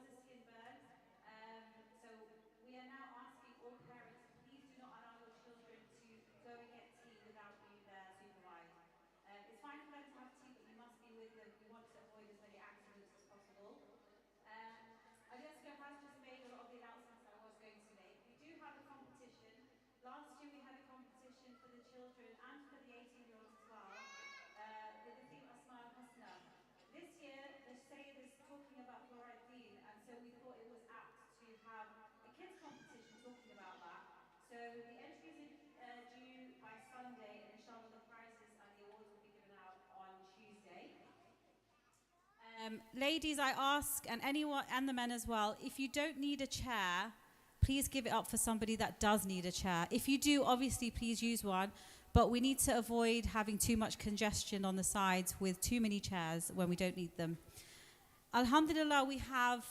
was a skin burn. So we are now asking all parents, please do not allow your children to go and get tea without being there supervised. It's fine for them to have tea, but you must be with them. We want to avoid as many accidents as possible. Um, Alyeska has just made a lot of the announcements I was going to make. We do have a competition. Last year we had a competition for the children and for the 18-year-olds as well, with the theme Asma al-Husna. This year, the Syed is talking about Fluoridine, and so we thought it was apt to have a kids competition talking about that. So the entries are due by Sunday, and inshallah the prizes and the awards will be given out on Tuesday. Ladies, I ask, and anyone, and the men as well, if you don't need a chair, please give it up for somebody that does need a chair. If you do, obviously, please use one. But we need to avoid having too much congestion on the sides with too many chairs when we don't need them. Alhamdulillah, we have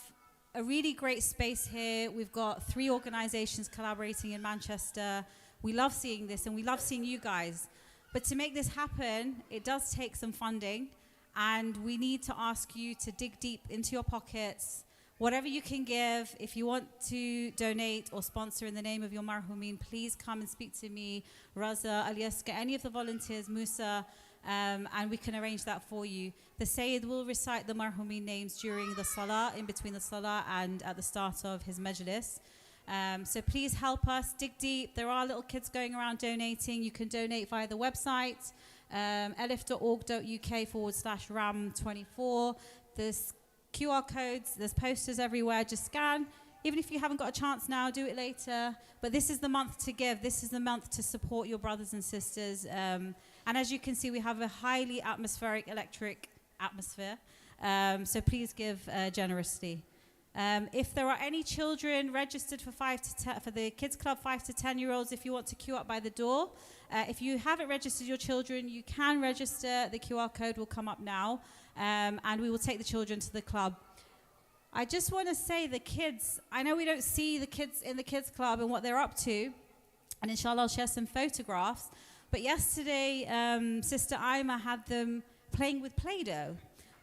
a really great space here. We've got 3 organizations collaborating in Manchester. We love seeing this, and we love seeing you guys. But to make this happen, it does take some funding. And we need to ask you to dig deep into your pockets, whatever you can give. If you want to donate or sponsor in the name of your marhumin, please come and speak to me, Raza, Alyeska, any of the volunteers, Musa, and we can arrange that for you. The Syed will recite the marhumin names during the salah, in between the salah and at the start of his majlis. So please help us, dig deep. There are little kids going around donating. You can donate via the website, elif.org.uk/RAM24. There's QR codes, there's posters everywhere. Just scan. Even if you haven't got a chance now, do it later. But this is the month to give. This is the month to support your brothers and sisters. And as you can see, we have a highly atmospheric electric atmosphere. So please give generously. If there are any children registered for for the Kids Club 5 to 10-year-olds, if you want to queue up by the door, if you haven't registered your children, you can register. The QR code will come up now, and we will take the children to the club. I just want to say the kids, I know we don't see the kids in the Kids Club and what they're up to, and inshallah I'll share some photographs, but yesterday Sister Aima had them playing with Play-Doh,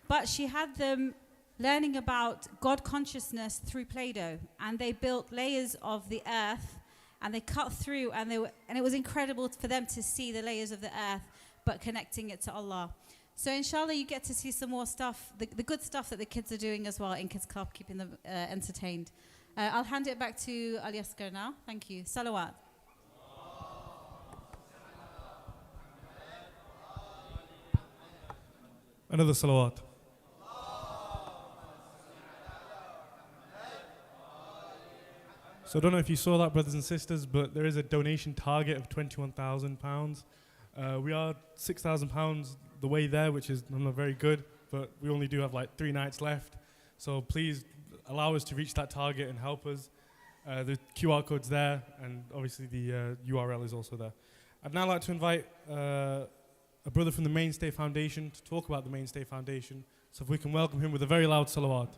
but she had them learning about God consciousness through Play-Doh, and they built layers of the earth, and they cut through, and it was incredible for them to see the layers of the earth, but connecting it to Allah. So inshallah you get to see some more stuff, the good stuff that the kids are doing as well in Kids Club, keeping them entertained. I'll hand it back to Alyeska now. Thank you. Salawat. Another salawat. So I don't know if you saw that, brothers and sisters, but there is a donation target of £21,000. We are £6,000 the way there, which is not very good, but we only do have like 3 nights left. So please allow us to reach that target and help us. The QR code's there, and obviously the URL is also there. I'd now like to invite a brother from the Mainstay Foundation to talk about the Mainstay Foundation. So if we can welcome him with a very loud salawat.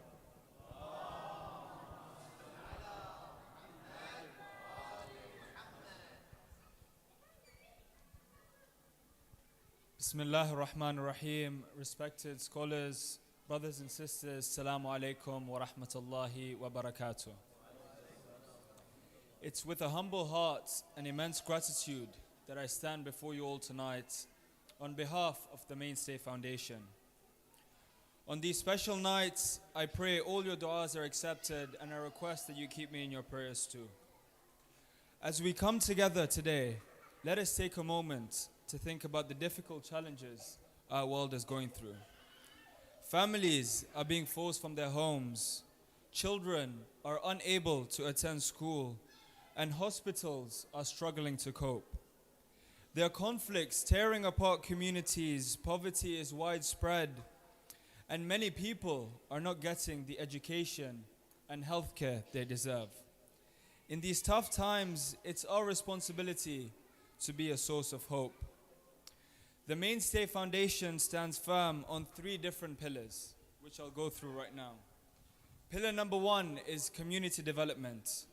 Bismillah ar-Rahman ar-Rahim. Respected scholars, brothers and sisters, Assalamu alaikum wa rahmatullahi wa barakatuh. It's with a humble heart and immense gratitude that I stand before you all tonight on behalf of the Mainstay Foundation. On these special nights, I pray all your du'as are accepted, and I request that you keep me in your prayers too. As we come together today, let us take a moment to think about the difficult challenges our world is going through. Families are being forced from their homes, children are unable to attend school, and hospitals are struggling to cope. There are conflicts tearing apart communities, poverty is widespread, and many people are not getting the education and healthcare they deserve. In these tough times, it's our responsibility to be a source of hope. The Mainstay Foundation stands firm on 3 different pillars, which I'll go through right now. Pillar number 1 is community development.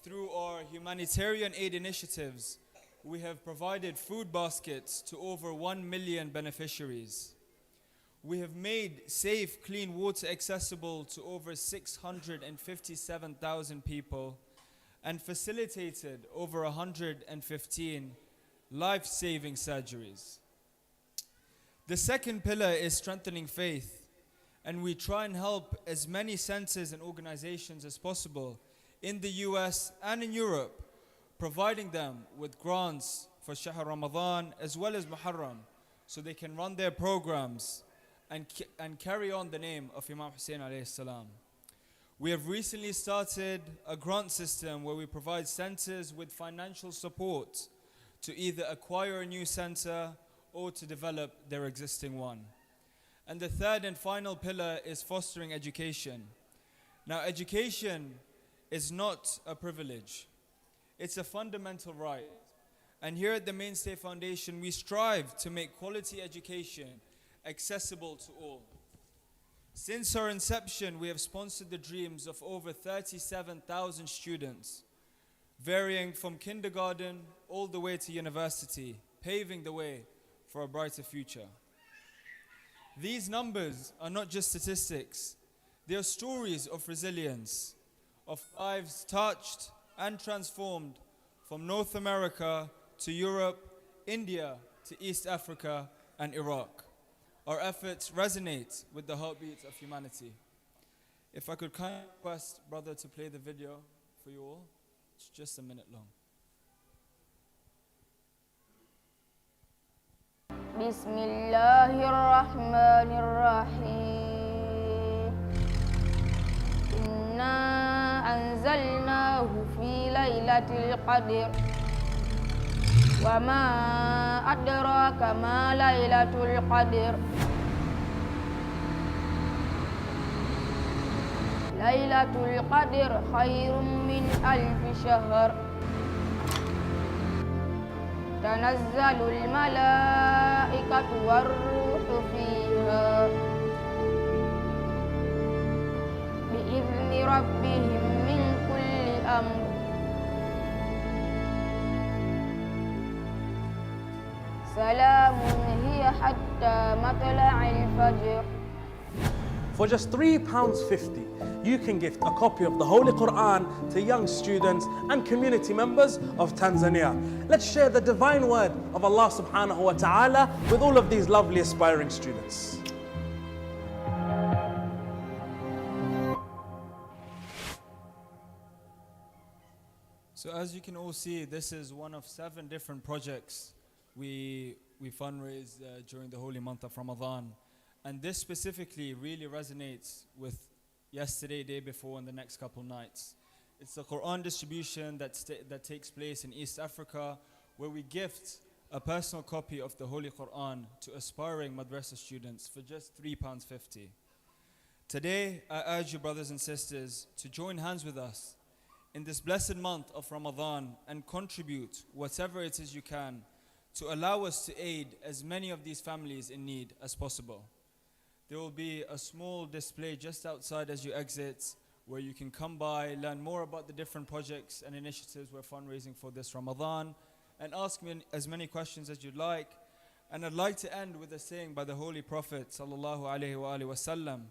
Through our humanitarian aid initiatives, we have provided food baskets to over 1 million beneficiaries. We have made safe, clean water accessible to over 657,000 people and facilitated over 115 life-saving surgeries. The second pillar is strengthening faith, and we try and help as many centers and organizations as possible in the US and in Europe, providing them with grants for Shahr Ramadan as well as Muharram, so they can run their programs and carry on the name of Imam Hussein alayhi salam. We have recently started a grant system where we provide centers with financial support to either acquire a new center or to develop their existing one. And the third and final pillar is fostering education. Now, education is not a privilege. It's a fundamental right. And here at the Mainstay Foundation, we strive to make quality education accessible to all. Since our inception, we have sponsored the dreams of over 37,000 students, varying from kindergarten all the way to university, paving the way for a brighter future. These numbers are not just statistics. They are stories of resilience, of lives touched and transformed from North America to Europe, India to East Africa and Iraq. Our efforts resonate with the heartbeat of humanity. If I could kindly request brother to play the video for you all. It's just a minute long. Bismillahirrahmanirrahim. Inna anzalnahu fi laylatil qadr. Wa ma adraka ma laylatul qadr. Laylatul qadr khairum min alfi syahr. Tanazzalul malaikatu warruhu fiha bi'izni rabbihim min kulli amr. Salamun hiya hatta matla'il fajr. For just £3.50, you can gift a copy of the Holy Quran to young students and community members of Tanzania. Let's share the divine word of Allah subhanahu wa ta'ala with all of these lovely aspiring students. So as you can all see, this is one of 7 different projects we fundraise during the holy month of Ramadan. And this specifically really resonates with yesterday, day before, and the next couple nights. It's the Quran distribution that takes place in East Africa, where we gift a personal copy of the Holy Quran to aspiring madrasa students for just £3.50. Today, I urge you, brothers and sisters, to join hands with us in this blessed month of Ramadan and contribute whatever it is you can to allow us to aid as many of these families in need as possible. There will be a small display just outside as you exit where you can come by, learn more about the different projects and initiatives we're fundraising for this Ramadan, and ask me as many questions as you'd like. And I'd like to end with a saying by the Holy Prophet sallallahu alaihi wasallam.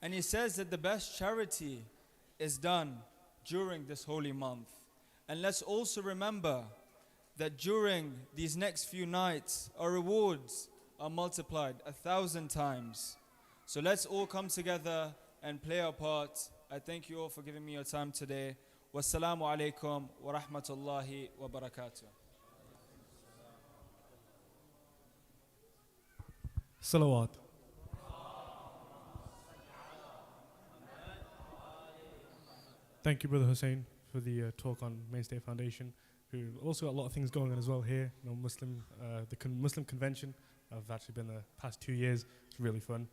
And he says that the best charity is done during this holy month. And let's also remember that during these next few nights, our rewards are multiplied 1,000 times. So let's all come together and play our part. I thank you all for giving me your time today. Wassalamu alaikum wa rahmatullahi wa barakatuh. Salawat. Thank you, Brother Hussein, for the talk on Mainstay Foundation, who also got a lot of things going on as well here. You know, Muslim convention. I've actually been there the past 2 years. It's really fun.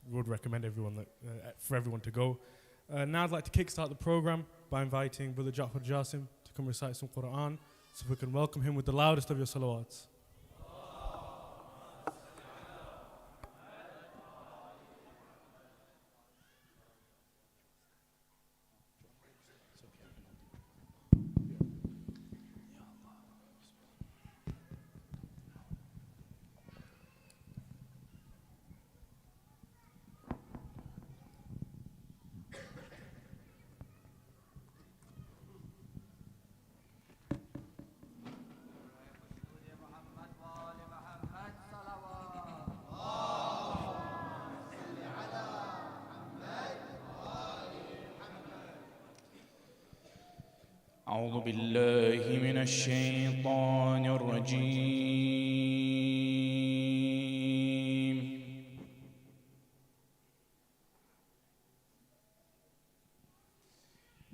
Would recommend for everyone to go. Now I'd like to kickstart the program by inviting Brother Ja'far Jasim to come recite some Quran, so we can welcome him with the loudest of your salawats. أعوذ بالله من الشيطان الرجيم.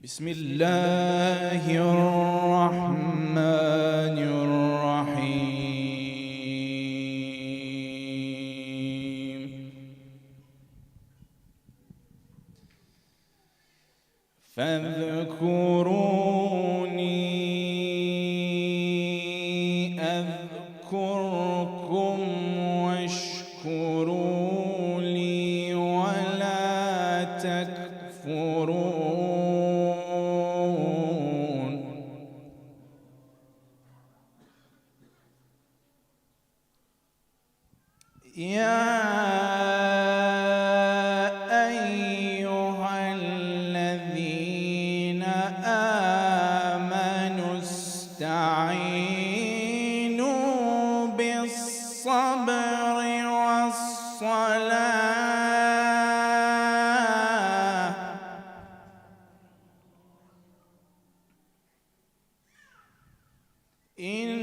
بسم الله الرحمن الرحيم. فاذكروني أذكركم واشكروا لي ولا تكفرون. يا أيها الذين آمنوا استعينوا بالصبر والصلاة إن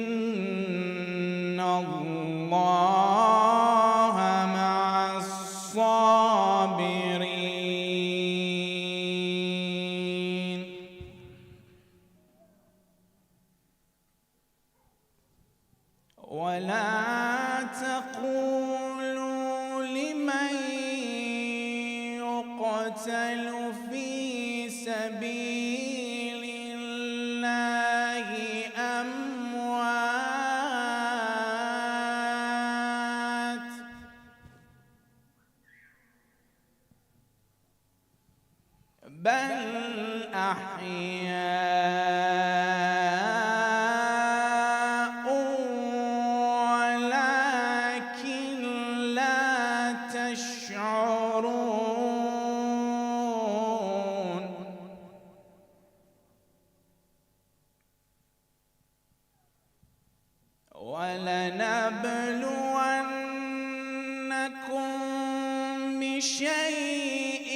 الله مع الصابرين. ولا تقولوا لمن يقتل في سبيل الله أموات، بل أحياء ولكن لا تشعرون. ولنبلونكم بشيء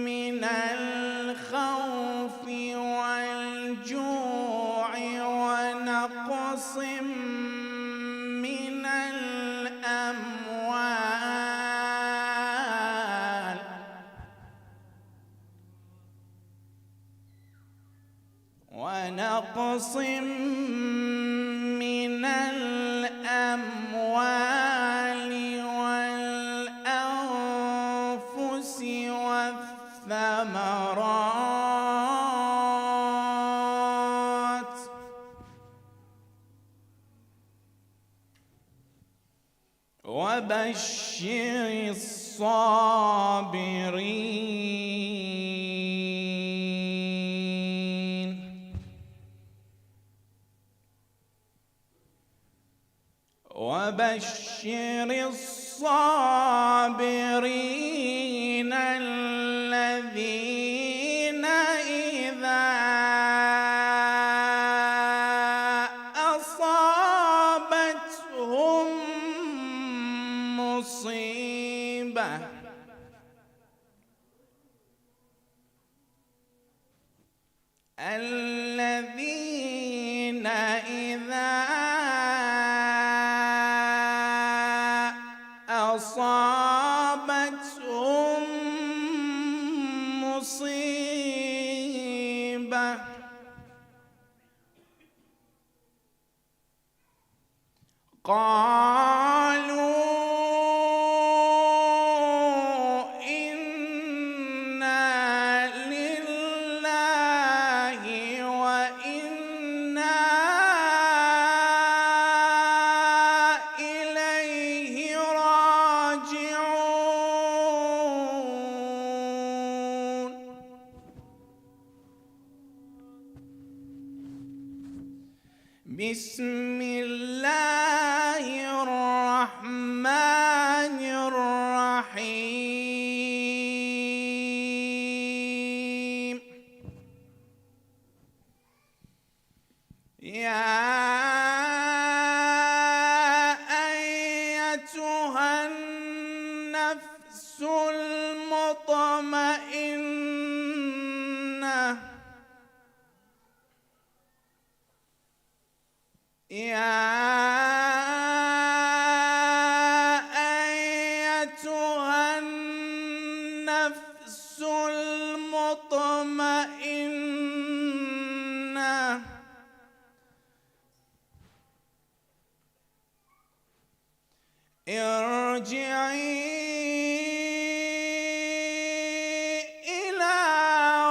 من الخوف والجوع ونقص من الأموال ونقص من الأموال والأنفس والثمرات وبشر الصابرين. وبشر الصابرين الذين إذا أصابتهم مصيبة الذين إذا أصابتهم مصيبة قالوا إنا لله وإنا إليه راجعون. بسم الله الرحمن الرحيم. يا أيتها النفس المطمئنة يا أيتها النفس المطمئنة ارجعي إلى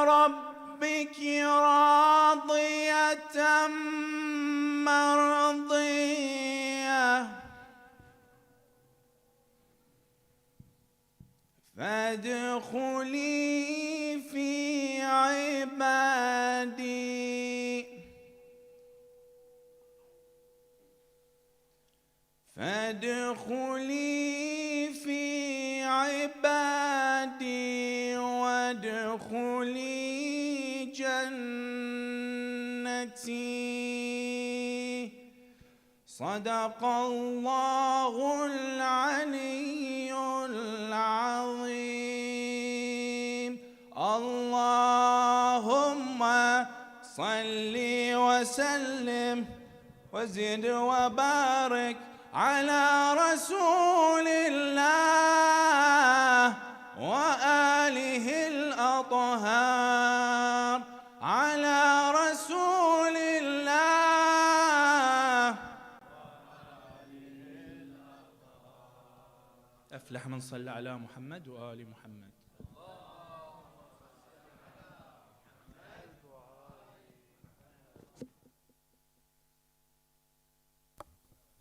ربك راضية مرضية فادخلي في عبادي فادخلي في عبادي وادخلي جنتي صدق الله العلي العظيم اللهم صل وسلم وزد وبارك على رسول الله وآله الأطهار على رسول الله أفلح من صلى على محمد وآل محمد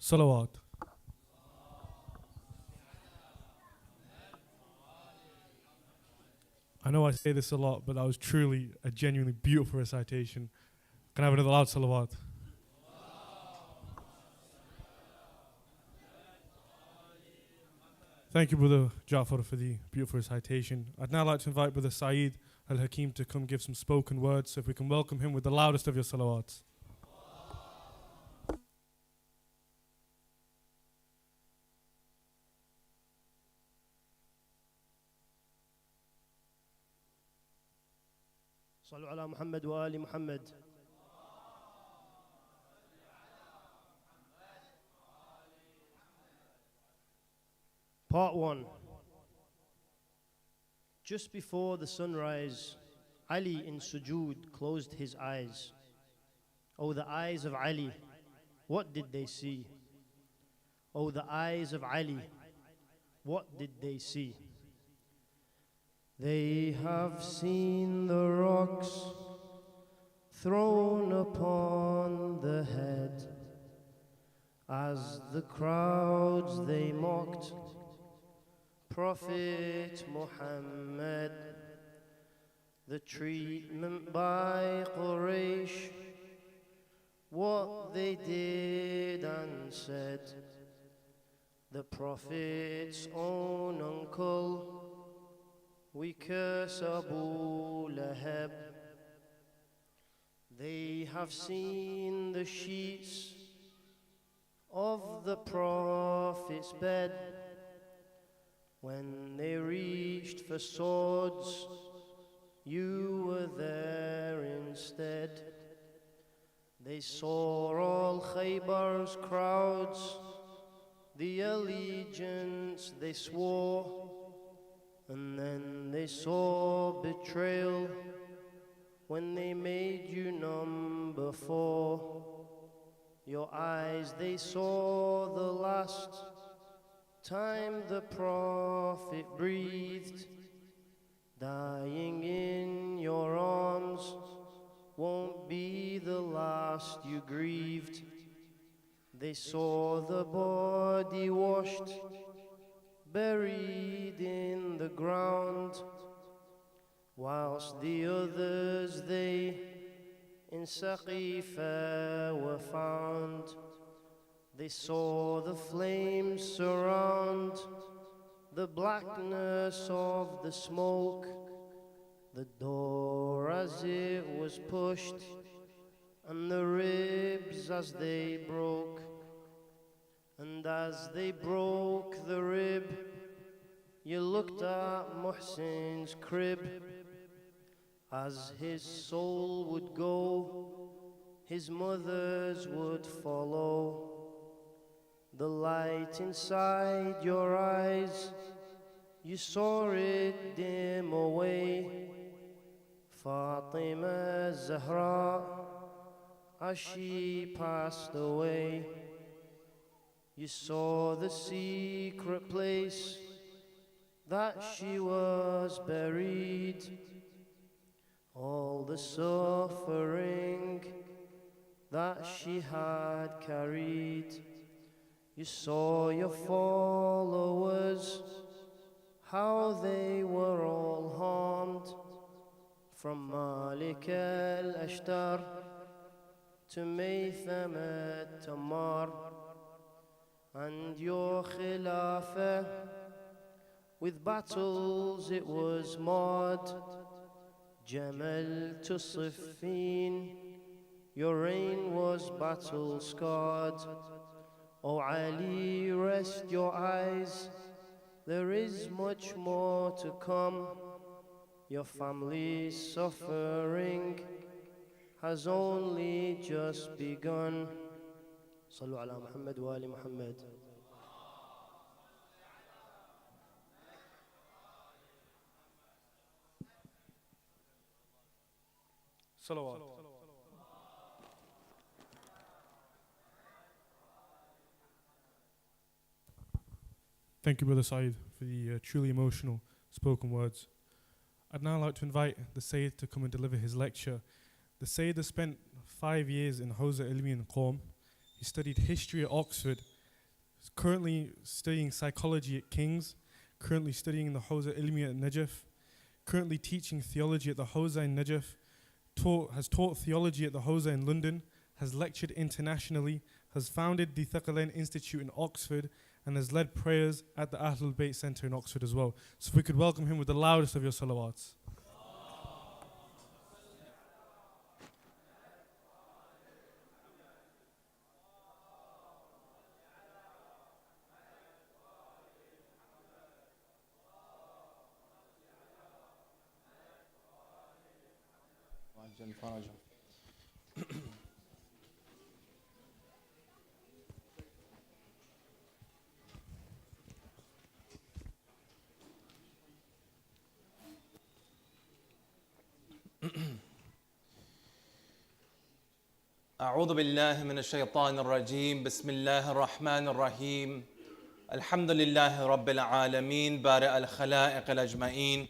Salawat. I know I say this a lot, but that was truly a genuinely beautiful recitation. Can I have another loud salawat? Thank you, Brother Ja'far, for the beautiful recitation. I'd now like to invite Brother Syed Al-Hakim to come give some spoken words. So if we can welcome him with the loudest of your salawats. صلوا على محمد وآل محمد. Part 1. Just before the sunrise, Ali in sujood closed his eyes. Oh, the eyes of Ali, what did they see? Oh, the eyes of Ali, what did they see? They have seen the rocks thrown upon the head as the crowds they mocked Prophet Muhammad. The treatment by Quraysh, what they did and said. The Prophet's own uncle, we curse Abu Lahab. They have seen the sheets of the Prophet's bed. When they reached for swords, you were there instead. They saw all Khaybar's crowds, the allegiance they swore. And then they saw betrayal when they made you number 4. Your eyes, they saw the last time the Prophet breathed. Dying in your arms won't be the last you grieved. They saw the body washed, buried in the ground, whilst the others they in Saqifa were found. They saw the flames surround the blackness of the smoke, the door as it was pushed, and the ribs as they broke. And as they broke the rib, you looked at Muhsin's crib. As his soul would go, his mothers would follow. The light inside your eyes, you saw it dim away. Fatima Zahra, as she passed away, you saw the secret place that she was buried. All the suffering that she had carried. You saw your followers, how they were all harmed, from Malik al-Ashtar to Maytham at-Ammar. And your Khilafah, with battles it was marred. Jamal to Siffin, your reign was battle scarred. O Ali, rest your eyes, there is much more to come. Your family's suffering has only just begun. Sallu ala Muhammad wa ali Muhammad. Salawat. Thank you, Brother Syed, for the truly emotional spoken words. I'd now like to invite the Syed to come and deliver his lecture. The Syed has spent 5 years in Hawza Ilmi in Qom. He studied history at Oxford. He's currently studying psychology at King's. Currently studying in the Hawza Ilmi at Najaf. Currently teaching theology at the Hawza in Najaf. Has taught theology at the Hawza in London. Has lectured internationally. Has founded the Thaqalain Institute in Oxford. And has led prayers at the Ahlul Bayt Center in Oxford as well. So if we could welcome him with the loudest of your salawats. أعوذ بالله من الشيطان الرجيم بسم الله الرحمن الرحيم الحمد لله رب العالمين بارئ الخلائق الأجمعين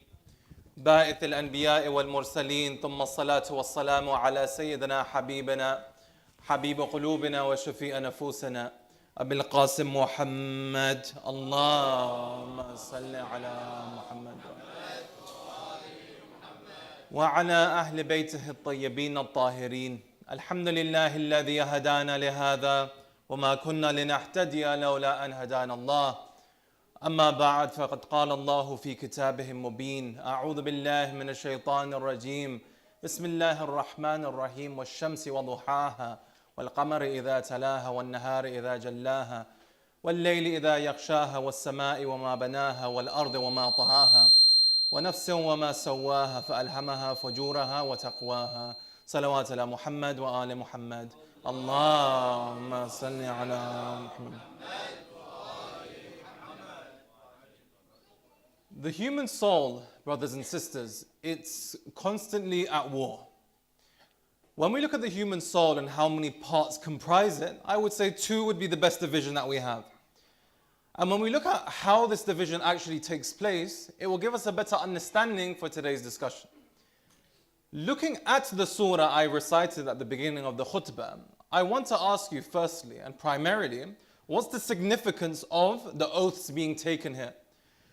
باعث الأنبياء والمرسلين ثم الصلاة والسلام على سيدنا حبيبنا حبيب قلوبنا وشفيع نفوسنا أبي القاسم محمد اللهم صل على محمد وعلى أهل بيته الطيبين الطاهرين الحمد لله الذي هدانا لهذا وما كنا لنهتدي لولا أن هدانا الله أما بعد فقد قال الله في كتابه المبين أعوذ بالله من الشيطان الرجيم بسم الله الرحمن الرحيم والشمس وضحاها والقمر إذا تلاها والنهار إذا جلاها والليل إذا يغشاها والسماء وما بناها والأرض وما طحاها ونفس وما سواها فألهمها فجورها وتقواها صلوات على محمد وآل محمد اللهم صل على محمد. The human soul, brothers and sisters, it's constantly at war. When we look at the human soul and how many parts comprise it, I would say 2 would be the best division that we have. And when we look at how this division actually takes place, it will give us a better understanding for today's discussion. Looking at the surah I recited at the beginning of the khutbah, I want to ask you firstly and primarily, what's the significance of the oaths being taken here?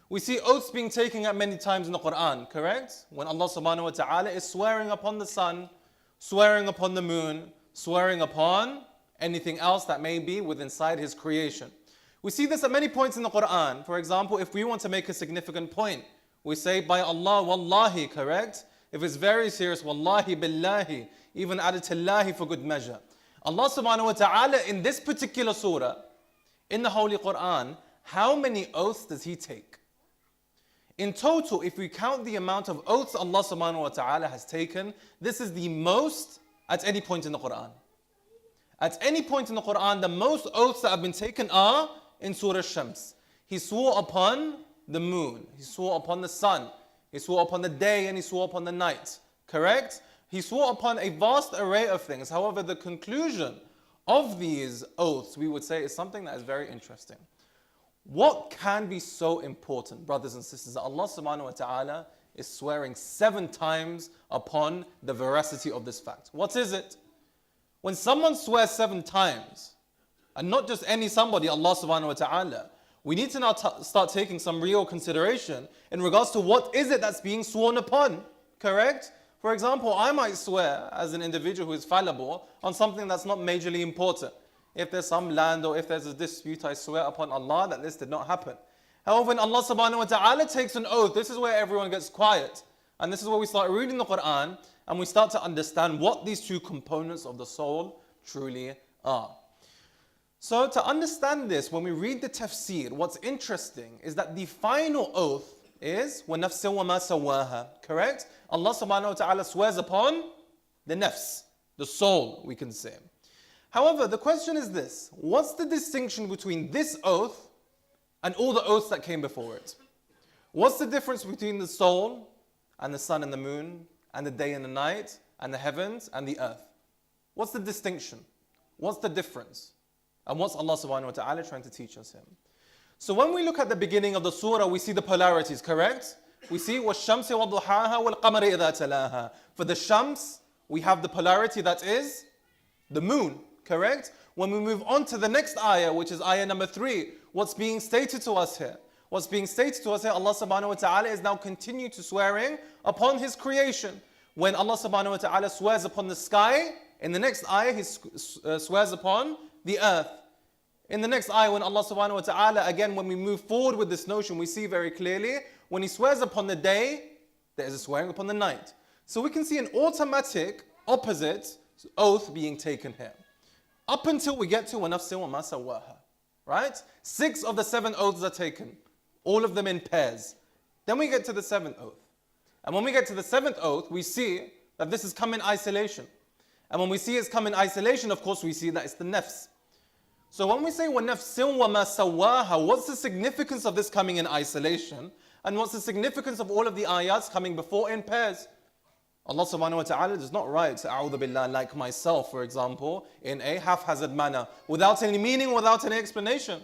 We see oaths being taken at many times in the Quran, correct? When Allah subhanahu wa ta'ala is swearing upon the sun, swearing upon the moon, swearing upon anything else that may be within inside His creation. We see this at many points in the Quran. For example, if we want to make a significant point, we say by Allah, wallahi, correct? If it's very serious, wallahi billahi, even added tillahi for good measure. Allah subhanahu wa ta'ala in this particular surah, in the Holy Quran, how many oaths does He take? In total, if we count the amount of oaths Allah subhanahu wa ta'ala has taken, this is the most at any point in the Quran. At any point in the Quran, the most oaths that have been taken are in Surah Shams. He swore upon the moon, he swore upon the sun, he swore upon the day, and he swore upon the night. Correct? He swore upon a vast array of things. However, the conclusion of these oaths, we would say, is something that is very interesting. What can be so important, brothers and sisters, that Allah subhanahu wa ta'ala is swearing 7 times upon the veracity of this fact? What is it? When someone swears 7 times, and not just any somebody, Allah subhanahu wa ta'ala, we need to now start taking some real consideration in regards to what is it that's being sworn upon, correct? For example, I might swear as an individual who is fallible on something that's not majorly important. If there's some land or if there's a dispute, I swear upon Allah that this did not happen. However, when Allah subhanahu wa ta'ala takes an oath, this is where everyone gets quiet. And this is where we start reading the Quran and we start to understand what these 2 components of the soul truly are. So to understand this, when we read the tafsir, what's interesting is that the final oath is وَنَفْسٍ وَمَا سَوَّاهَا. Correct? Allah subhanahu wa ta'ala swears upon the nafs, the soul, we can say. However, the question is this: what's the distinction between this oath and all the oaths that came before it? What's the difference between the soul and the sun and the moon and the day and the night and the heavens and the earth? What's the distinction? What's the difference? And what's Allah subhanahu wa ta'ala trying to teach us here? So when we look at the beginning of the surah, we see the polarities, correct? We see وَالشَّمْسِ وَالضُّحَاهَا وَالْقَمَرِ إِذَا تَلَاهَا. For the shams, we have the polarity that is the moon, correct? When we move on to the next ayah, which is ayah number 3, what's being stated to us here? What's being stated to us here, Allah subhanahu wa ta'ala is now continuing to swearing upon His creation. When Allah subhanahu wa ta'ala swears upon the sky, in the next ayah He swears upon the earth. In the next ayah, when Allah subhanahu wa ta'ala, again, when we move forward with this notion, we see very clearly, when He swears upon the day, there is a swearing upon the night. So we can see an automatic opposite oath being taken here. Up until we get to وَنَفْسٍ وَمَا سَوَّاهَا. Right? 6 of the 7 oaths are taken. All of them in pairs. Then we get to the 7th oath. And when we get to the 7th oath, we see that this has come in isolation. And when we see it's come in isolation, of course, we see that it's the nafs. So when we say وَنَفْسٍ وَمَا سَوَّاهَا, what's the significance of this coming in isolation? And what's the significance of all of the ayats coming before in pairs? Allah subhanahu wa ta'ala does not write A'udhu billah like myself, for example, in a haphazard manner, without any meaning, without any explanation.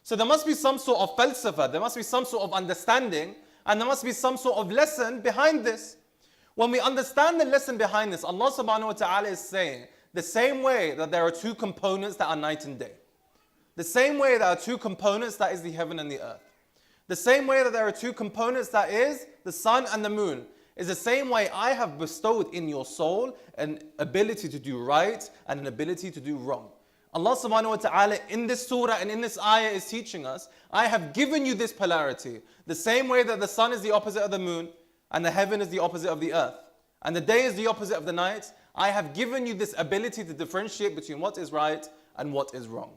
So there must be some sort of falsafa, there must be some sort of understanding, and there must be some sort of lesson behind this. When we understand the lesson behind this, Allah subhanahu wa ta'ala is saying, the same way that there are 2 components that are night and day, the same way there are 2 components that is the heaven and the earth, the same way that there are 2 components that is the sun and the moon, is the same way I have bestowed in your soul an ability to do right and an ability to do wrong. Allah subhanahu wa ta'ala in this surah and in this ayah is teaching us, I have given you this polarity. The same way that the sun is the opposite of the moon and the heaven is the opposite of the earth and the day is the opposite of the night, I have given you this ability to differentiate between what is right and what is wrong.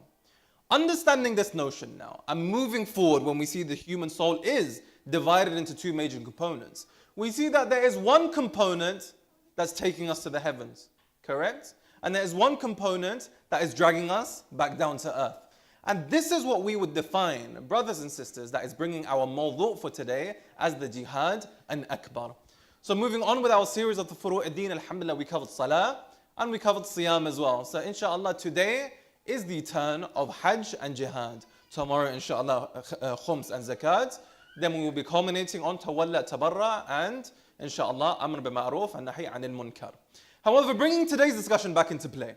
Understanding this notion now and moving forward, when we see the human soul is divided into 2 major components, we see that there is one component that's taking us to the heavens, correct? And there is one component that is dragging us back down to earth. And this is what we would define, brothers and sisters, that is bringing our mawdu' for today as the jihad and akbar. So moving on with our series of the Furu' ad-Din, alhamdulillah, we covered salah and we covered siyam as well. So inshallah today is the turn of hajj and jihad. Tomorrow inshallah khums and zakat. Then we will be culminating on tawalla tabarra and inshallah amr bima'ruf and nahi anil munkar. However, bringing today's discussion back into play,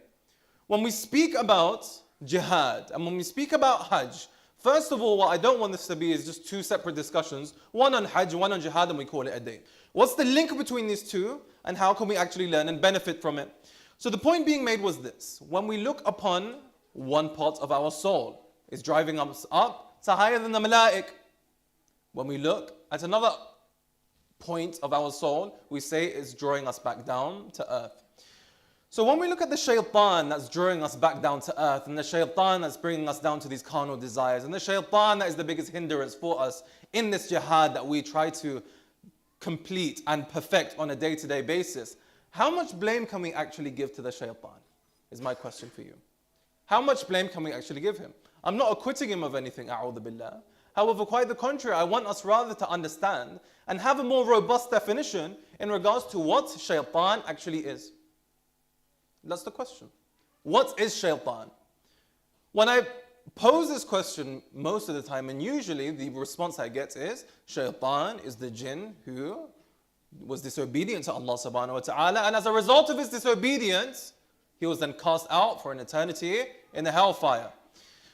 when we speak about jihad and when we speak about hajj, first of all, what I don't want this to be is just 2 separate discussions, one on hajj, one on jihad, and we call it a day. What's the link between these 2 and how can we actually learn and benefit from it? So the point being made was this: when we look upon one part of our soul, it's driving us up to higher than the malaik. When we look at another point of our soul, we say it's drawing us back down to earth. So when we look at the shaitan that's drawing us back down to earth, and the shaitan that's bringing us down to these carnal desires, and the shaitan that is the biggest hindrance for us in this jihad that we try to complete and perfect on a day-to-day basis, how much blame can we actually give to the shaitan? is my question for you. How much blame can we actually give him? I'm not acquitting him of anything, a'udhu billah. However, quite the contrary, I want us rather to understand and have a more robust definition in regards to what shaitan actually is. That's the question. What is shaitan? When I pose this question most of the time, and usually the response I get is, shaitan is the jinn who was disobedient to Allah subhanahu wa ta'ala, and as a result of his disobedience, he was then cast out for an eternity in the hellfire.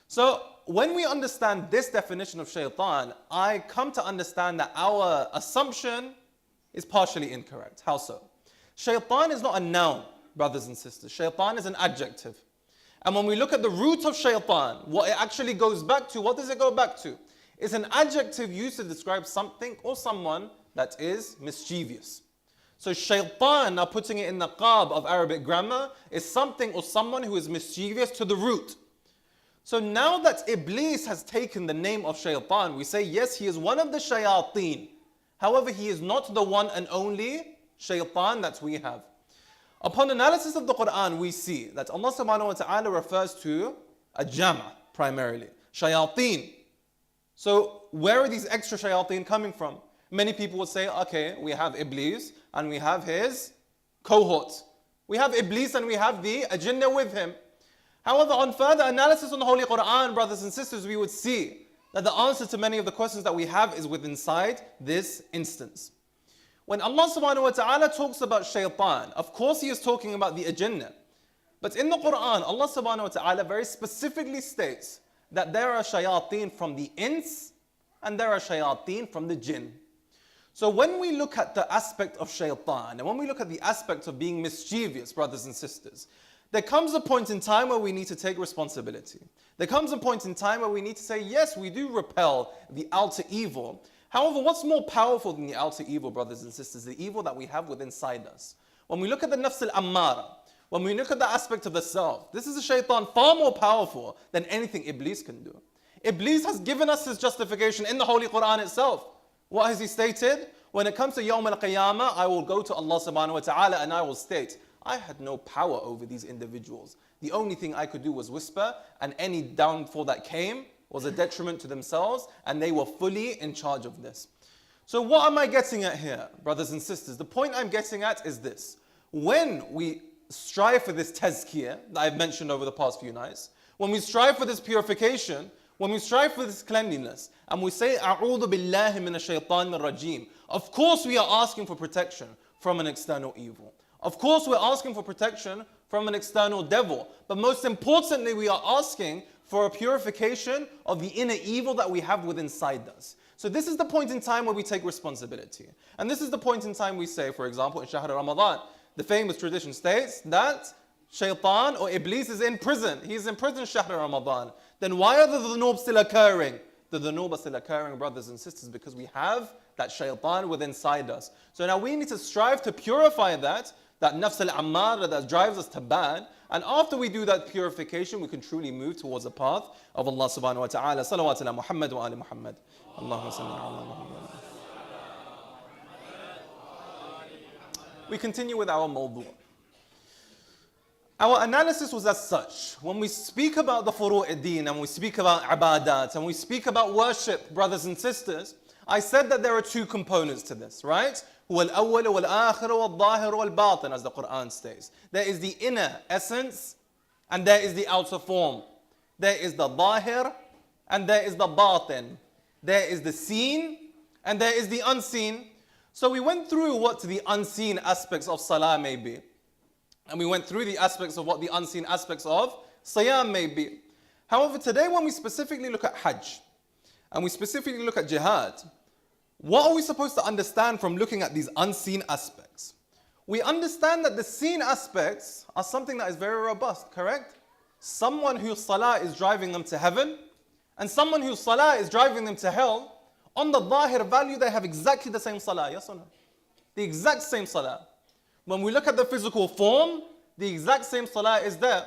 So when we understand this definition of shaitan, I come to understand that our assumption is partially incorrect. How so? Shaitan is not a noun, brothers and sisters. Shaitan is an adjective. And when we look at the root of shaitan, what it actually goes back to, what does it go back to? It's an adjective used to describe something or someone that is mischievous. So shaitan, now putting it in the qab of Arabic grammar, is something or someone who is mischievous to the root. So now that Iblis has taken the name of shaitan, we say yes, he is one of the shayateen. However, he is not the one and only shaitan that we have. Upon analysis of the Quran, we see that Allah subhanahu wa ta'ala refers to a jama primarily, shayateen. So where are these extra shayateen coming from? Many people would say, okay, we have Iblis and we have his cohort. We have Iblis and we have the jinnah with him. However, on further analysis on the Holy Quran, brothers and sisters, we would see that the answer to many of the questions that we have is within inside this instance. When Allah subhanahu wa ta'ala talks about shaitan, of course he is talking about the jinnah. But in the Quran, Allah subhanahu wa ta'ala very specifically states that there are shayateen from the ins and there are shayateen from the jinn. So when we look at the aspect of shaitan and when we look at the aspect of being mischievous, brothers and sisters, there comes a point in time where we need to take responsibility. There comes a point in time where we need to say, yes, we do repel the outer evil. However, what's more powerful than the outer evil, brothers and sisters? The evil that we have within inside us. When we look at the nafs al-ammara, when we look at the aspect of the self, this is a shaitan far more powerful than anything Iblis can do. Iblis has given us his justification in the Holy Quran itself. What has he stated? When it comes to Yawm al-Qiyamah, I will go to Allah subhanahu wa ta'ala and I will state, I had no power over these individuals. The only thing I could do was whisper, and any downfall that came was a detriment to themselves, and they were fully in charge of this. So what am I getting at here, brothers and sisters? The point I'm getting at is this. When we strive for this tazkiyah that I've mentioned over the past few nights, when we strive for this purification, when we strive for this cleanliness, and we say, A'udhu billahi minash shaitanir rajim, of course we are asking for protection from an external evil. Of course, we're asking for protection from an external devil. But most importantly, we are asking for a purification of the inner evil that we have within inside us. So this is the point in time where we take responsibility. And this is the point in time we say, for example, in Shahr Ramadan, the famous tradition states that shaitan or Iblis is in prison. He's in prison Shahr Ramadan. Then why are the dhunub still occurring? The dhunub are still occurring, brothers and sisters, because we have that shaitan within inside us. So now we need to strive to purify that nafs al-ammar that drives us to bad. And after we do that purification, we can truly move towards the path of Allah subhanahu wa ta'ala. Salawat ala Muhammad wa ali Muhammad. Allahumma salli ala Muhammad. We continue with our mawdu'. Our analysis was as such. When we speak about the furu'id-din and we speak about ibadat and we speak about worship, brothers and sisters, I said that there are two components to this, right? هو الأول والآخر والظاهر والباطن, as the Quran states. There is the inner essence and there is the outer form. There is the zahir and there is the batin. There is the seen and there is the unseen. So we went through what the unseen aspects of salah may be. And we went through the aspects of what the unseen aspects of siyam may be. However, today when we specifically look at hajj and we specifically look at jihad, what are we supposed to understand from looking at these unseen aspects? We understand that the seen aspects are something that is very robust, correct? Someone whose salah is driving them to heaven and someone whose salah is driving them to hell, on the zahir value they have exactly the same salah, yes or no? The exact same salah. When we look at the physical form, the exact same salah is there.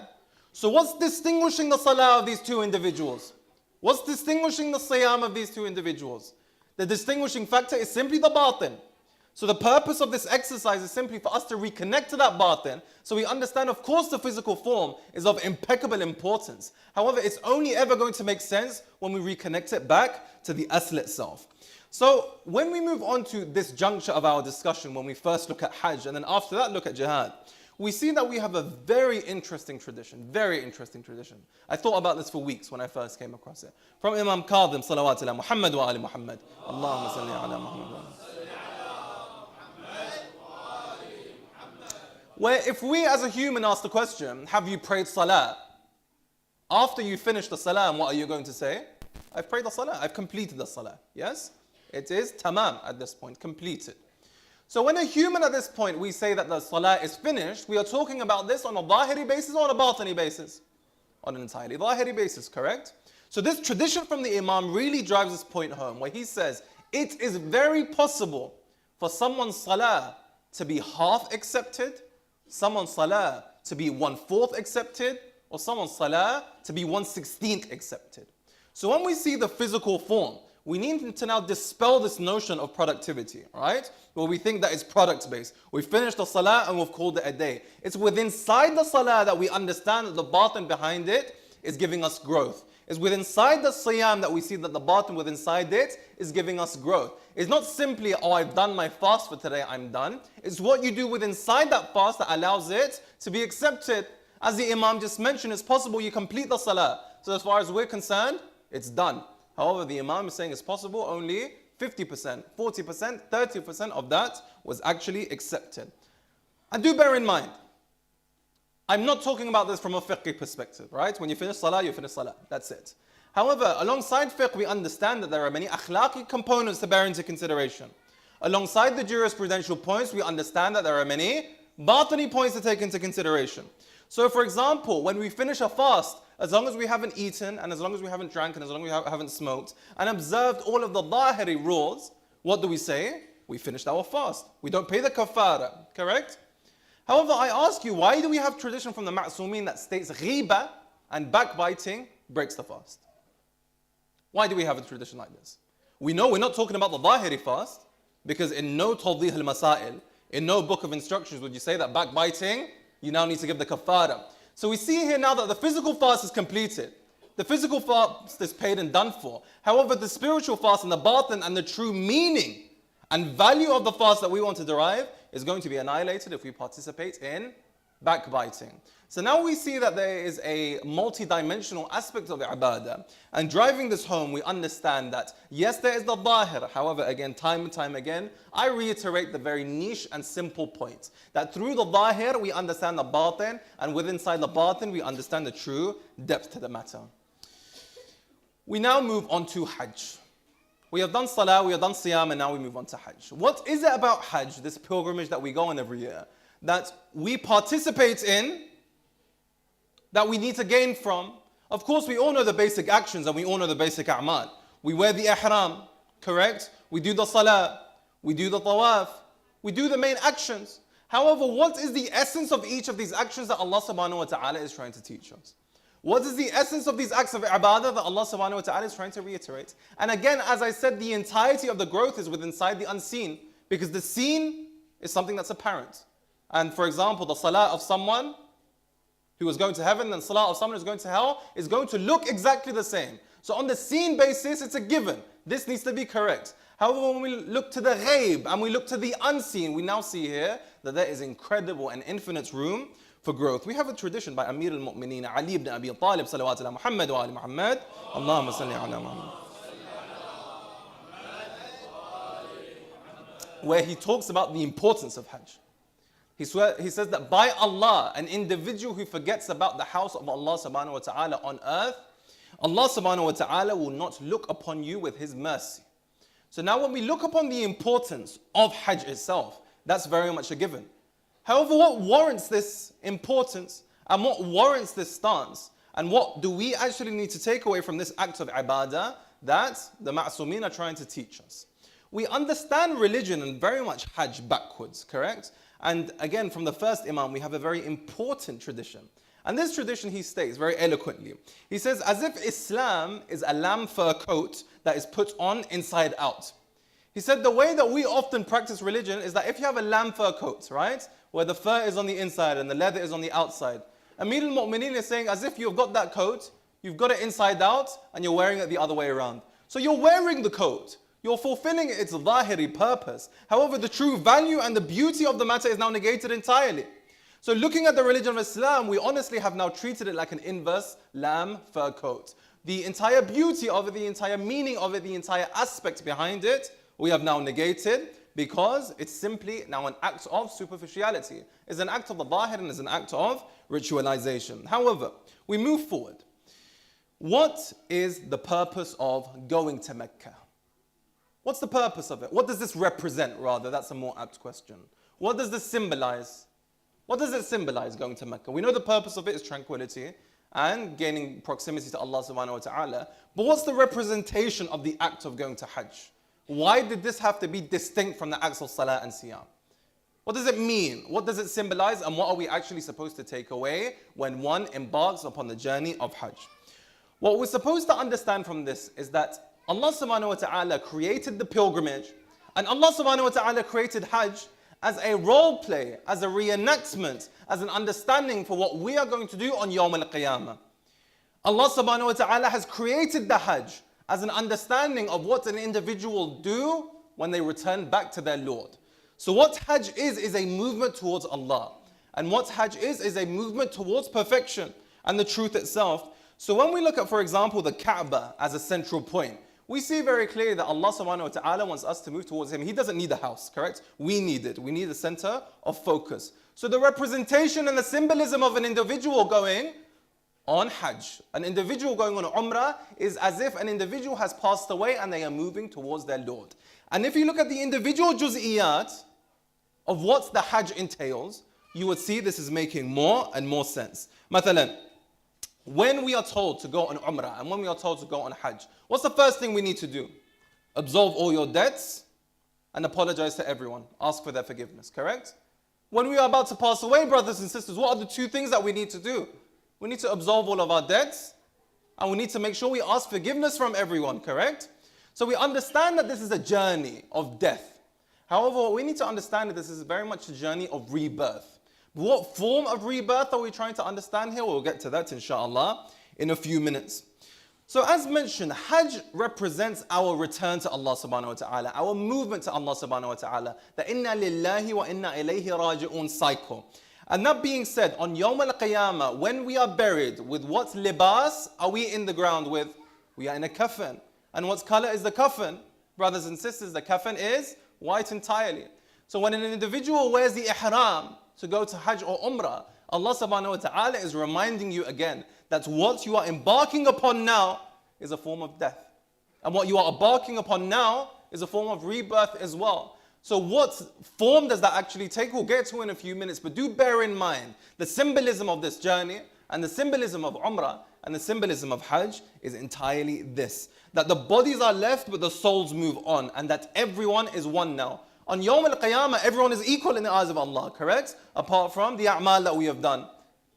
So what's distinguishing the salah of these two individuals? What's distinguishing the siyam of these two individuals? The distinguishing factor is simply the batin. So the purpose of this exercise is simply for us to reconnect to that batin, so we understand, of course, the physical form is of impeccable importance. However, it's only ever going to make sense when we reconnect it back to the asl itself. So when we move on to this juncture of our discussion, when we first look at Hajj and then after that look at Jihad, we see that we have a very interesting tradition, very interesting tradition. I thought about this for weeks when I first came across it. From Imam Kadhim, salawat ala Muhammad wa ali Muhammad. Allahumma salli ala Muhammad. Where if we as a human ask the question, have you prayed salah? After you finish the salah, what are you going to say? I've prayed the salah, I've completed the salah. Yes? It is tamam at this point, completed. So when a human at this point, we say that the salah is finished, we are talking about this on a zahiri basis or on a batini basis? On an entirely zahiri basis, correct? So this tradition from the Imam really drives this point home, where he says, it is very possible for someone's salah to be half accepted, someone's salah to be 1/4 accepted, or someone's salah to be 1/16 accepted. So when we see the physical form, we need to now dispel this notion of productivity, right? Where we think that it's product-based. We finished the salah and we've called it a day. It's within inside the salah that we understand that the batin behind it is giving us growth. It's within inside the siyam that we see that the batin within inside it is giving us growth. It's not simply, oh, I've done my fast for today, I'm done. It's what you do within inside that fast that allows it to be accepted. As the Imam just mentioned, it's possible you complete the salah. So as far as we're concerned, it's done. However, the Imam is saying it's possible only 50%, 40%, 30% of that was actually accepted. And do bear in mind, I'm not talking about this from a fiqh perspective, right? When you finish salah, you finish salah. That's it. However, alongside fiqh, we understand that there are many akhlaqi components to bear into consideration. Alongside the jurisprudential points, we understand that there are many batini points to take into consideration. So for example, when we finish a fast, as long as we haven't eaten, and as long as we haven't drank, and as long as we haven't smoked, and observed all of the zahiri rules, what do we say? We finished our fast. We don't pay the kafara, correct? However, I ask you, why do we have tradition from the Ma'sumin that states ghiba and backbiting breaks the fast? Why do we have a tradition like this? We know we're not talking about the zahiri fast, because in no tawdih al-masail, in no book of instructions would you say that backbiting, you now need to give the kafara. So we see here now that the physical fast is completed. The physical fast is paid and done for. However, the spiritual fast and the batin and the true meaning and value of the fast that we want to derive is going to be annihilated if we participate in backbiting. So now we see that there is a multi-dimensional aspect of ibadah. And driving this home, we understand that yes, there is the zahir. However, again, time and time again, I reiterate the very niche and simple point that through the zahir, we understand the batin, and within inside the batin, we understand the true depth to the matter. We now move on to Hajj. We have done salah, we have done siyam, and now we move on to Hajj. What is it about Hajj, this pilgrimage that we go on every year, that we participate in, that we need to gain from? Of course, we all know the basic actions and we all know the basic a'mal. We wear the ihram, correct? We do the salah, we do the tawaf, we do the main actions. However, what is the essence of each of these actions that Allah subhanahu wa ta'ala is trying to teach us? What is the essence of these acts of ibadah that Allah subhanahu wa ta'ala is trying to reiterate? And again, as I said, the entirety of the growth is within inside the unseen, because the seen is something that's apparent. And for example, the salah of someone who is going to heaven and salah of someone who is going to hell is going to look exactly the same. So on the seen basis, it's a given. This needs to be correct. However, when we look to the ghaib and we look to the unseen, we now see here that there is incredible and infinite room for growth. We have a tradition by Amir al-Mu'mineen, Ali ibn Abi Talib, salawat ala Muhammad wa ali Muhammad. Allahumma salli ala Muhammad. Where he talks about the importance of Hajj. He says that by Allah, an individual who forgets about the house of Allah subhanahu wa ta'ala on earth, Allah subhanahu wa ta'ala will not look upon you with His mercy. So now when we look upon the importance of Hajj itself, that's very much a given. However, what warrants this importance and what warrants this stance and what do we actually need to take away from this act of ibadah that the Ma'sumin are trying to teach us? We understand religion and very much Hajj backwards, correct? And again, from the first Imam, we have a very important tradition. And this tradition he states very eloquently. He says, as if Islam is a lamb fur coat that is put on inside out. He said the way that we often practice religion is that if you have a lamb fur coat, right, where the fur is on the inside and the leather is on the outside, Amir al-Mu'mineen is saying as if you've got that coat, you've got it inside out and you're wearing it the other way around. So you're wearing the coat, you're fulfilling its zahiri purpose. However, the true value and the beauty of the matter is now negated entirely. So looking at the religion of Islam, we honestly have now treated it like an inverse lamb fur coat. The entire beauty of it, the entire meaning of it, the entire aspect behind it, we have now negated because it's simply now an act of superficiality. It's an act of the zahir and it's an act of ritualization. However, we move forward. What is the purpose of going to Mecca? What's the purpose of it? What does this represent, rather? That's a more apt question. What does this symbolize? What does it symbolize, going to Mecca? We know the purpose of it is tranquility and gaining proximity to Allah subhanahu wa ta'ala. But what's the representation of the act of going to Hajj? Why did this have to be distinct from the acts of Salah and Siyam? What does it mean? What does it symbolize? And what are we actually supposed to take away when one embarks upon the journey of Hajj? What we're supposed to understand from this is that Allah subhanahu wa ta'ala created the pilgrimage, and Allah subhanahu wa ta'ala created Hajj as a role play, as a reenactment, as an understanding for what we are going to do on Yawm al-Qiyamah. Allah subhanahu wa ta'ala has created the Hajj as an understanding of what an individual do when they return back to their Lord. So what Hajj is a movement towards Allah. And what Hajj is a movement towards perfection and the truth itself. So when we look at, for example, the Kaaba as a central point, we see very clearly that Allah subhanahu wa ta'ala wants us to move towards Him. He doesn't need a house, correct? We need it. We need a center of focus. So the representation and the symbolism of an individual going on Hajj, an individual going on Umrah, is as if an individual has passed away and they are moving towards their Lord. And if you look at the individual juz'iyat of what the Hajj entails, you would see this is making more and more sense. Mathalan, when we are told to go on Umrah and when we are told to go on Hajj, what's the first thing we need to do? Absolve all your debts and apologize to everyone. Ask for their forgiveness, correct? When we are about to pass away, brothers and sisters, what are the two things that we need to do? We need to absolve all of our debts and we need to make sure we ask forgiveness from everyone, correct? So we understand that this is a journey of death. However, what we need to understand is this is very much a journey of rebirth. What form of rebirth are we trying to understand here? We'll get to that inshallah in a few minutes. So as mentioned, Hajj represents our return to Allah subhanahu wa ta'ala, our movement to Allah subhanahu wa ta'ala, the inna lillahi wa inna ilayhi raji'un cycle. And that being said, on Yawm al-Qiyamah, when we are buried, with what libas are we in the ground with? We are in a kafan. And what color is the kafan? Brothers and sisters, the kafan is white entirely. So when an individual wears the ihram to go to Hajj or Umrah, Allah subhanahu wa ta'ala is reminding you again that what you are embarking upon now is a form of death. And what you are embarking upon now is a form of rebirth as well. So what form does that actually take? We'll get to in a few minutes, but do bear in mind the symbolism of this journey and the symbolism of Umrah and the symbolism of Hajj is entirely this. That the bodies are left but the souls move on and that everyone is one now. On Yawm al-Qiyamah, everyone is equal in the eyes of Allah, correct? Apart from the a'mal that we have done.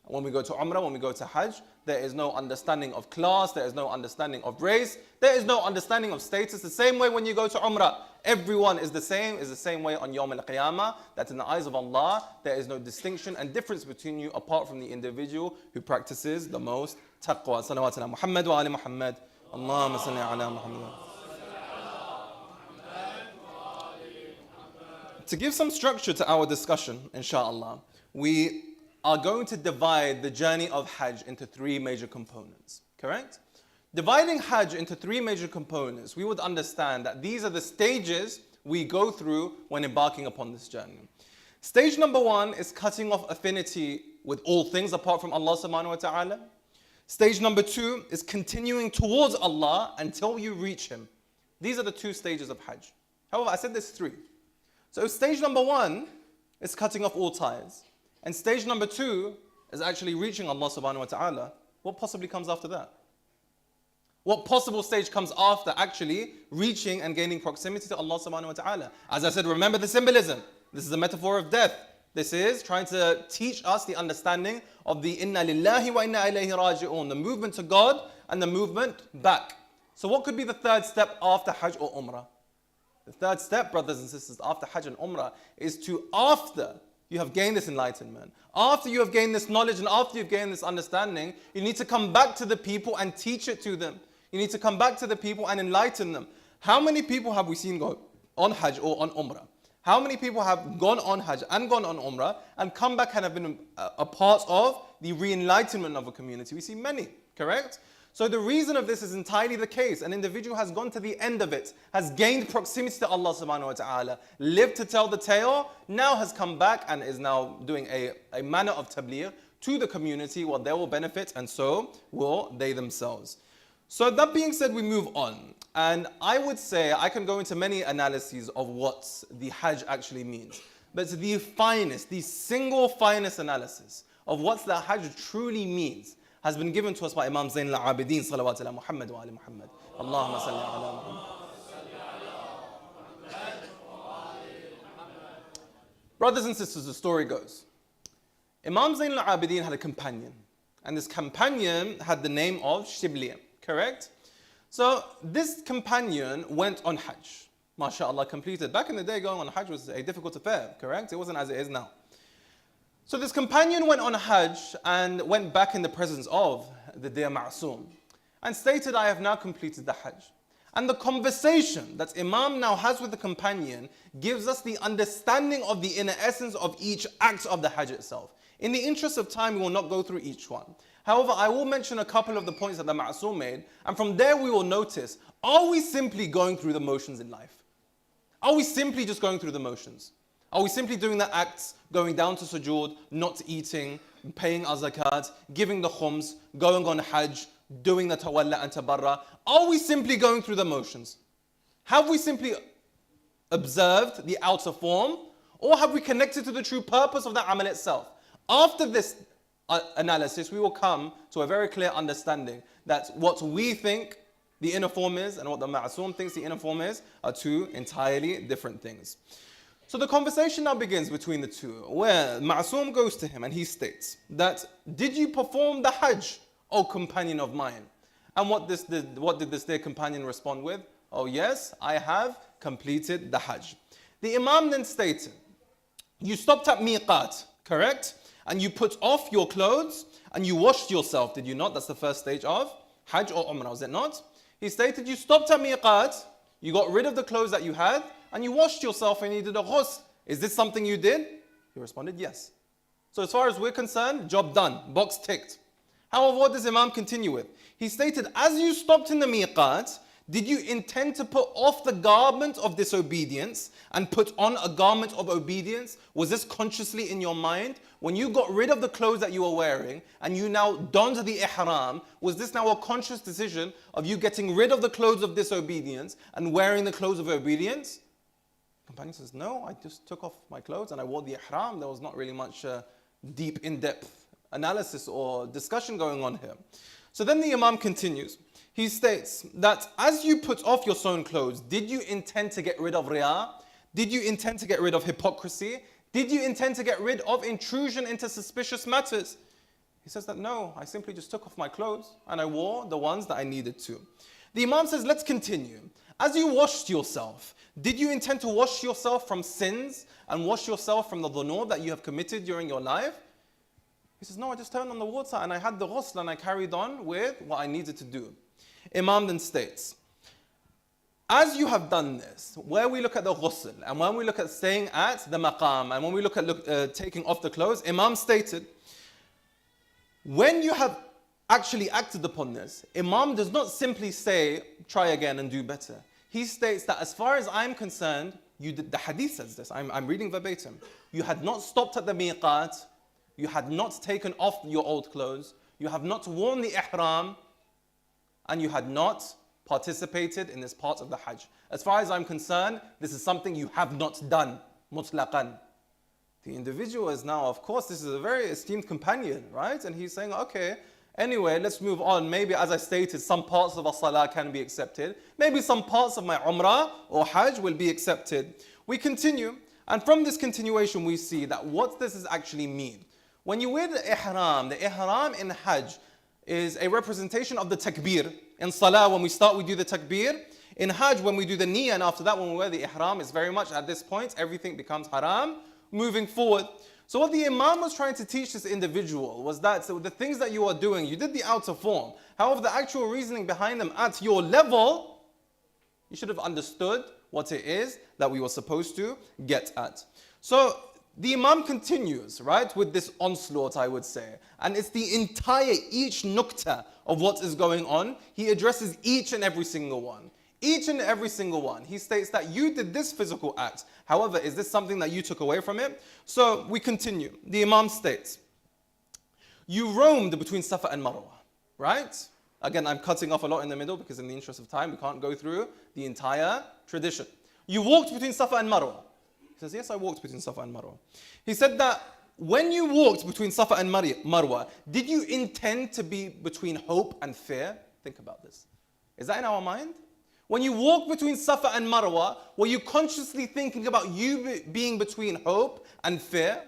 When we go to Umrah, when we go to Hajj, there is no understanding of class, there is no understanding of race, there is no understanding of status. The same way when you go to Umrah, everyone is the same way on Yawm al-Qiyamah, that in the eyes of Allah, there is no distinction and difference between you apart from the individual who practices the most taqwa. Salawat ala Muhammad wa ali Muhammad. Allahumma salli ala Muhammad. To give some structure to our discussion, inshallah, we are going to divide the journey of Hajj into three major components, correct? Dividing Hajj into three major components, we would understand that these are the stages we go through when embarking upon this journey. Stage number one is cutting off affinity with all things apart from Allah subhanahu wa ta'ala. Stage number two is continuing towards Allah until you reach Him. These are the two stages of Hajj. However, I said there's three. So stage number one is cutting off all ties. And stage number two is actually reaching Allah subhanahu wa ta'ala. What possibly comes after that? What possible stage comes after actually reaching and gaining proximity to Allah subhanahu wa ta'ala? As I said, remember the symbolism. This is a metaphor of death. This is trying to teach us the understanding of the inna lillahi wa inna ilayhi raji'un, the movement to God and the movement back. So what could be the third step after Hajj or Umrah? The third step, brothers and sisters, after Hajj and Umrah is to, after you have gained this enlightenment, after you have gained this knowledge and after you've gained this understanding, you need to come back to the people and teach it to them. You need to come back to the people and enlighten them. How many people have we seen go on Hajj or on Umrah? How many people have gone on Hajj and gone on Umrah and come back and have been a part of the re-enlightenment of a community? We see many, correct? So the reason of this is entirely the case. An individual has gone to the end of it, has gained proximity to Allah subhanahu wa ta'ala, lived to tell the tale, now has come back and is now doing a manner of tabligh to the community where they will benefit and so will they themselves. So that being said, we move on. And I would say I can go into many analyses of what the Hajj actually means. But the finest, the single finest analysis of what the Hajj truly means has been given to us by Imam Zayn al-Abidin salawat ala Muhammad wa ali Muhammad. Allahumma salli ala Muhammad. Brothers and sisters, the story goes. Imam Zayn al-Abidin had a companion. And this companion had the name of Shibli, correct? So this companion went on Hajj. MashaAllah, completed. Back in the day, going on Hajj was a difficult affair, correct? It wasn't as it is now. So this companion went on Hajj and went back in the presence of the dear Ma'soom and stated, I have now completed the Hajj. And the conversation that Imam now has with the companion gives us the understanding of the inner essence of each act of the Hajj itself. In the interest of time, we will not go through each one. However, I will mention a couple of the points that the Ma'soom made, and from there we will notice, are we simply going through the motions in life? Are we simply just going through the motions? Are we simply doing the acts, going down to sujood, not eating, paying our zakat, giving the khums, going on Hajj, doing the tawalla and tabarra? Are we simply going through the motions? Have we simply observed the outer form, or have we connected to the true purpose of the amal itself? After this analysis, we will come to a very clear understanding that what we think the inner form is and what the Ma'soom thinks the inner form is are two entirely different things. So the conversation now begins between the two, where Ma'soom goes to him and he states that, did you perform the Hajj, O companion of mine? And what did this dear companion respond with? Oh yes, I have completed the Hajj. The Imam then stated, you stopped at miqat, correct? And you put off your clothes and you washed yourself, did you not? That's the first stage of Hajj or Umrah, was it not? He stated, you stopped at miqat, you got rid of the clothes that you had, and you washed yourself and you did a ghusl. Is this something you did? He responded, yes. So as far as we're concerned, job done, box ticked. However, what does Imam continue with? He stated, as you stopped in the miqat, did you intend to put off the garment of disobedience and put on a garment of obedience? Was this consciously in your mind? When you got rid of the clothes that you were wearing and you now donned the ihram, was this now a conscious decision of you getting rid of the clothes of disobedience and wearing the clothes of obedience? The companion says, no, I just took off my clothes and I wore the ihram. There was not really much deep, in-depth analysis or discussion going on here. So then the Imam continues. He states that as you put off your sewn clothes, did you intend to get rid of riyah? Did you intend to get rid of hypocrisy? Did you intend to get rid of intrusion into suspicious matters? He says that no, I simply just took off my clothes and I wore the ones that I needed to. The Imam says, let's continue. As you washed yourself, did you intend to wash yourself from sins and wash yourself from the dhunub that you have committed during your life? He says, no, I just turned on the water and I had the ghusl and I carried on with what I needed to do. Imam then states, as you have done this, where we look at the ghusl and when we look at staying at the maqam and when we look at taking off the clothes, Imam stated, when you have actually acted upon this, Imam does not simply say, try again and do better. He states that as far as I'm concerned, you did, the hadith says this, I'm reading verbatim, you had not stopped at the miqat, you had not taken off your old clothes, you have not worn the ihram, and you had not participated in this part of the Hajj. As far as I'm concerned, this is something you have not done, mutlaqan. The individual is now, of course, this is a very esteemed companion, right? And he's saying, okay, anyway, let's move on. Maybe, as I stated, some parts of our salah can be accepted. Maybe some parts of my umrah or Hajj will be accepted. We continue, and from this continuation, we see that what does this actually mean? When you wear the ihram in Hajj is a representation of the takbir. In salah, when we start, we do the takbir. In Hajj, when we do the niyyah and after that when we wear the ihram, it's very much at this point, everything becomes haram moving forward. So what the Imam was trying to teach this individual was that the things that you are doing, you did the outer form. However, the actual reasoning behind them at your level, you should have understood what it is that we were supposed to get at. So the Imam continues, right, with this onslaught, I would say. And it's the entire, each nukta of what is going on. He addresses each and every single one. Each and every single one. He states that you did this physical act. However, is this something that you took away from it? So we continue. The Imam states, you roamed between Safa and Marwa, right? Again, I'm cutting off a lot in the middle because in the interest of time, we can't go through the entire tradition. You walked between Safa and Marwa. He says, yes, I walked between Safa and Marwa. He said that when you walked between Safa and Marwa, did you intend to be between hope and fear? Think about this. Is that in our mind? When you walk between Safa and Marwa, were you consciously thinking about you being between hope and fear?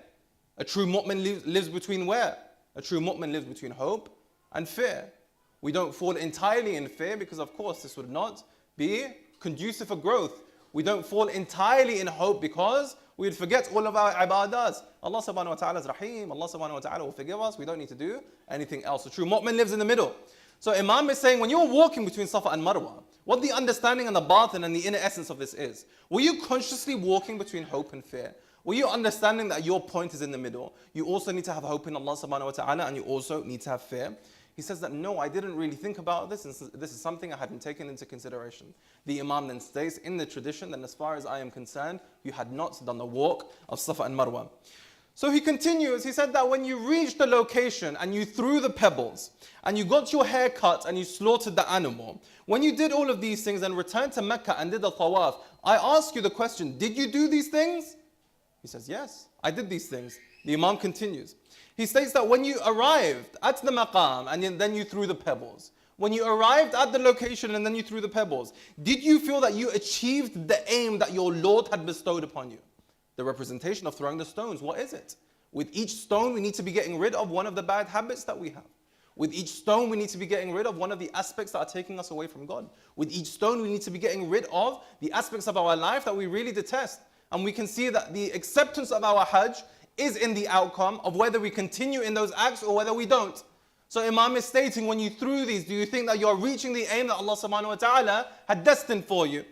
A true mu'min lives between where? A true mu'min lives between hope and fear. We don't fall entirely in fear because of course this would not be conducive for growth. We don't fall entirely in hope because we'd forget all of our ibadahs. Allah subhanahu wa ta'ala is Rahim. Allah subhanahu wa ta'ala will forgive us. We don't need to do anything else. A true mu'min lives in the middle. So Imam is saying when you're walking between Safa and Marwa, what the understanding and the batin and the inner essence of this is, were you consciously walking between hope and fear? Were you understanding that your point is in the middle? You also need to have hope in Allah subhanahu wa ta'ala and you also need to have fear. He says that no, I didn't really think about this and this is something I hadn't taken into consideration. The Imam then states in the tradition that as far as I am concerned, you had not done the walk of Safa and Marwa. So he continues, he said that when you reached the location and you threw the pebbles and you got your hair cut and you slaughtered the animal, when you did all of these things and returned to Mecca and did the tawaf, I ask you the question, did you do these things? He says, yes, I did these things. The Imam continues. He states that when you arrived at the maqam and then you threw the pebbles, when you arrived at the location and then you threw the pebbles, did you feel that you achieved the aim that your Lord had bestowed upon you? The representation of throwing the stones, what is it? With each stone, we need to be getting rid of one of the bad habits that we have. With each stone, we need to be getting rid of one of the aspects that are taking us away from God. With each stone, we need to be getting rid of the aspects of our life that we really detest. And we can see that the acceptance of our Hajj is in the outcome of whether we continue in those acts or whether we don't. So Imam is stating, when you threw these, do you think that you're reaching the aim that Allah subhanahu wa ta'ala had destined for you?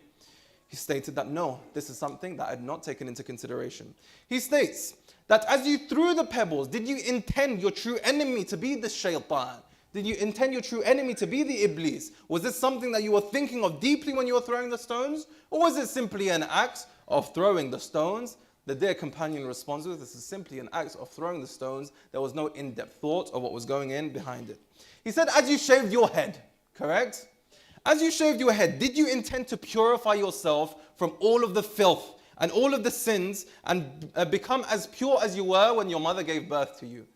He stated that no, this is something that I had not taken into consideration. He states that as you threw the pebbles, did you intend your true enemy to be the shaitan? Did you intend your true enemy to be the iblis? Was this something that you were thinking of deeply when you were throwing the stones? Or was it simply an act of throwing the stones? The dear companion responds with, this is simply an act of throwing the stones. There was no in-depth thought of what was going in behind it. He said, as you shaved your head, correct? As you shaved your head, did you intend to purify yourself from all of the filth and all of the sins and become as pure as you were when your mother gave birth to you?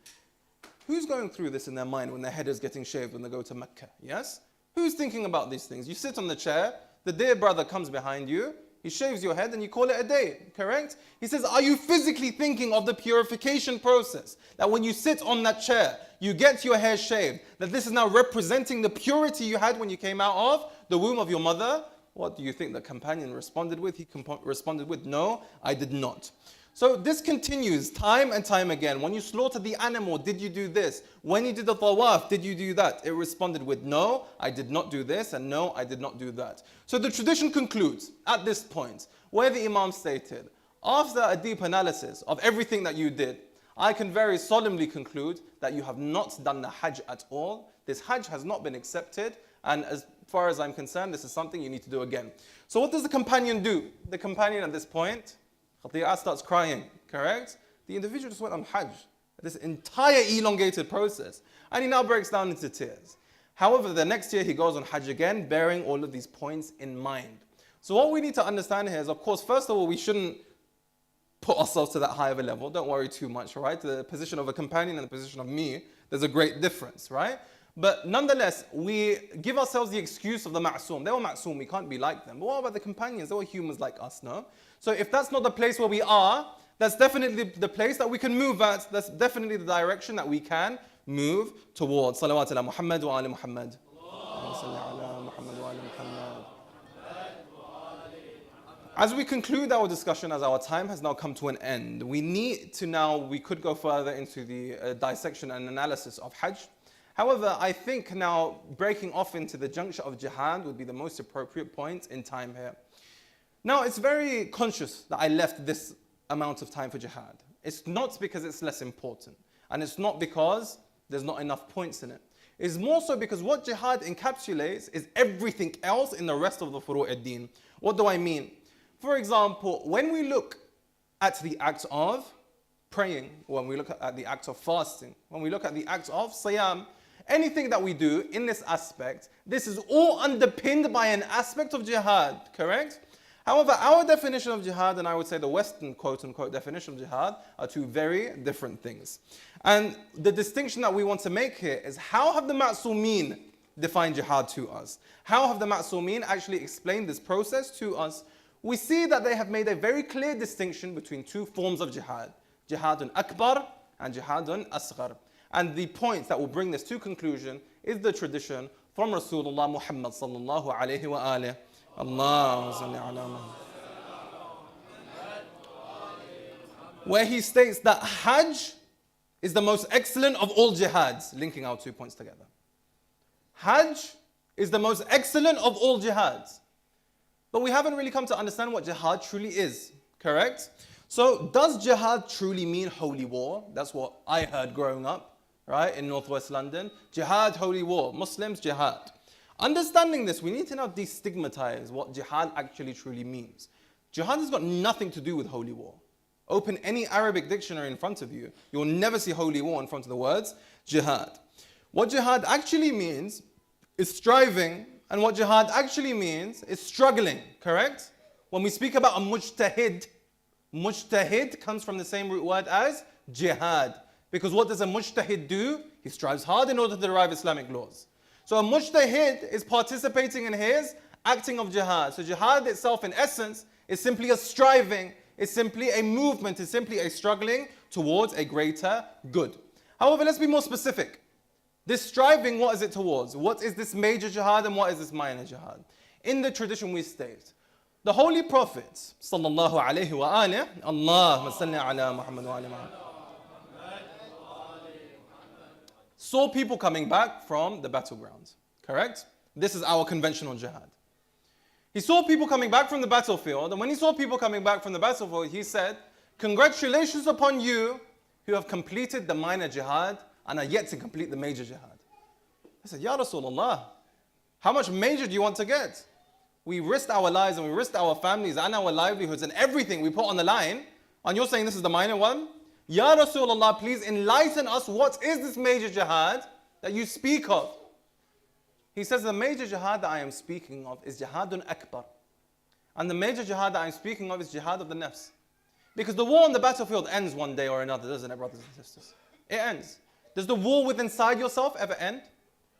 Who's going through this in their mind when their head is getting shaved when they go to Mecca? Yes? Who's thinking about these things? You sit on the chair, the dear brother comes behind you, he shaves your head and you call it a day, correct? He says, are you physically thinking of the purification process? That when you sit on that chair, you get your hair shaved, that this is now representing the purity you had when you came out of the womb of your mother? What do you think the companion responded with? He responded with, no, I did not. So this continues time and time again. When you slaughtered the animal, did you do this? When you did the tawaf, did you do that? It responded with, no, I did not do this, and no, I did not do that. So the tradition concludes at this point, where the Imam stated, after a deep analysis of everything that you did, I can very solemnly conclude that you have not done the Hajj at all. This Hajj has not been accepted, and as far as I'm concerned, this is something you need to do again. So what does the companion do? The companion at this point, Khati'ah starts crying, correct? The individual just went on Hajj, this entire elongated process, and he now breaks down into tears. However, the next year he goes on Hajj again, bearing all of these points in mind. So what we need to understand here is, of course, first of all, we shouldn't put ourselves to that high of a level. Don't worry too much, right? The position of a companion and the position of me, there's a great difference, right? But nonetheless, we give ourselves the excuse of the ma'soom. They were ma'soom, we can't be like them. But what about the companions? They were humans like us, no? So if that's not the place where we are, that's definitely the place that we can move at. That's definitely the direction that we can move towards. Salawat ala Muhammad wa ala Muhammad. As we conclude our discussion, as our time has now come to an end, we could go further into the dissection and analysis of Hajj. However, I think now breaking off into the juncture of jihad would be the most appropriate point in time here. Now, it's very conscious that I left this amount of time for jihad. It's not because it's less important, and it's not because there's not enough points in it. It's more so because what jihad encapsulates is everything else in the rest of the furu' ad-din. What do I mean? For example, when we look at the act of praying, when we look at the act of fasting, when we look at the act of siyam, anything that we do in this aspect, this is all underpinned by an aspect of jihad, correct? However, our definition of jihad and I would say the Western quote-unquote definition of jihad are two very different things. And the distinction that we want to make here is how have the Ma'sumeen defined jihad to us? How have the Ma'sumeen actually explained this process to us? We see that they have made a very clear distinction between two forms of jihad. Jihadun akbar and jihadun asghar. And the point that will bring this to conclusion is the tradition from Rasulullah Muhammad sallallahu alayhi wa alihi. Allahumma salli ala Muhammad. Where he states that Hajj is the most excellent of all jihads, linking our 2 points together. Hajj is the most excellent of all jihads. But we haven't really come to understand what jihad truly is, correct? So does jihad truly mean holy war? That's what I heard growing up, right, in northwest London. Jihad, holy war, Muslims, jihad. Understanding this, we need to now destigmatize what jihad actually truly means. Jihad has got nothing to do with holy war. Open any Arabic dictionary in front of you, you will never see holy war in front of the words jihad. What jihad actually means is striving, and what jihad actually means is struggling, correct? When we speak about a mujtahid, mujtahid comes from the same root word as jihad. Because what does a mujtahid do? He strives hard in order to derive Islamic laws. So a mujtahid is participating in his acting of jihad. So jihad itself in essence is simply a striving, it's simply a movement, it's simply a struggling towards a greater good. However, let's be more specific. This striving, what is it towards? What is this major jihad and what is this minor jihad? In the tradition we state, the Holy Prophet, sallallahu alayhi wa alihi, Allahumma salli ala Muhammad wa ala Muhammad, saw people coming back from the battlegrounds, correct? This is our conventional jihad. He saw people coming back from the battlefield, and when he saw people coming back from the battlefield, he said, congratulations upon you who have completed the minor jihad and are yet to complete the major jihad. I said, Ya Rasulullah, how much major do you want to get? We risked our lives and we risked our families and our livelihoods and everything we put on the line, and you're saying this is the minor one? Ya Rasulullah, please enlighten us, what is this major jihad that you speak of? He says the major jihad that I am speaking of is jihadun akbar. And the major jihad that I'm speaking of is jihad of the nafs. Because the war on the battlefield ends one day or another, doesn't it, brothers and sisters? It ends. Does the war within inside yourself ever end?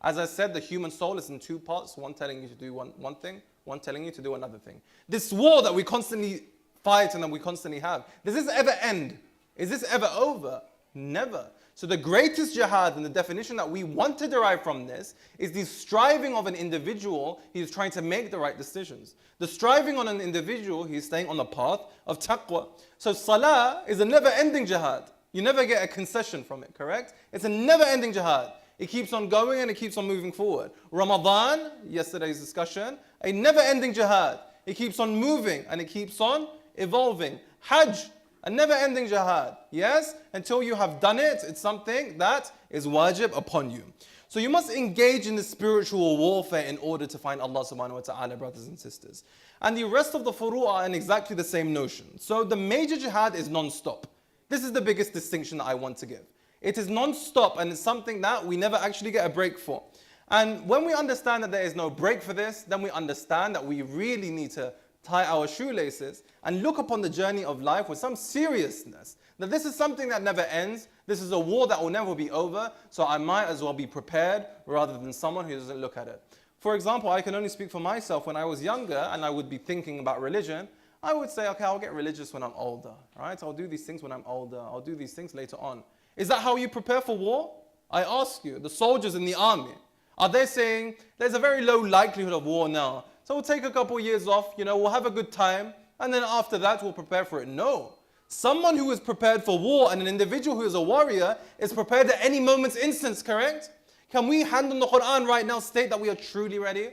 As I said, the human soul is in two parts, one telling you to do one thing, one telling you to do another thing. This war that we constantly fight and that we constantly have, does this ever end? Is this ever over? Never. So the greatest jihad and the definition that we want to derive from this is the striving of an individual. He is trying to make the right decisions. The striving on an individual, he is staying on the path of taqwa. So salah is a never-ending jihad. You never get a concession from it, correct? It's a never-ending jihad. It keeps on going and it keeps on moving forward. Ramadan, yesterday's discussion, a never-ending jihad. It keeps on moving and it keeps on evolving. Hajj, a never-ending jihad. Yes, until you have done it, it's something that is wajib upon you. So you must engage in the spiritual warfare in order to find Allah subhanahu wa ta'ala, brothers and sisters. And the rest of the furu' are in exactly the same notion. So the major jihad is non-stop. This is the biggest distinction that I want to give. It is non-stop and it's something that we never actually get a break for. And when we understand that there is no break for this, then we understand that we really need to tie our shoelaces and look upon the journey of life with some seriousness. That this is something that never ends. This is a war that will never be over. So I might as well be prepared rather than someone who doesn't look at it. For example, I can only speak for myself. When I was younger and I would be thinking about religion, I would say, okay, I'll get religious when I'm older, right? I'll do these things when I'm older. I'll do these things later on. Is that how you prepare for war? I ask you, the soldiers in the army, are they saying, there's a very low likelihood of war now, so we'll take a couple of years off, we'll have a good time, and then after that we'll prepare for it. No. Someone who is prepared for war and an individual who is a warrior is prepared at any moment's instance, correct? Can we hand on the Quran right now state that we are truly ready?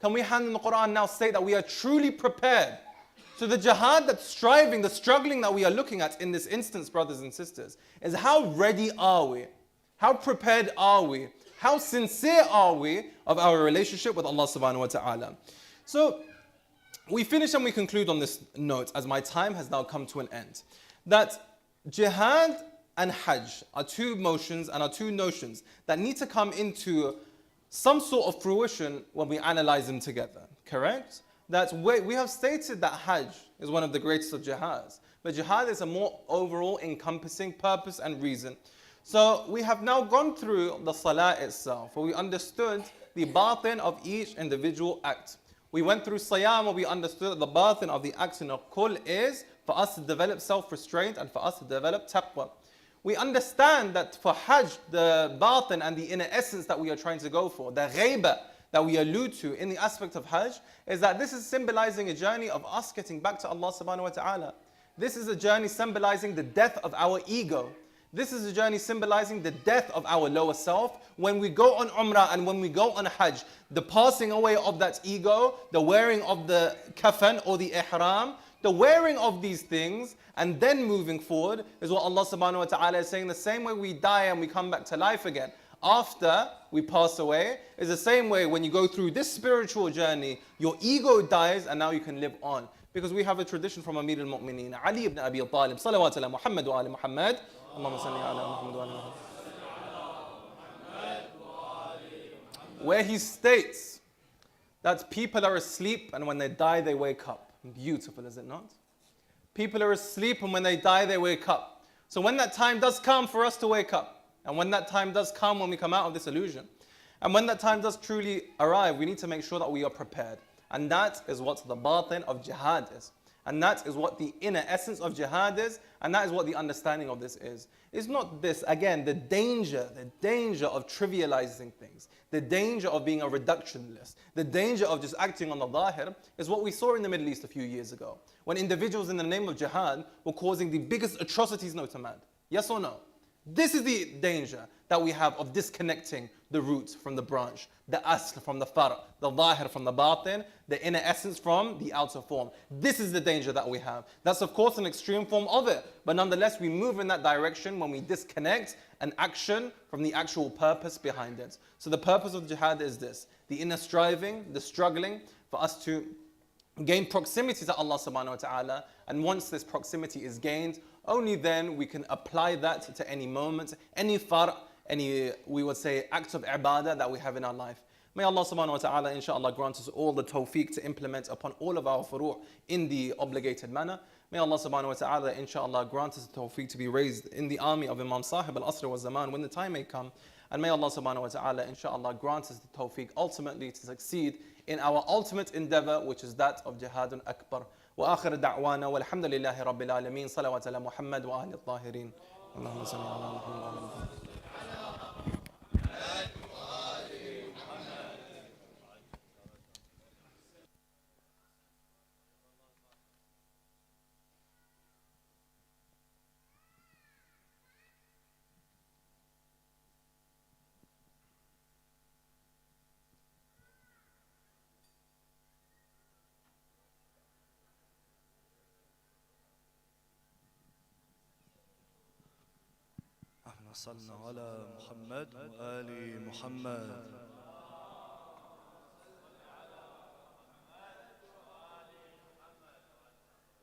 Can we hand on the Quran now state that we are truly prepared? So the jihad, that's striving, the struggling that we are looking at in this instance, brothers and sisters, is how ready are we? How prepared are we? How sincere are we of our relationship with Allah subhanahu wa ta'ala? So we finish and we conclude on this note, as my time has now come to an end, that jihad and hajj are two motions and are two notions that need to come into some sort of fruition when we analyze them together, correct? That we have stated that hajj is one of the greatest of jihads, but jihad is a more overall encompassing purpose and reason. So we have now gone through the salah itself, where we understood the batin of each individual act. We went through siyam, where we understood that the batin of the action of kul is for us to develop self-restraint and for us to develop taqwa. We understand that for hajj, the batin and the inner essence that we are trying to go for, the ghaiba that we allude to in the aspect of hajj, is that this is symbolizing a journey of us getting back to Allah subhanahu wa ta'ala. This is a journey symbolizing the death of our ego. This is a journey symbolizing the death of our lower self. When we go on Umrah and when we go on Hajj, the passing away of that ego, the wearing of the kafan or the ihram, the wearing of these things and then moving forward is what Allah subhanahu wa ta'ala is saying. The same way we die and we come back to life again after we pass away is the same way when you go through this spiritual journey, your ego dies and now you can live on. Because we have a tradition from Amir al-Mu'mineen, Ali ibn Abi Talib, salawat ala Muhammad wa ala Muhammad. Allahumma salli ala Muhammad wa ala Muhammad. Where he states that people are asleep and when they die they wake up. Beautiful, is it not? People are asleep and when they die they wake up. So when that time does come for us to wake up, and when that time does come when we come out of this illusion, and when that time does truly arrive, we need to make sure that we are prepared. And that is what the batin of jihad is. And that is what the inner essence of jihad is. And that is what the understanding of this is. It's not this, again, the danger of trivializing things. The danger of being a reductionist. The danger of just acting on the zahir is what we saw in the Middle East a few years ago. When individuals in the name of jihad were causing the biggest atrocities known to man. Yes or no? This is the danger that we have of disconnecting the root from the branch, the asl from the far, the zahir from the batin, the inner essence from the outer form. This is the danger that we have. That's of course an extreme form of it, but nonetheless we move in that direction when we disconnect an action from the actual purpose behind it. So the purpose of jihad is this, the inner striving, the struggling for us to gain proximity to Allah subhanahu wa ta'ala, and once this proximity is gained, only then we can apply that to any moment, any far, any, we would say, acts of ibadah that we have in our life. May Allah subhanahu wa ta'ala inshallah grant us all the tawfiq to implement upon all of our furu' in the obligated manner. May Allah subhanahu wa ta'ala inshallah grant us the tawfiq to be raised in the army of Imam Sahib al-Asr wa Zaman when the time may come. And may Allah subhanahu wa ta'ala inshallah grant us the tawfiq ultimately to succeed in our ultimate endeavor, which is that of Jihadun Akbar. وآخر دعوانا والحمد لله رب العالمين صلوات على محمد وآل الطاهرين اللهم صل على محمد وآل محمد. صلنا على محمد وآل محمد.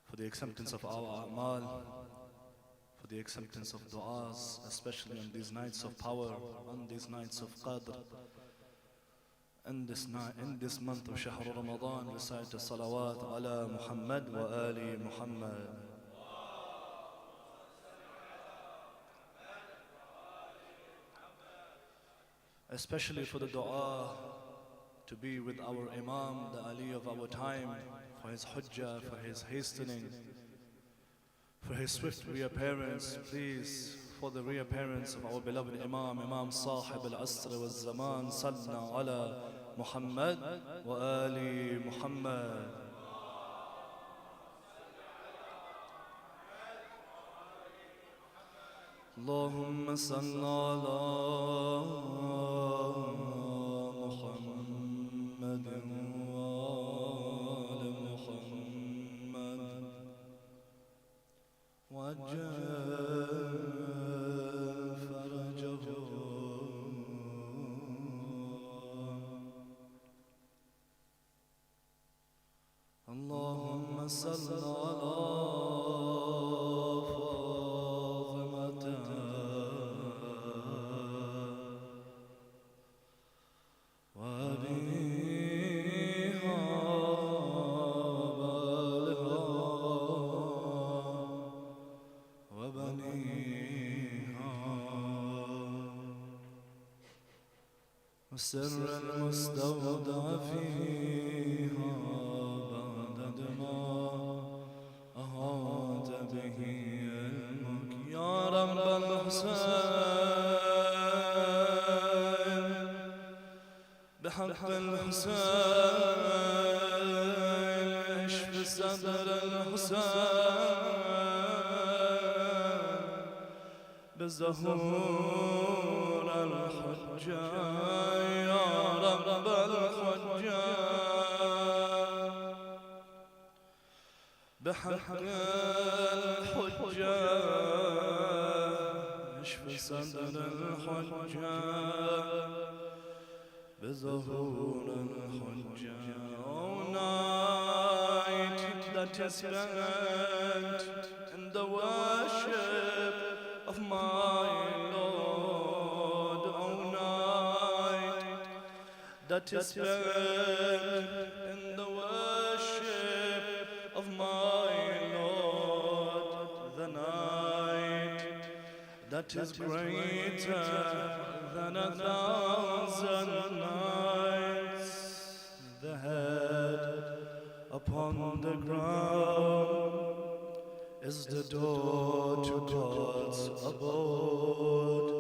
For the acceptance of our a'mal, for the acceptance of du'as, especially on these nights of power, on these nights of qadr, in this night, in this month of Shahr Ramadan, recite the salawat ala Muhammad wa ali Muhammad. Especially for the dua to be with our Imam, the Ali of our time, for his hujjah, for his hastening, for his swift reappearance. Please, for the reappearance of our beloved Imam, Imam Sahib al-Asr wa Zaman, Salna ala Muhammad wa ali Muhammad. اللهم صل على محمد وآل محمد وعجل فرجهم. اللهم صل على سر المستودع فيها بعد ما أحاط به علمك يا رب الحسين بحق الحسين اشف صدر الحسين بزهور الحجة يا رب الحجة بحق الحجة اشف صدر الحجة بظهور الحجة. Oh night that is spent in the worship of my Lord. Oh night that is spent in the worship of my Lord. The night that is greater than 1,000 nights. The head upon the ground is the door to God's abode,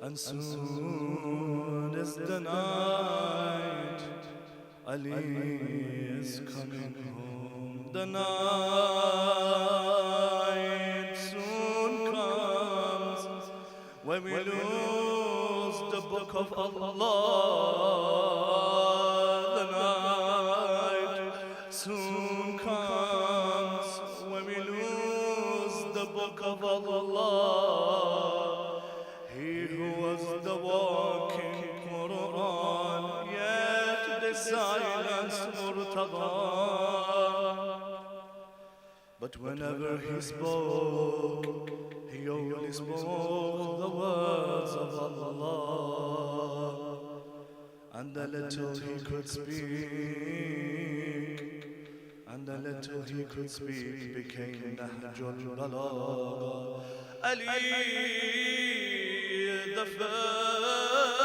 and soon is the night Ali is coming home. The night soon comes when we lose the book of Allah. The night soon comes when we lose the book of Allah. He who was the walking Quran, yet the silence Murtada. But whenever he spoke, he only spoke the words of Allah. And the little he could speak, and the little he could speak became Nahjul Balagha. Ali the first,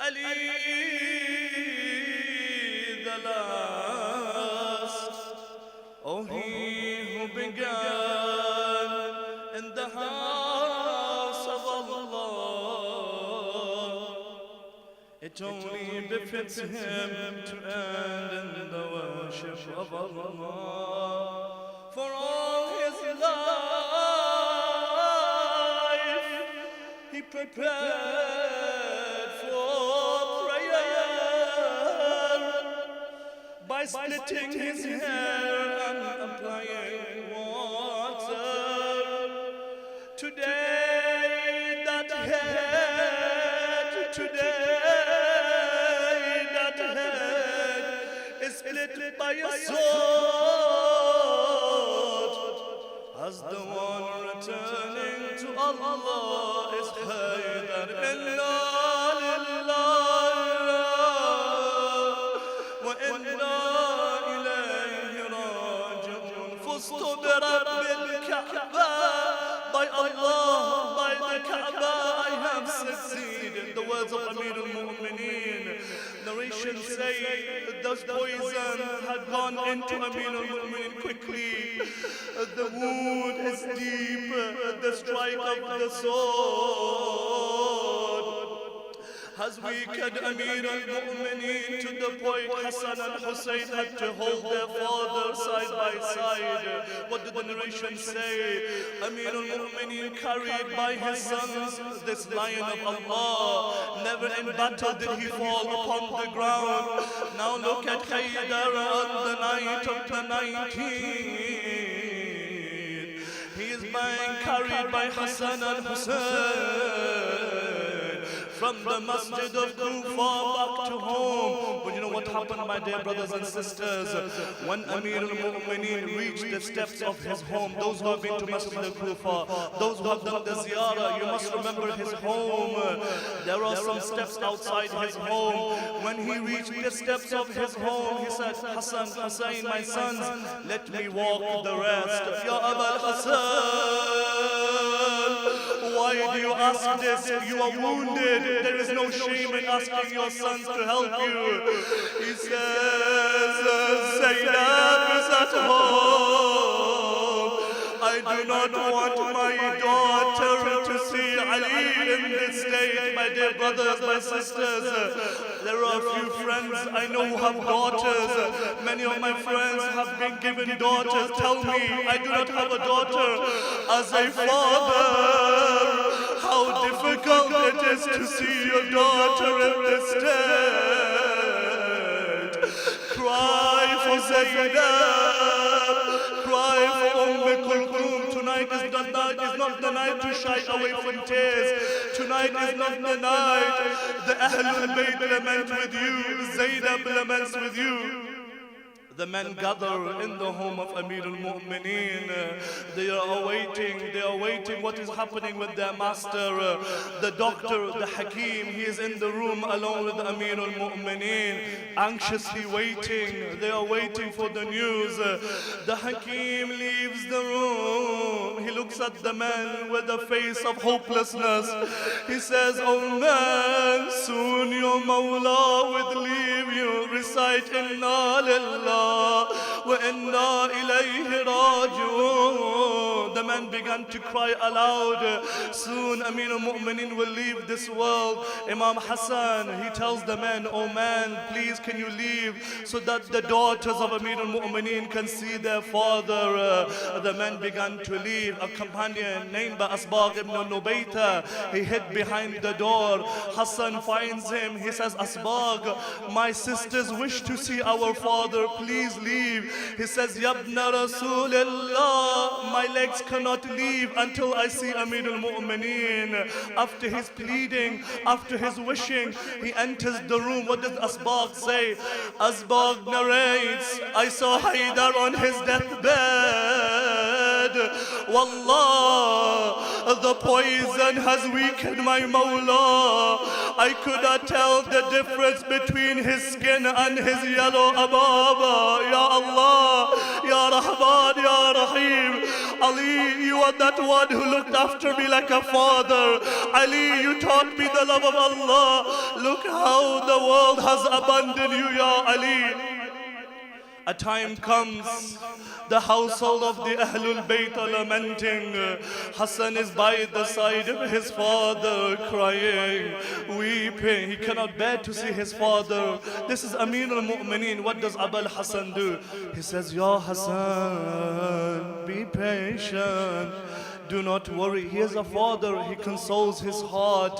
Ali the last. Oh, he who began in the house of Allah, it only befits him to end in the worship of Allah. For all his life, he prepared for prayer by splitting his hair and applying water. Today that head, is split by a sword, as the one returning to Allah is Haydar. Inna lillahi wa inna ilayhi raji'un. Fustu bi rabbil Kaaba, by Allah, by the Kaaba I have succeeded. The words of Amir al-Mu'mineen. Narrations say that those poison had gone into Amir al-Mu'mineen quickly. The wound is deep, the strike of the sword As weakened Amir al-Mu'mineen to the point Hassan and Hussein had to hold their father side by side. What did the narration say? Amir al-Mu'mineen carried by his sons this lion of Allah. Never in battle did he fall upon the ground. Now look at Haydar on the night of the 19th. He is being carried by Hassan and Hussein from the masjid of Kufa back to home. But you know what happened, my dear brothers and sisters? When Amir al-Mu'mineen reached the steps of his home, those who have been to Masjid of Kufa, those who have done the ziyarah, you must remember his home. There are some steps outside his home. When he reached the steps of his home, he said, Hassan, Hussein, my sons, let me walk the rest. Ya Abul Hassan, why do you ask this? You are wounded. There is no shame in asking your sons to help you. He says, Zainab is at home. I do not want my daughter to see Ali in this state. My dear brothers, my sisters, there are a few friends I know who have daughters. Many of my friends have been given daughters. Tell me, I do not have a daughter. As a father, how difficult it is to see your daughter in this state. Cry for Zainab, cry for Kulthum. Tonight is not the night to shy away from tears. Tonight is not the night. The Ahlul Bayt lament with you. Zainab laments with you. The men gather in the home of Amir al-Mu'mineen. They are waiting what is happening with their master. The doctor, the Hakim, he is in the room alone with Amir al-Mu'mineen, anxiously waiting. They are waiting for the news. The Hakim leaves the room. He looks at the man with a face of hopelessness. He says, oh man, soon your Mawla will leave you. Recite Inna Lillah wa inna ilayhi raji'un. The man began to cry aloud. Soon Amir al-Mu'mineen will leave this world. Imam Hassan, he tells the man, oh man, please can you leave so that the daughters of Amir al-Mu'mineen can see their father. The man began to leave. A companion named Asbagh ibn Nubayta, he hid behind the door. Hassan finds him. He says, Asbagh, my sisters wish to see our father. Please leave. He says, Yabna Rasulullah, my legs cannot leave until I see Amir al-Mu'mineen. After his pleading, after his wishing, he enters the room. What does Asbagh say? Asbagh narrates, I saw Haydar on his deathbed. Wallah, the poison has weakened my Mawla. I could not tell the difference between his skin and his yellow ababa. Ya Allah, Ya Rahman, Ya Rahim. Ali, you are that one who looked after me like a father. Ali, you taught me the love of Allah. Look how the world has abandoned you, Ya Ali. A time comes, the household of the Ahlul Bayt are lamenting. Hassan is by the side of his father, crying, weeping. He cannot bear to see his father. This is Amir al-Mu'mineen. What does Abul Hassan do? He says, Ya Hassan, be patient. Do not worry, he is a father, he consoles his heart.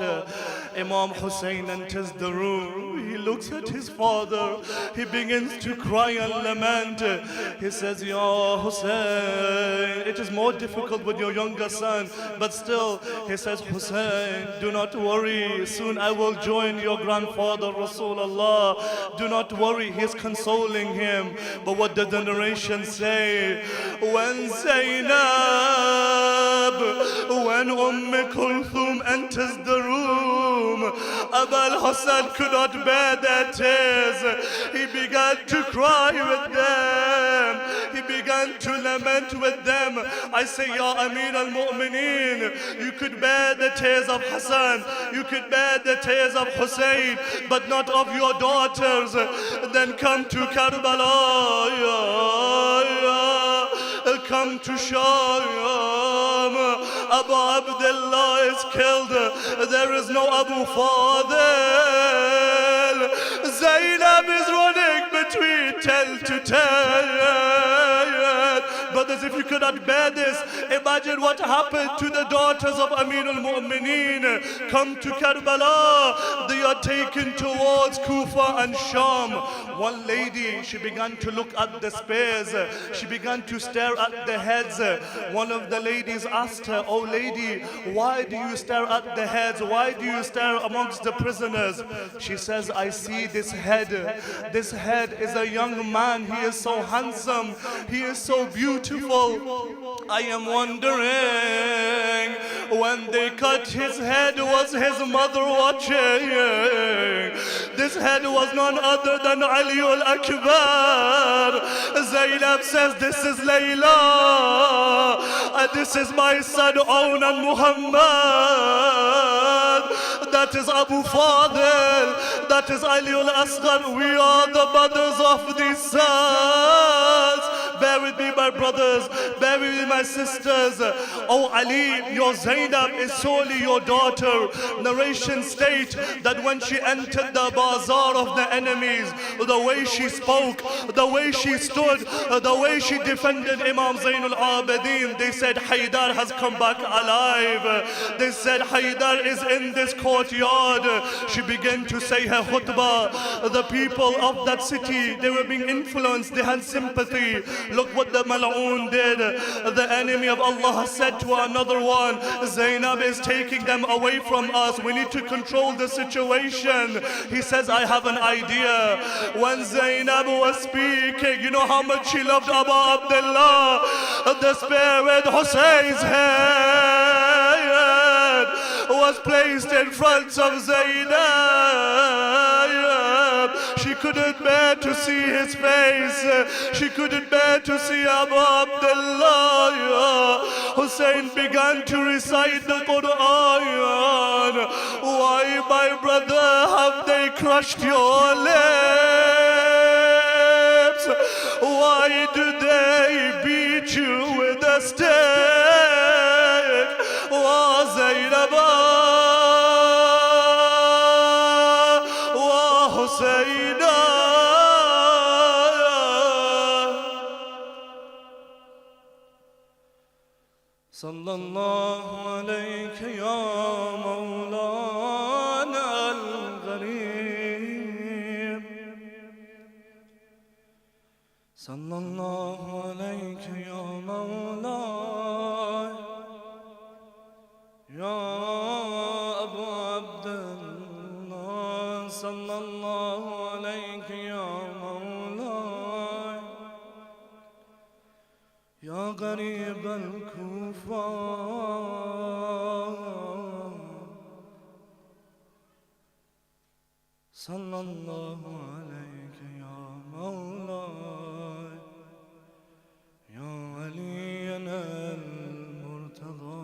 Imam Hussein enters the room, he looks at his father, he begins to cry and lament. He says, Ya Hussein, it is more difficult with your younger son, but still, he says, Hussein, do not worry, soon I will join your grandfather Rasulullah. Do not worry, he is consoling him. But what did the narration say? When Zainab, when Kulthum enters the room, Abul Hassan could not bear their tears. He began to cry with them. He began to lament with them. I say, Ya Amir al-Mu'mineen, you could bear the tears of Hassan, you could bear the tears of Hussein, but not of your daughters. Then come to Karbala, come to Shah. Abu Abdullah is killed. There is no Abu Fadil. Zainab is running between 10 to 10. Brothers, if you cannot bear this, imagine what happened to the daughters of Amir al-Mu'mineen. Come to Karbala, they are taken towards Kufa and Sham. One lady, she began to look at the spears. She began to stare at the heads. One of the ladies asked her, "Oh lady, why do you stare at the heads? Why do you stare amongst the prisoners?" She says, "I see this head. This head is a young man. He is so handsome. He is so beautiful. I am wondering, when they cut his head, was his mother watching? This head was none other than Ali al-Akbar." Zainab says, "This is Layla, and this is my son Onan Muhammad. That is Abu Fadil, that is Ali al-Asghar. We are the mothers of these sons." Bear with me, my brothers. Bear with me, my sisters. Oh Ali, your Zainab is solely your daughter. Narrations state that when she entered the bazaar of the enemies, the way she spoke, the way she stood, the way she defended Imam Zainul Abidin, they said Haydar has come back alive. They said Haydar is in this courtyard. She began to say her khutbah. The people of that city, they were being influenced, they had sympathy. Look what the Mal'oon did. The enemy of Allah said to another one, "Zainab is taking them away from us. We need to control the situation." He says, "I have an idea." When Zainab was speaking, you know how much she loved Abu Abdullah. The spear with Hussein's head was placed in front of Zainab. She couldn't bear to see his face. She couldn't bear to see Abu Abdullah. Hussein began to recite the Quran. "Why, my brother, have they crushed your lips? Why do they beat you with a stick? Wa Zainaba, wa Husseina." Sallallahu alayka ya Mawlana al-Gharib. Sallallahu alayka ya Mawlana ya Abu Abdullah. Sallallahu alayka ya Mawlana ya Gharib al-Kufa. Sallallahu alayka ya Mawla ya Aliyana al-Murtada.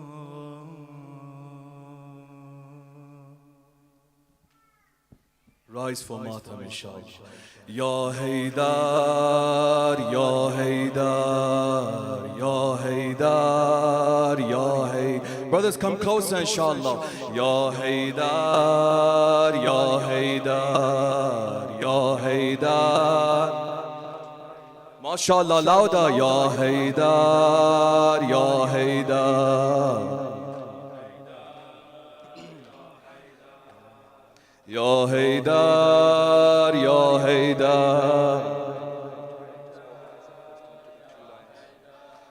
Rise for Matam, inshallah. Ya Haydar, Ya Haydar, Ya Haydar, Ya Haydar. Brothers, come closer, inshallah. Ya Haydar, Ya Haydar, Ya Haydar. MashaAllah, louder. Ya Haydar, Ya Haydar. Ya Haydar, Ya Haydar.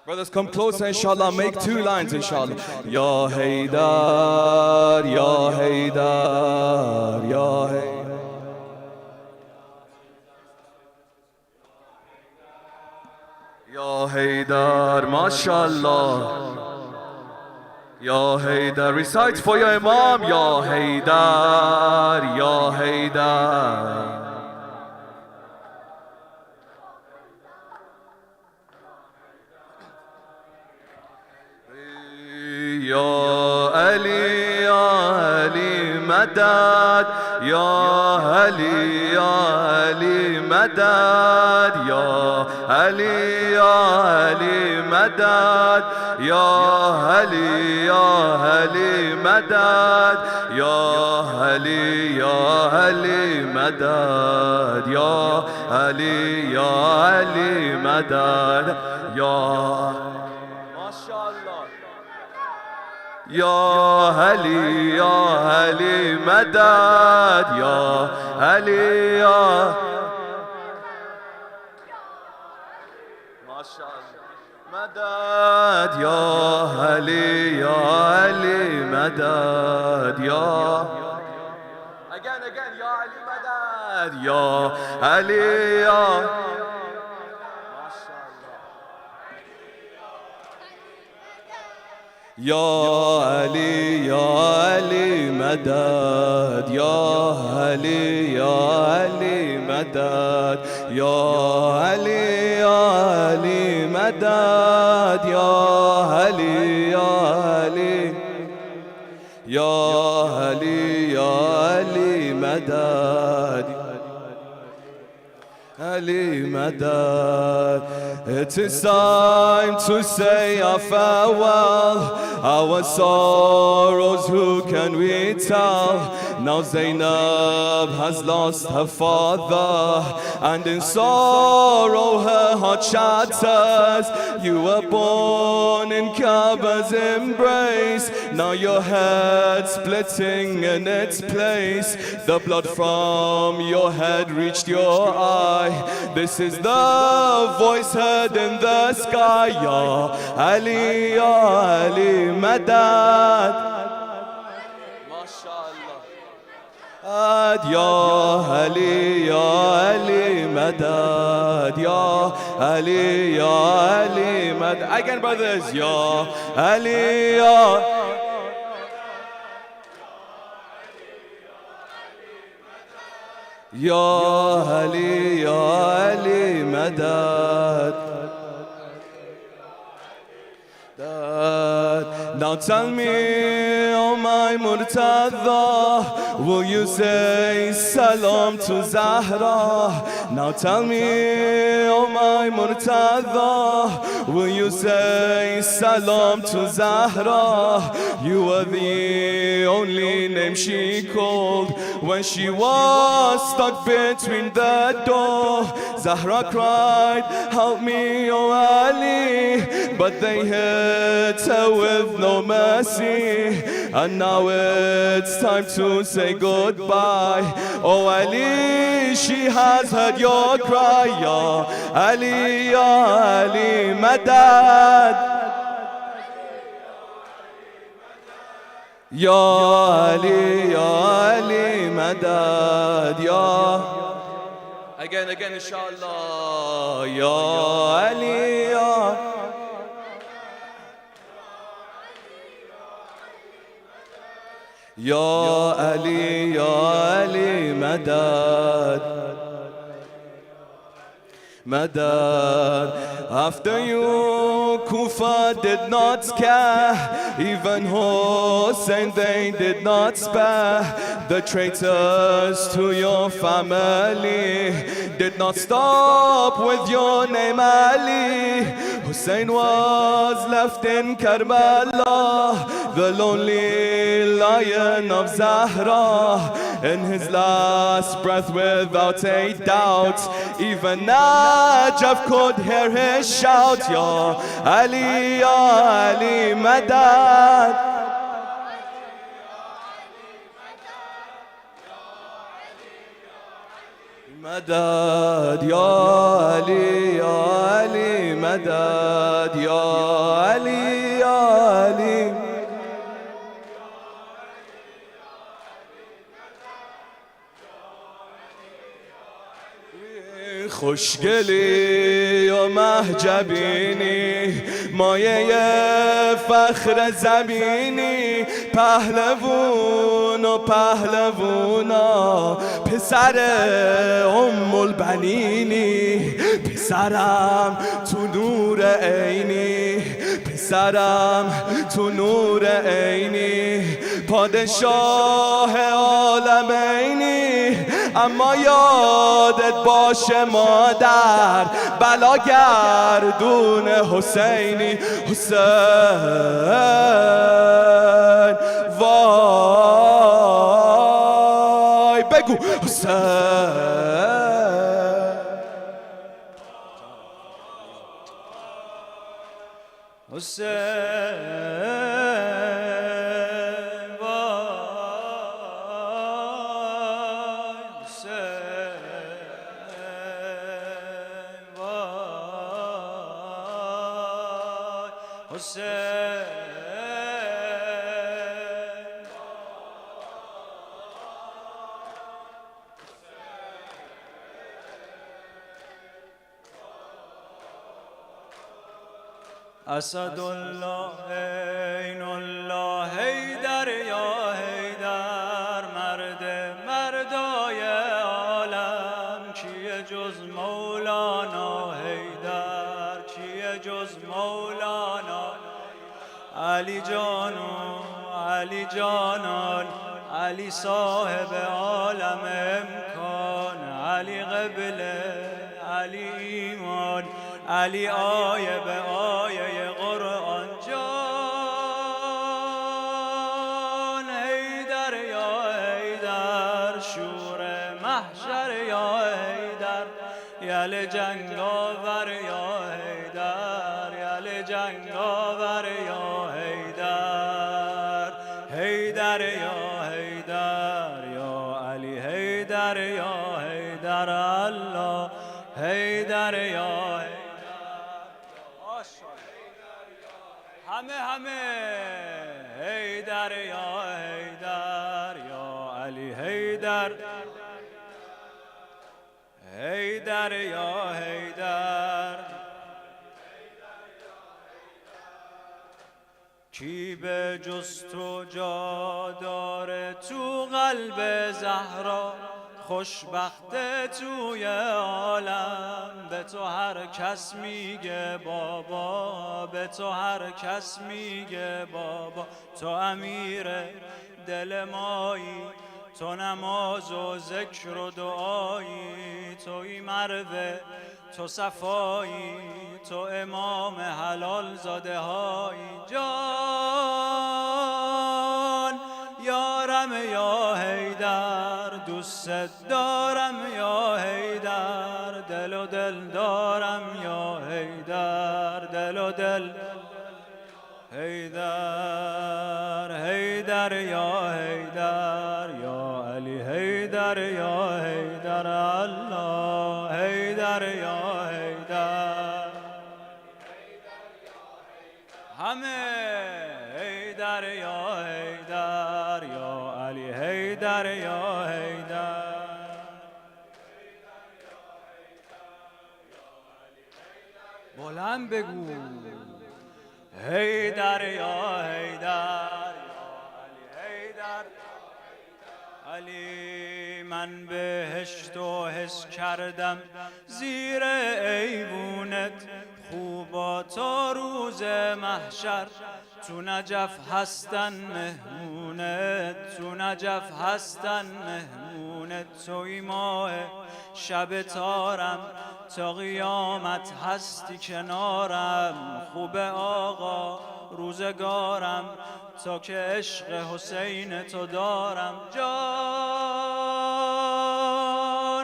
Brothers, come closer, inshallah. Make two lines, inshallah. Ya Haydar, Ya Haydar, Ya Haydar. Ya Haydar, mashallah. Ya Haydar, recite for your Imam. Ya Haydar, Ya Haydar. Ya Ali, Ya Ali, Madad. مدد یا علی یا علی مدد یا علی یا علی مدد یا علی یا علی مدد یا علی یا علی مدد یا علی یا علی مدد یا یا علی یا علی مدد یا علی یا مدد یا علی یا علی مدد یا again یا علی مدد یا علی یا یا علی یا علی مدد یا علی یا علی مدد یا علی یا علی مدد یا علی یا علی یا علی یا علی مدد علی مدد. It is time to say our farewell. Our sorrows, who can we tell? Now Zainab has lost her father, and in sorrow her heart shatters. You were born in Kaaba's embrace, now your head splitting in its place. The blood from your head reached your eye. This is the voice heard in the sky. Ya Ali, Ya Ali, Madad. Ya Ali, Ya Ali, Madad. Ya Ali, Ya Ali, Madad. Again, brothers. Ya Ali, Ya Ali, Ya Ali, Madad. Now tell me, oh my Murtada, will you say salam to Zahra? Now tell me, oh my Murtada, will you say salam to Zahra? You were the only name she called when she was stuck between the door. Zahra cried, help me, oh Ali, but they hit her with no mercy. And now it's time to say goodbye. Oh Ali, she has heard your cry. Ya Ali, Ya Ali, Madad. Ya Ali, Ya Ali, Madad. Ya again, inshallah. Ya Ali, Ya Ya Ali, Ya Ali, Madad. Madad. After you, Kufa did not scare. Even Hussein they did not spare. The traitors to your family did not stop with your name Ali. Hussein was left in Karbala, the lonely lion of Zahra. In his last breath without a doubt, even Najaf could hear his shout. Ya Ali, Ya Ali, Madad. Madad, Ya Ali, Ya Ali, Madad, Ya Ali, Ya Ali. خوشگلی و محجبینی، مایه فخر زمینی، پهلوون و پهلوونا، پسر البنینی، پسرم تو نور عینی، سرم تو نور عینی، پادشاه عالمینی. اما یادت باشه مادر، بلاگردون حسینی. حسین وای بگو حسین. حسین وای، حسین وای، حسین. اسد الله عین الله حیدر یا حیدر، مرد مردای عالم کیه جز مولانا حیدر، کیه جز مولانا. علی جانو علی جانان، علی صاحب عالم امکان، علی قبله علی ایمان، علی آیه به آیه قرآن. جان حیدر یا حیدر، شور محشر یا حیدر، یل جنگاور یا حیدر، یل جنگاور یا حیدر. حیدر یا حیدر یا علی، حیدر یا حیدر الله، حیدر یا حیدر. همه حیدر یا حیدر یا علی، حیدر حیدر یا حیدر. کی به جز تو جا داره تو قلب زهرا، خوشبخت توی عالم. به تو هر کس میگه بابا، به تو هر کس میگه بابا. تو امیر دل مایی، تو نماز و ذکر و دعایی، توی مروه تو صفایی، تو امام حلال زاده هایی. جان یارم یا حیدر، دوست دارم یا حیدر، دل و دل دارم یا حیدر، دل و دل. حیدر حیدر یا حیدر یا علی، حیدر یا حیدر الله، حیدر یا حیدر. همه حیدر یا حیدر یا علی، حیدر یا حیدر. بلند بگو حیدر یا حیدر یا علی، حیدر. علی من بهشت و حس کردم زیر ایوونت، خوبا تا روز محشر تو نجف هستن مهمونت، تو نجف هستن مهمونت. توی ماه شب تارم تا قیامت هستی کنارم، خوب آقا روزگارم تا که عشق حسین تو دارم. جان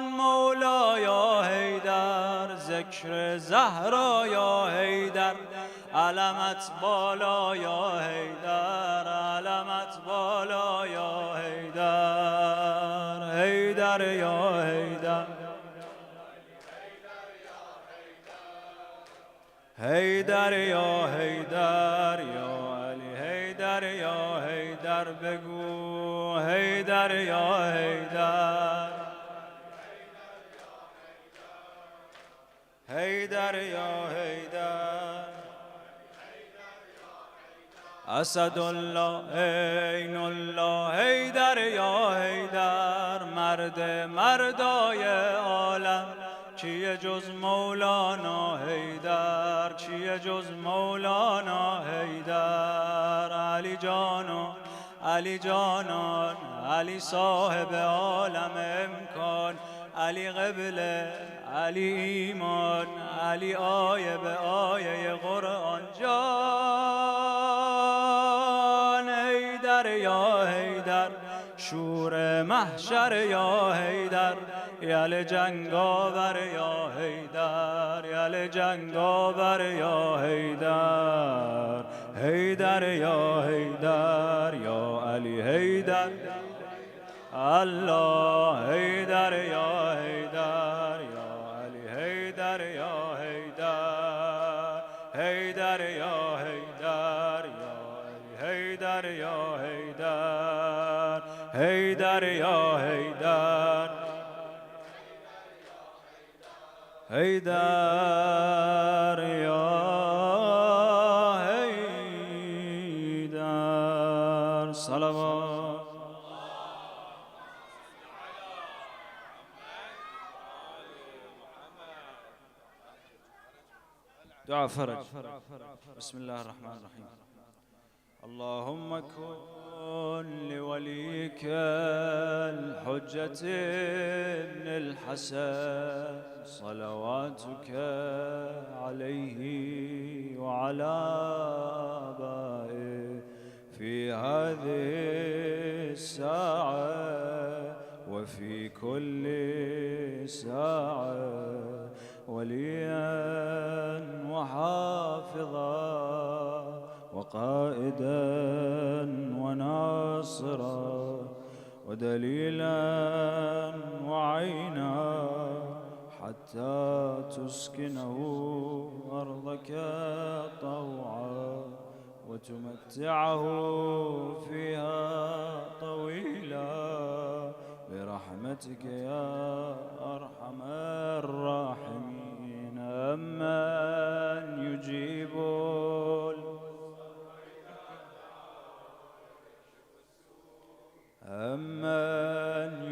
مولا یا حیدر، ذکر زهرا یا حیدر، علمت بالا یا حیدر، علمت بالا یا حیدر. حیدر یا حیدر، حیدر یا حیدر یا علی، حیدر یا حیدر. بگو حیدر یا حیدر، حیدر یا حیدر. اسد الله عین الله حیدر یا حیدر، مرد مردای عالم کیه جز مولانا حیدر کیه جز مولانا حیدر علی جانان علی جانان علی صاحب عالم امکان علی قبله علی ایمان علی آیه به آیه قرآن جان حیدر یا حیدر شور محشر یا حیدر یل جنگاور یا حیدر یل جنگاور یا حیدر حیدر یا حیدر یا علی حیدر الله حیدر یا حیدر یا علی حیدر یا حیدر حیدر یا حیدر یا علی حیدر یا حیدر حیدر یا حیدر حیدر یا حیدر صلوات دعاء فرج بسم الله الرحمن الرحيم اللهم كن لوليك الحجة ابن الحسن صلواتك عليه وعلى آبائه في هذه الساعة وفي كل ساعة وليا وحافظا وقائدا وناصرا ودليلا وعينا حتى تسكنه أرضك طوعا وتمتعه فيها طويلا برحمتك يا أرحم الراحمين أمن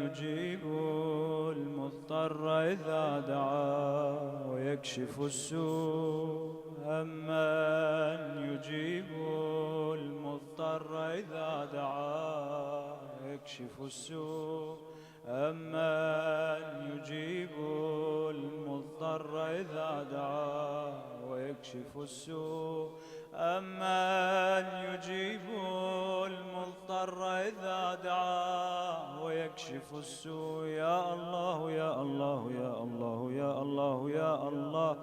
يجيب المضطر إذا دعا ويكشف السوء أمن يجيب المضطر إذا دعا ويكشف السوء أمن يجيب المضطر إذا دعا ويكشف السوء أمن يجيب المضطر إذا دعا ويكشف السوء يا الله يا الله يا الله يا الله يا الله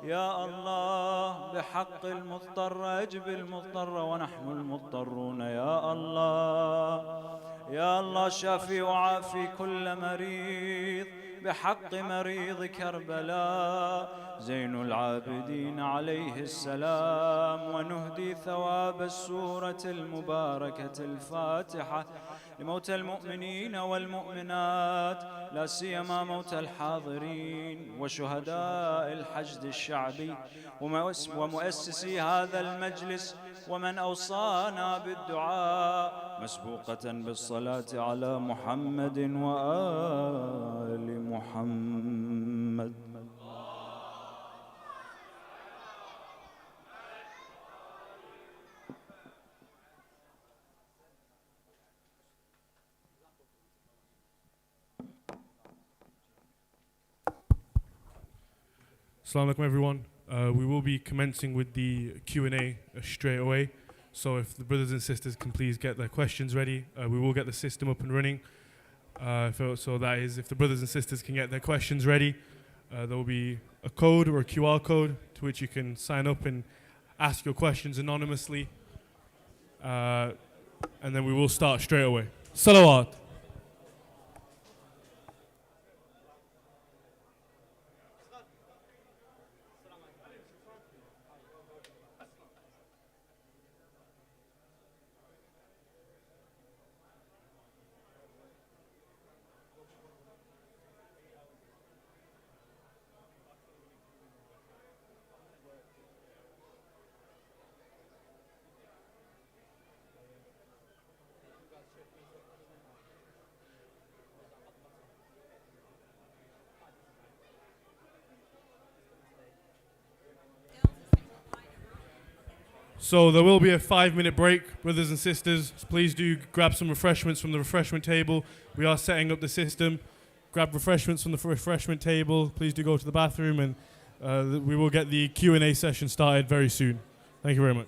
يا الله بحق المضطر أجب المضطر ونحن المضطرون يا الله يا الله شافي وعافي كل مريض بحق مريض كربلاء زين العابدين عليه السلام ونهدي ثواب السورة المباركة الفاتحة لموتى المؤمنين والمؤمنات لا سيما موتى الحاضرين وشهداء الحشد الشعبي ومؤسسي هذا المجلس ومن أوصانا بالدعاء مسبوقة بالصلاة على محمد وآل محمد. Assalamu alaikum everyone. We will be commencing with the Q&A straight away. So if the brothers and sisters can please get their questions ready, we will get the system up and running. So that is, if the brothers and sisters can get their questions ready, there will be a code or a QR code to which you can sign up and ask your questions anonymously. And then we will start straight away. Salawat. So there will be a 5-minute break, brothers and sisters. Please do grab some refreshments from the refreshment table. We are setting up the system. Grab refreshments from the refreshment table. Please do go to the bathroom, and we will get the Q&A session started very soon. Thank you very much.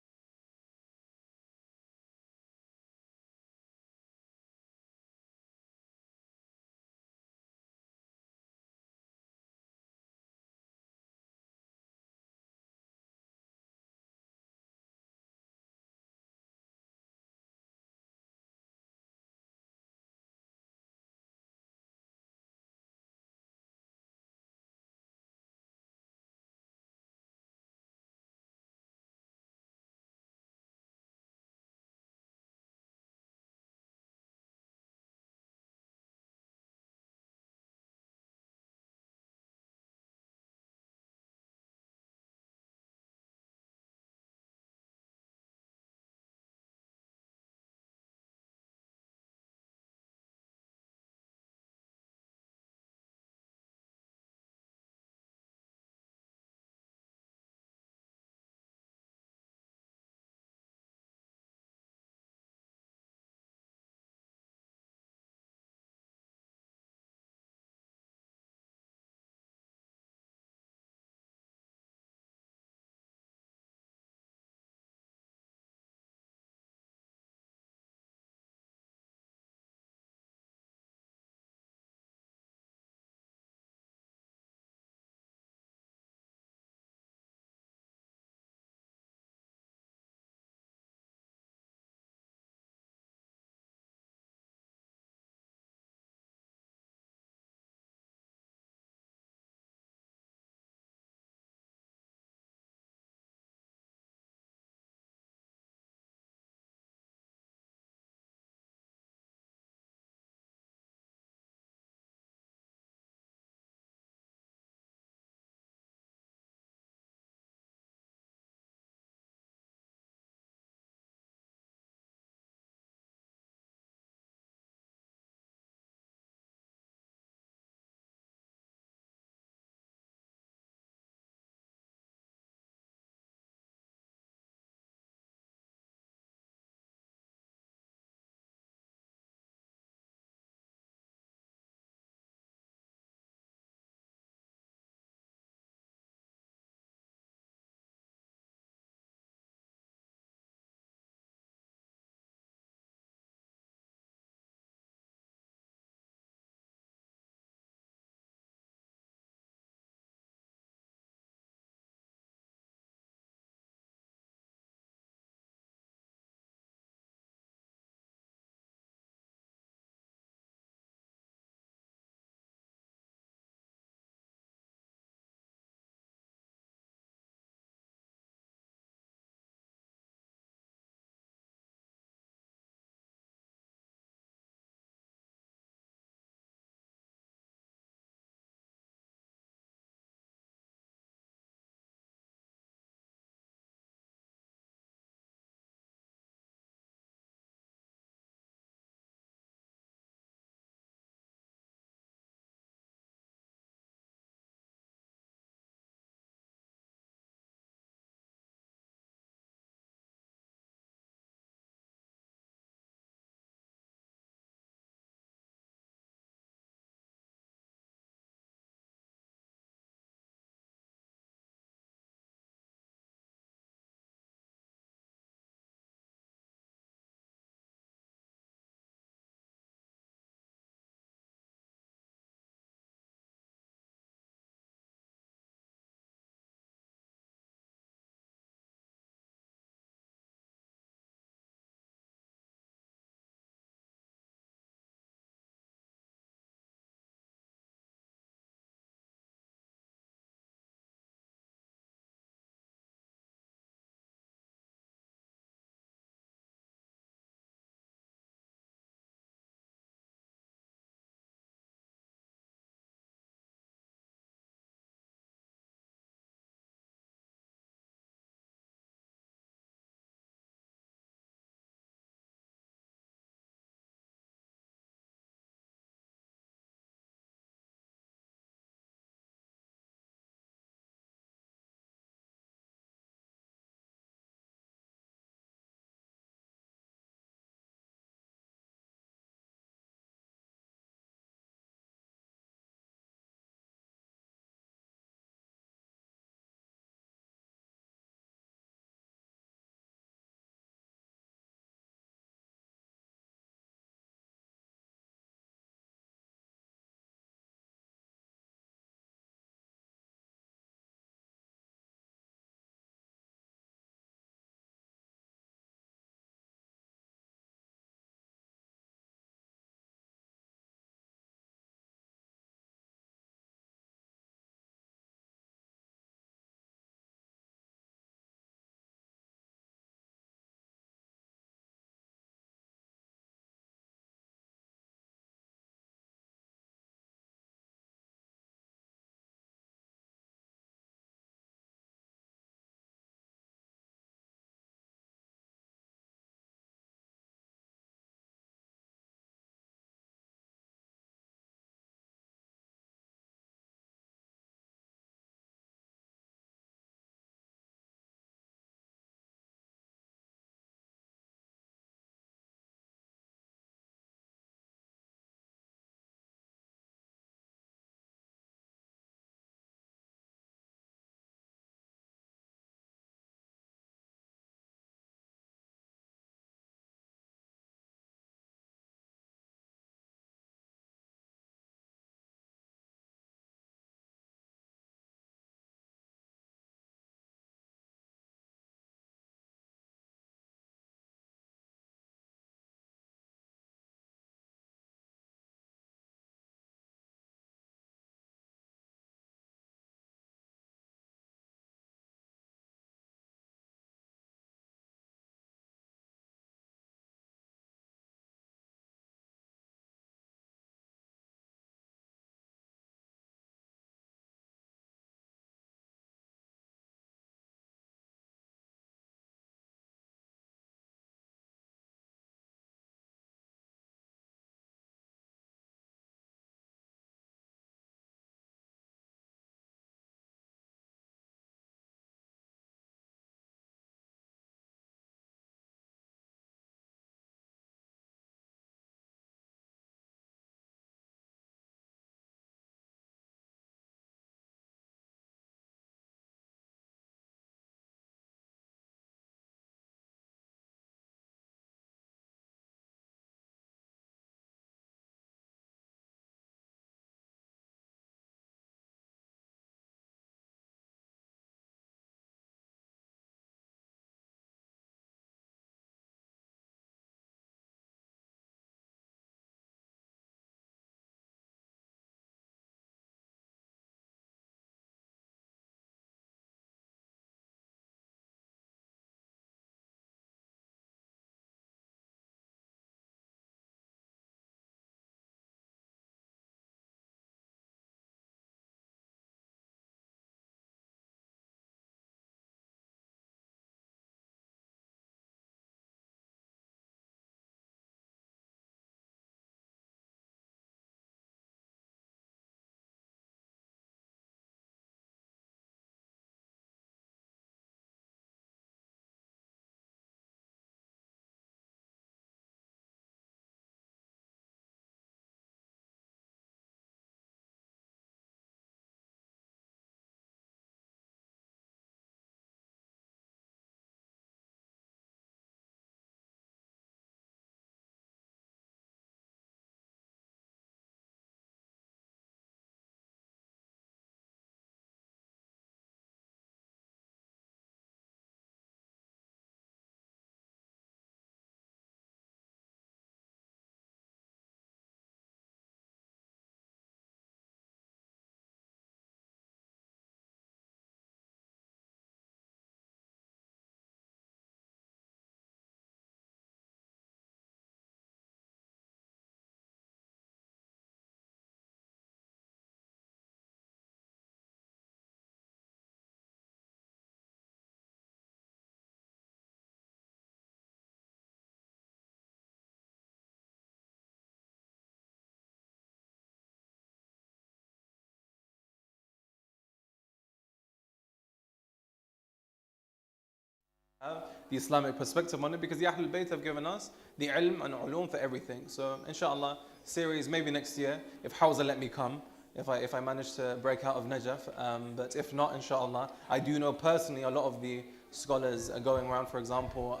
have the Islamic perspective on it, because the Ahlul Bayt have given us the ilm and ulum for everything. So inshallah, series maybe next year, if Hawza let me come, if I manage to break out of Najaf. But if not, inshallah, I do know personally a lot of the scholars are going around. For example,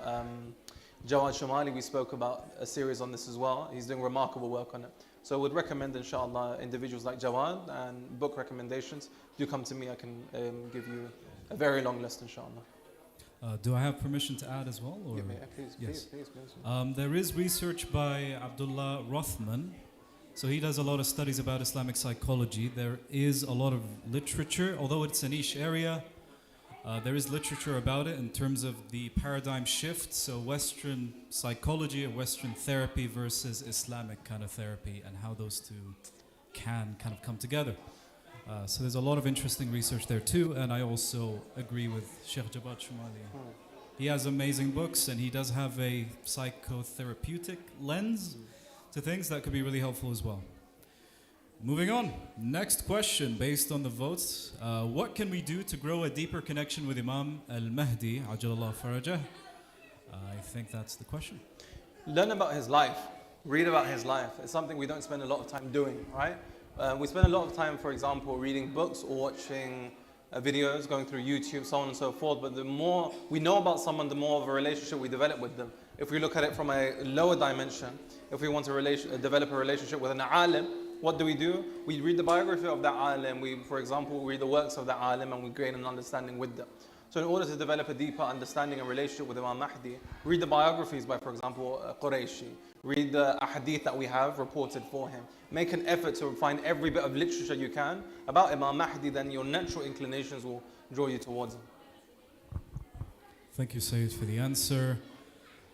Jawad Shumali, we spoke about a series on this as well. He's doing remarkable work on it. So I would recommend, inshallah, individuals like Jawad, and book recommendations. Do come to me, I can give you a very long list, inshallah. Do I have permission to add as well? Or? Yeah, please, yes. please. There is research by Abdullah Rothman. So he does a lot of studies about Islamic psychology. There is a lot of literature, although it's a niche area. There is literature about it in terms of the paradigm shift. So Western psychology or Western therapy versus Islamic kind of therapy, and how those two can kind of come together. So there's a lot of interesting research there too, and I also agree with Sheikh Jawad Shumali. He has amazing books, and he does have a psychotherapeutic lens to things that could be really helpful as well. Moving on, next question based on the votes. What can we do to grow a deeper connection with Imam al-Mahdi, Ajalallah Farajah? I think that's the question. Learn about his life, read about his life. It's something we don't spend a lot of time doing, right? We spend a lot of time, for example, reading books or watching videos, going through YouTube, so on and so forth. But the more we know about someone, the more of a relationship we develop with them. If we look at it from a lower dimension, if we want to develop a relationship with an alim, what do? We read the biography of that alim. We, for example, read the works of that alim, and we gain an understanding with them. So in order to develop a deeper understanding and relationship with Imam Mahdi, read the biographies by, for example, Qurayshi. Read the ahadith that we have reported for him. Make an effort to find every bit of literature you can about Imam Mahdi, then your natural inclinations will draw you towards him. Thank you, Syed, for the answer.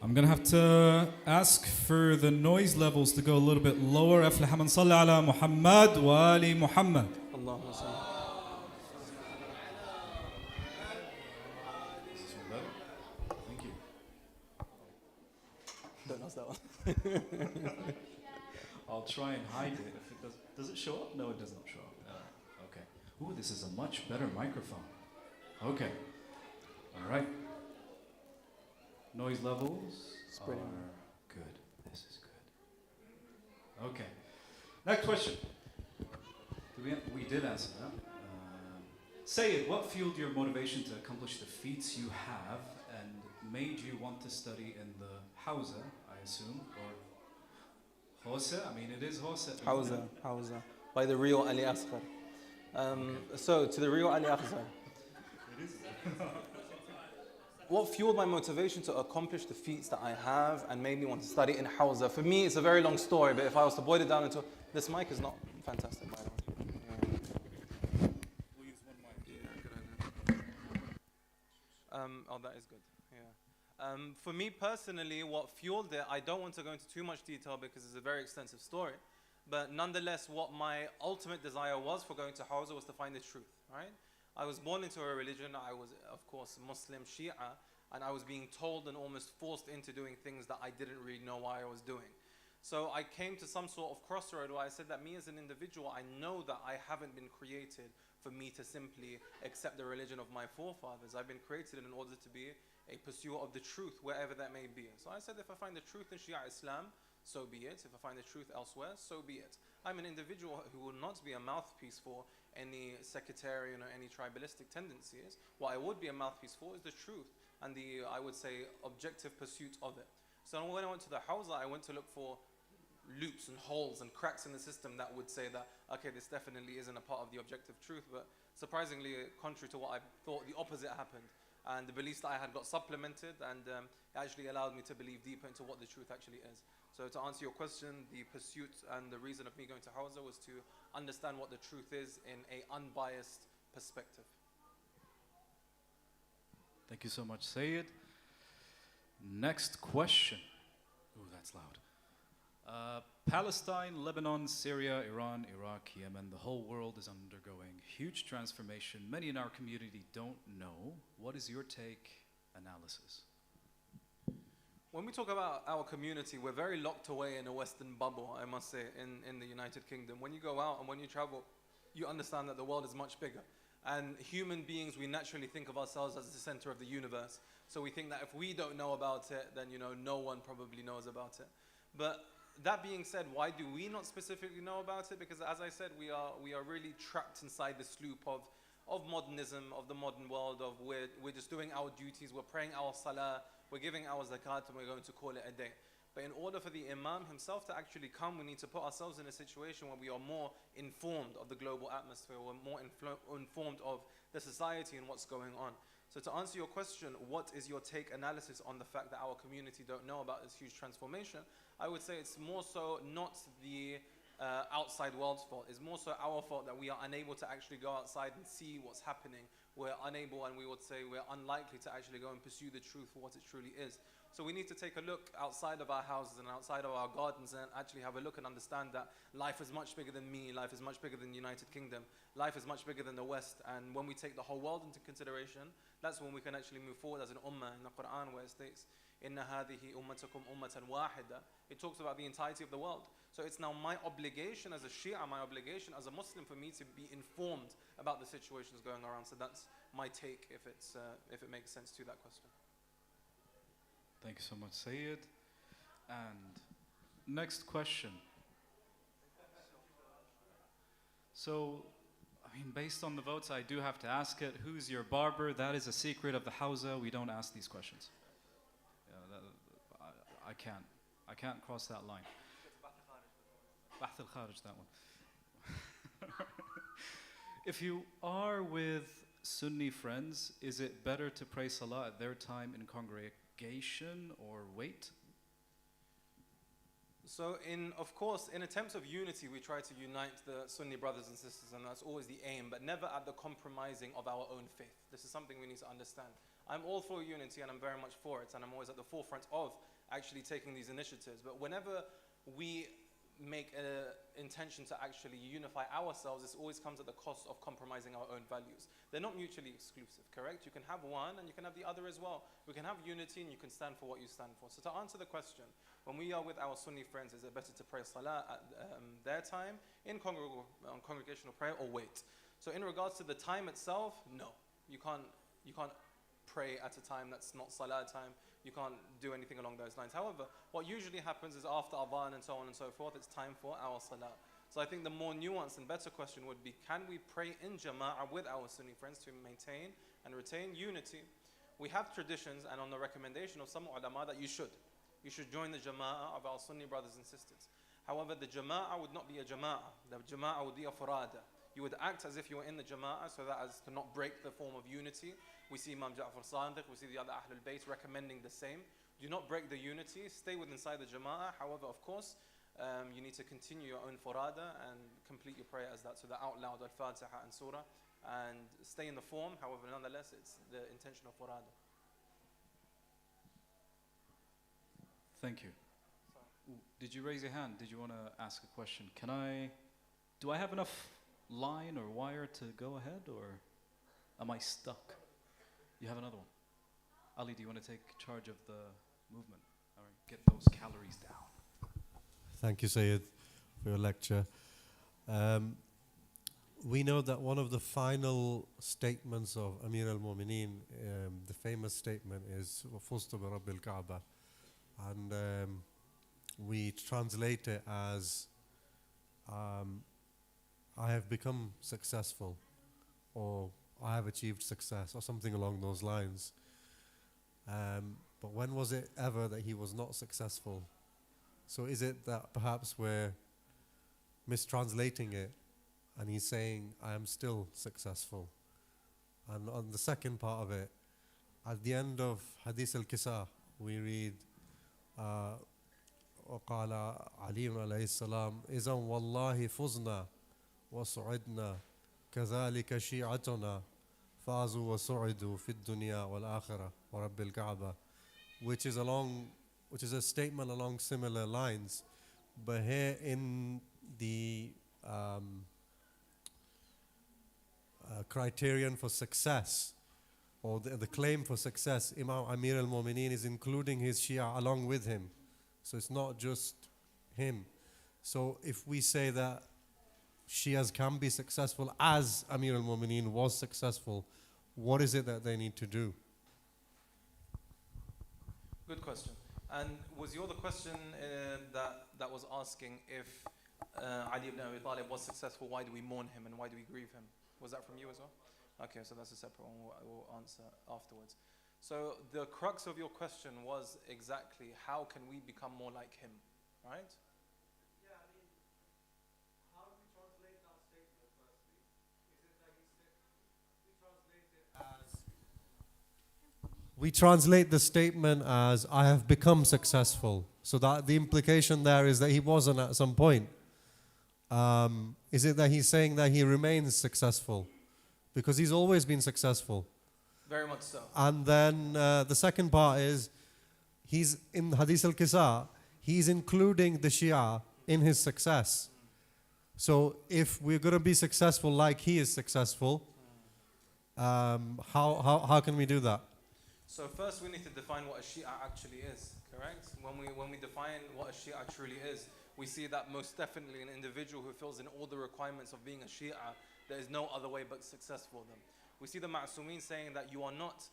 I'm going to have to ask for the noise levels to go a little bit lower. أفلح من صلى على محمد وآل محمد. Allahumma salli. Thank you. Don't ask that one. I'll try and hide it. If it does it show up? No, it doesn't show up. Okay. Ooh, this is a much better microphone. Okay. All right. Noise levels are good. This is good. Okay. Next question. We did answer that. Syed, what fueled your motivation to accomplish the feats you have and made you want to study in the Hawza, I assume, or Hawza? I mean, it is Hawza. Hawza. By the real Ali Asghar. So, to the real Ali Asghar. What fueled my motivation to accomplish the feats that I have and made me want to study in Hawza? For me, it's a very long story, but if I was to boil it down into... This mic is not fantastic, by the way. We'll use one mic. Yeah, good idea. Oh, that is good. Yeah. For me personally, what fueled it, I don't want to go into too much detail because it's a very extensive story. But nonetheless, what my ultimate desire was for going to Hawza was to find the truth, right? I was born into a religion. I was, of course, Muslim Shia, and I was being told and almost forced into doing things that I didn't really know why I was doing. So I came to some sort of crossroad where I said that me as an individual, I know that I haven't been created for me to simply accept the religion of my forefathers. I've been created in order to be a pursuer of the truth, wherever that may be. So I said, if I find the truth in Shia Islam, so be it. If I find the truth elsewhere, so be it. I'm an individual who will not be a mouthpiece for any sectarian or any tribalistic tendencies. What I would be a mouthpiece for is the truth and the, I would say, objective pursuit of it. So when I went to the Hawza, I went to look for loops and holes and cracks in the system that would say that, okay, this definitely isn't a part of the objective truth, but surprisingly, contrary to what I thought, the opposite happened. And the beliefs that I had got supplemented, and it actually allowed me to believe deeper into what the truth actually is. So to answer your question, the pursuit and the reason of me going to Hawza was to understand what the truth is in an unbiased perspective. Thank you so much, Syed. Next question. Ooh, that's loud. Palestine, Lebanon, Syria, Iran, Iraq, Yemen, the whole world is undergoing huge transformation. Many in our community don't know. What is your take, analysis? When we talk about our community, we're very locked away in a Western bubble, I must say, in the United Kingdom. When you go out and when you travel, you understand that the world is much bigger. And human beings, we naturally think of ourselves as the center of the universe. So we think that if we don't know about it, then no one probably knows about it. But that being said, why do we not specifically know about it? Because as I said, we are really trapped inside this loop of modernism, of the modern world, of we're just doing our duties, we're praying our salah, we're giving our zakat, and we're going to call it a day. But in order for the Imam himself to actually come, we need to put ourselves in a situation where we are more informed of the global atmosphere, we're more informed of the society and what's going on. So to answer your question, what is your take analysis on the fact that our community don't know about this huge transformation? I would say it's more so not the outside world's fault. It's more so our fault that we are unable to actually go outside and see what's happening. We're unable, and we would say we're unlikely to actually go and pursue the truth for what it truly is. So we need to take a look outside of our houses and outside of our gardens and actually have a look and understand that life is much bigger than me, life is much bigger than the United Kingdom, life is much bigger than the West. And when we take the whole world into consideration, that's when we can actually move forward as an ummah. In the Quran, where it states, إِنَّ هَذِهِ أُمَّتَكُمْ أُمَّةً وَاحِدًا, it talks about the entirety of the world. So it's now my obligation as a Shia, my obligation as a Muslim, for me to be informed about the situations going around. So that's my take, if it makes sense to that question. Thank you so much, Syed. And next question. So, I mean, based on the votes, I do have to ask it. Who's your barber? That is a secret of the Hawza. We don't ask these questions. Yeah, I can't cross that line. Bahth al-Kharij, that one. If you are with Sunni friends, is it better to pray salah at their time in congregation or wait? So of course, in attempts of unity, we try to unite the Sunni brothers and sisters, and that's always the aim, but never at the compromising of our own faith. This is something we need to understand. I'm all for unity, and I'm very much for it, and I'm always at the forefront of actually taking these initiatives. But whenever we make an intention to actually unify ourselves, this always comes at the cost of compromising our own values. They're not mutually exclusive, correct? You can have one and you can have the other as well. We can have unity and you can stand for what you stand for. So to answer the question, when we are with our Sunni friends, is it better to pray salah at their time in congregational prayer, or wait? So in regards to the time itself, no. You can't pray at a time that's not salah time. You can't do anything along those lines. However, what usually happens is after adhan and so on and so forth, it's time for our salah. So I think the more nuanced and better question would be, can we pray in jama'ah with our Sunni friends to maintain and retain unity? We have traditions, and on the recommendation of some ulama, that you should join the jama'ah of our Sunni brothers and sisters. However, the jama'ah would not be a jama'ah. The jama'ah would be a furada. You would act as if you were in the jama'ah, so that as to not break the form of unity. We see Imam Ja'far Sadiq, we see the other Ahlul Bayt recommending the same. Do not break the unity, stay inside the jama'ah. However, of course, you need to continue your own furada and complete your prayer as that. So the out loud al-Fatiha and surah, and stay in the form. However, nonetheless, it's the intention of furada. Thank you. Did you raise your hand? Did you want to ask a question? Do I have enough line or wire to go ahead, or am I stuck? You have another one. Ali, do you want to take charge of the movement? All right, get those calories down. Thank you, Syed, for your lecture. We know that one of the final statements of Amir al-Mu'mineen, the famous statement, is وَفُزْتُ بِرَبِّ الْكَعْبَةِ, and we translate it as I have become successful, or I have achieved success, or something along those lines. But when was it ever that he was not successful? So is it that perhaps we're mistranslating it, and he's saying, I am still successful? And on the second part of it, at the end of Hadith al-Kisa, we read, وقال علي عليه السلام إذا والله فزنا وصعدنا كذلك شيعتنا فازوا وصعدوا في الدنيا والآخرة ورب الكعبة, which is a statement along similar lines, but here in the criterion for success, or the claim for success, Imam Amir al-Mu'mineen is including his Shia along with him. So it's not just him. So if we say that Shias can be successful as Amir al-Mu'mineen was successful, what is it that they need to do? Good question. And was your the question that was asking if Ali ibn Abi Talib was successful, why do we mourn him and why do we grieve him? Was that from you as well? Okay, so that's a separate one we'll answer afterwards. So the crux of your question was exactly how can we become more like him, right? Yeah, I mean, how do we translate that statement firstly? Is it that we translate it as... We translate the statement as, I have become successful. So that the implication there is that he wasn't at some point. Is it that he's saying that he remains successful? Because he's always been successful. Very much so. And then the second part is, he's in Hadith al-Qisa, he's including the Shia in his success. So if we're going to be successful like he is successful, how can we do that? So first we need to define what a Shia actually is, correct? When we define what a Shia truly is, we see that most definitely an individual who fills in all the requirements of being a Shia, there is no other way but success for them. We see the Ma'sumin saying that you are not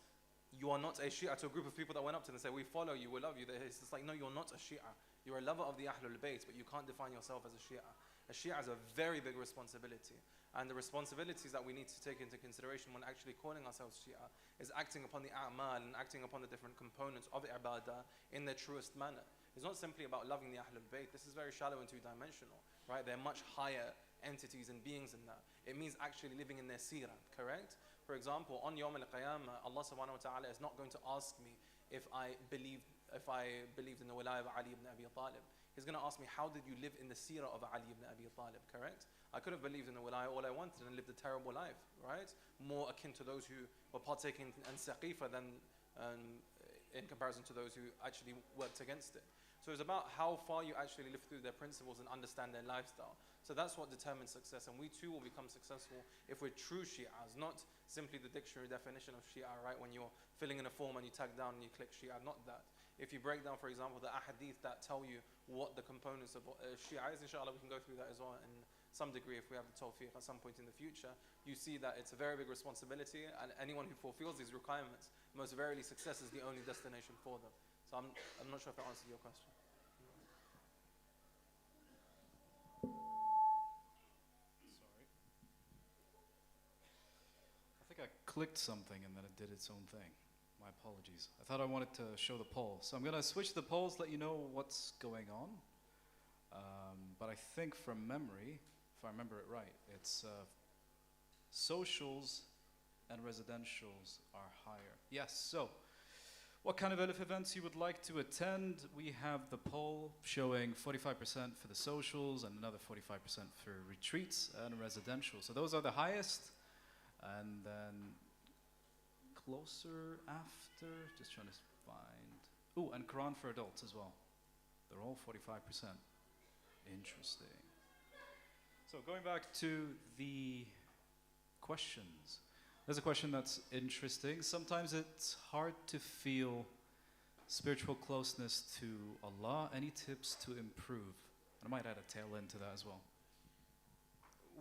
a Shia to a group of people that went up to them and said, we follow you, we love you. It's just like, no, you're not a Shia. You're a lover of the Ahlul Bayt, but you can't define yourself as a Shia. A Shia has a very big responsibility. And the responsibilities that we need to take into consideration when actually calling ourselves Shia is acting upon the a'mal and acting upon the different components of ibadah in their truest manner. It's not simply about loving the Ahlul Bayt. This is very shallow and two-dimensional, right? They're much higher entities and beings in that. It means actually living in their seerah, correct? For example, on Yawm al-Qiyamah, Allah subhanahu wa ta'ala is not going to ask me if I believed in the wilayah of Ali ibn Abi Talib. He's going to ask me, how did you live in the seerah of Ali ibn Abi Talib, correct? I could have believed in the wilayah all I wanted and lived a terrible life, right? More akin to those who were partaking in saqifa than in comparison to those who actually worked against it. So it's about how far you actually live through their principles and understand their lifestyle. So that's what determines success, and we too will become successful if we're true Shi'as, not simply the dictionary definition of Shi'a, right? When you're filling in a form and you tag down and you click Shi'a, not that. If you break down, for example, the ahadith that tell you what the components of Shi'a is, inshallah we can go through that as well in some degree if we have the tawfiq at some point in the future. You see that it's a very big responsibility, and anyone who fulfills these requirements, most verily success is the only destination for them. So I'm not sure if that answers your question. I clicked something and then it did its own thing. My apologies. I thought I wanted to show the poll. So I'm going to switch the polls, let you know what's going on. But I think from memory, if I remember it right, it's socials and residentials are higher. Yes, so what kind of Elif events you would like to attend? We have the poll showing 45% for the socials and another 45% for retreats and residential. So those are the highest. And then closer after, just trying to find, oh, and Quran for adults as well. They're all 45%. Interesting. So going back to the questions. There's a question that's interesting. Sometimes it's hard to feel spiritual closeness to Allah. Any tips to improve? And I might add a tail end to that as well.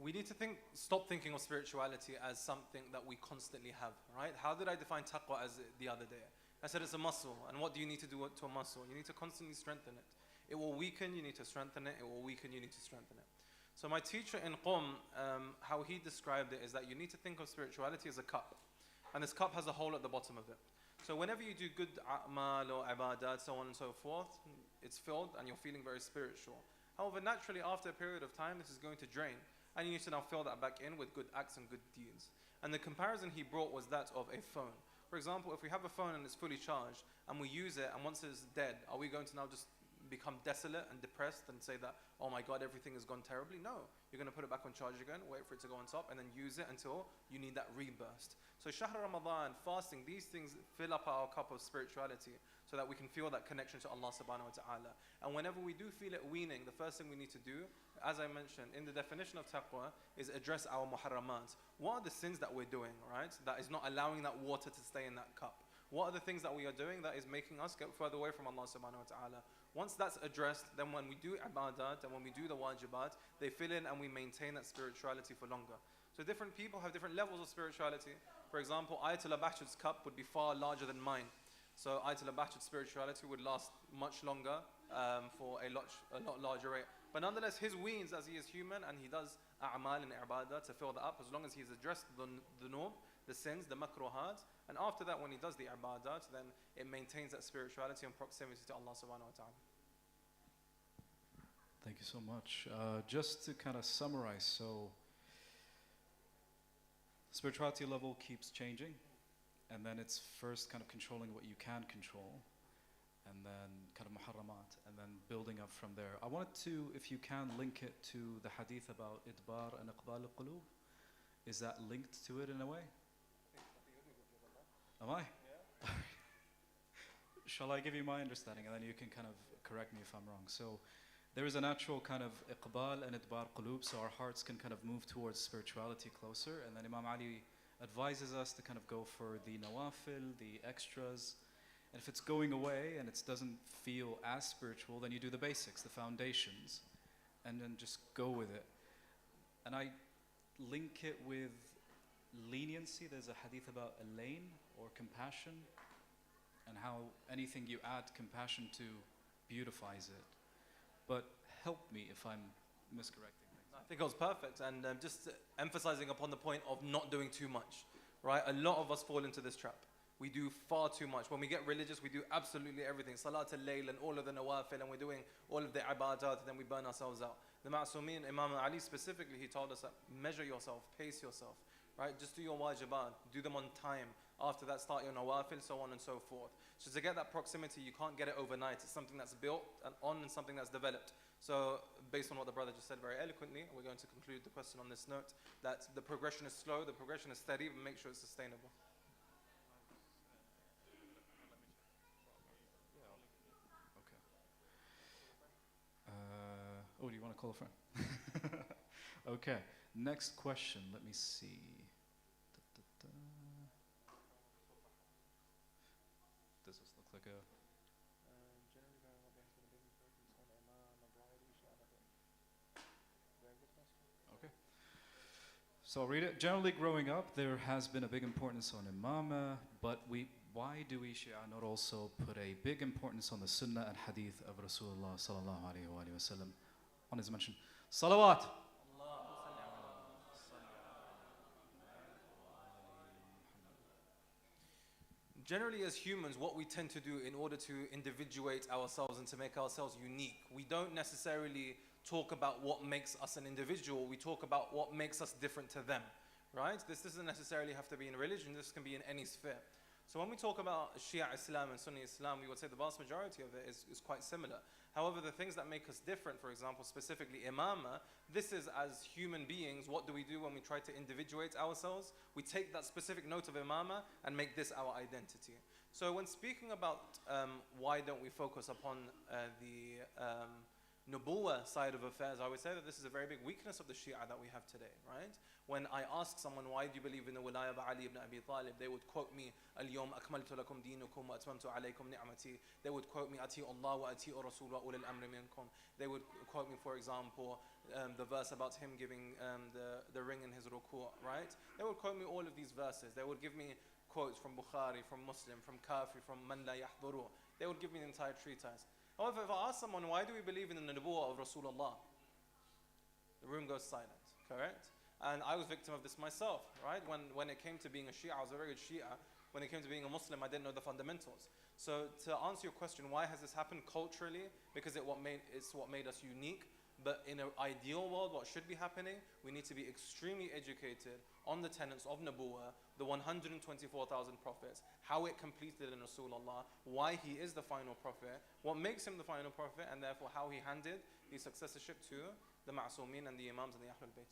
We need to stop thinking of spirituality as something that we constantly have, right? How did I define taqwa as the other day? I said it's a muscle, and what do you need to do to a muscle? You need to constantly strengthen it. It will weaken, you need to strengthen it. It will weaken, you need to strengthen it. So my teacher in Qom, how he described it is that you need to think of spirituality as a cup. And this cup has a hole at the bottom of it. So whenever you do good a'mal or ibadat, so on and so forth, it's filled and you're feeling very spiritual. However, naturally after a period of time, this is going to drain. And you need to now fill that back in with good acts and good deeds. And the comparison he brought was that of a phone. For example, if we have a phone and it's fully charged and we use it and once it's dead, are we going to now just become desolate and depressed and say that, oh my God, everything has gone terribly? No. You're going to put it back on charge again, wait for it to go on top, and then use it until you need that reburst. So Shahr Ramadan, fasting, these things fill up our cup of spirituality so that we can feel that connection to Allah subhanahu wa ta'ala. And whenever we do feel it weaning, the first thing we need to do, as I mentioned, in the definition of taqwa, is address our muharramat. What are the sins that we're doing, right? That is not allowing that water to stay in that cup. What are the things that we are doing that is making us get further away from Allah subhanahu wa ta'ala? Once that's addressed, then when we do ibadat and when we do the wajibat, they fill in and we maintain that spirituality for longer. So different people have different levels of spirituality. For example, Ayatul Abashid's cup would be far larger than mine. So Ayatul Abashid's spirituality would last much longer for a lot larger rate. But nonetheless, his weans, as he is human and he does a'mal and ibadah to fill that up, as long as he's addressed the dhunub, the sins, the makruhat, and after that when he does the ibadat, then it maintains that spirituality and proximity to Allah subhanahu wa ta'ala. Thank you so much. Just to kind of summarize, so spirituality level keeps changing, and then it's first kind of controlling what you can control, and then kind of muharramat, and then building up from there. I wanted to, if you can, link it to the hadith about idbar and iqbal al-qulub. Is that linked to it in a way? Am I? Yeah. Shall I give you my understanding, and then you can kind of correct me if I'm wrong. So there is a natural kind of iqbal and idbar qulub, so our hearts can kind of move towards spirituality closer, and then Imam Ali advises us to kind of go for the nawafil, the extras, and if it's going away and it doesn't feel as spiritual, then you do the basics, the foundations, and then just go with it. And I link it with leniency. There's a hadith about alain, or compassion, and how anything you add compassion to beautifies it. But help me if I'm miscorrecting things. I think it was perfect, and just emphasizing upon the point of not doing too much, right? A lot of us fall into this trap. We do far too much. When we get religious, we do absolutely everything. Salat al-layl and all of the nawafil, and we're doing all of the ibadat, and then we burn ourselves out. The Ma'sumin, Imam Ali specifically, he told us that measure yourself, pace yourself, right? Just do your wajibat, do them on time. After that, start your nawafil, so on and so forth. So to get that proximity, you can't get it overnight. It's something that's built and something that's developed. So based on what the brother just said very eloquently, we're going to conclude the question on this note, that the progression is slow, the progression is steady, but make sure it's sustainable. Oh, do you want to call a friend? Okay, next question. Let me see. Does this look like a... Okay. So I'll read it. Generally growing up, there has been a big importance on imama, but why do we Shia not also put a big importance on the sunnah and hadith of Rasulullah sallallahu alayhi wa sallam? On his mention, salawat. Generally, as humans, what we tend to do in order to individuate ourselves and to make ourselves unique, we don't necessarily talk about what makes us an individual, we talk about what makes us different to them, right? This doesn't necessarily have to be in religion, this can be in any sphere. So when we talk about Shia Islam and Sunni Islam, we would say the vast majority of it is quite similar. However, the things that make us different, for example, specifically imama, this is as human beings, what do we do when we try to individuate ourselves? We take that specific note of imama and make this our identity. So when speaking about why don't we focus upon the nubuwah side of affairs, I would say that this is a very big weakness of the Shia that we have today, right? When I ask someone, why do you believe in the wilayah of Ali ibn Abi Talib, they would quote me, Al-yawm akmaltu lakum dinukum wa atmamtu alaykum ni'mati. They would quote me, Ati'u Allah wa ati'u Rasul wa ulil amri minkum. They would quote me, for example, the verse about him giving the ring in his ruku', right? They would quote me all of these verses. They would give me quotes from Bukhari, from Muslim, from Kafi, from Man la yahduru. They would give me the entire treatise. However, if I ask someone, why do we believe in the nubuwah of Rasulullah? The room goes silent, correct? And I was victim of this myself, right? When it came to being a Shia, I was a very good Shia. When it came to being a Muslim, I didn't know the fundamentals. So to answer your question, why has this happened culturally? Because it's what made us unique. But in an ideal world, what should be happening? We need to be extremely educated on the tenets of Nubuwah, the 124,000 prophets, how it completed in Rasulullah, why he is the final prophet, what makes him the final prophet, and therefore how he handed the successorship to the Ma'sumin and the Imams and the Ahlul Bayt.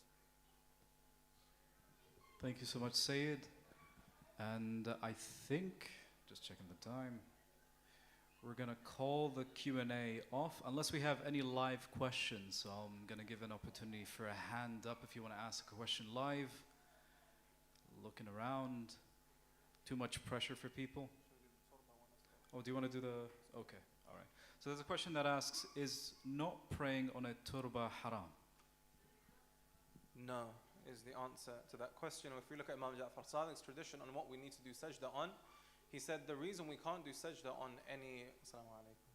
Thank you so much, Syed. And I think, just checking the time, we're going to call the Q&A off, unless we have any live questions. So I'm going to give an opportunity for a hand up if you want to ask a question live. Looking around. Too much pressure for people? Oh, do you want to do the? Okay, all right. So there's a question that asks: is not praying on a turba haram? No, is the answer to that question. If we look at Imam Ja'far Sadiq's tradition on what we need to do sajda on, he said the reason we can't do sajda on any. Assalamu alaikum.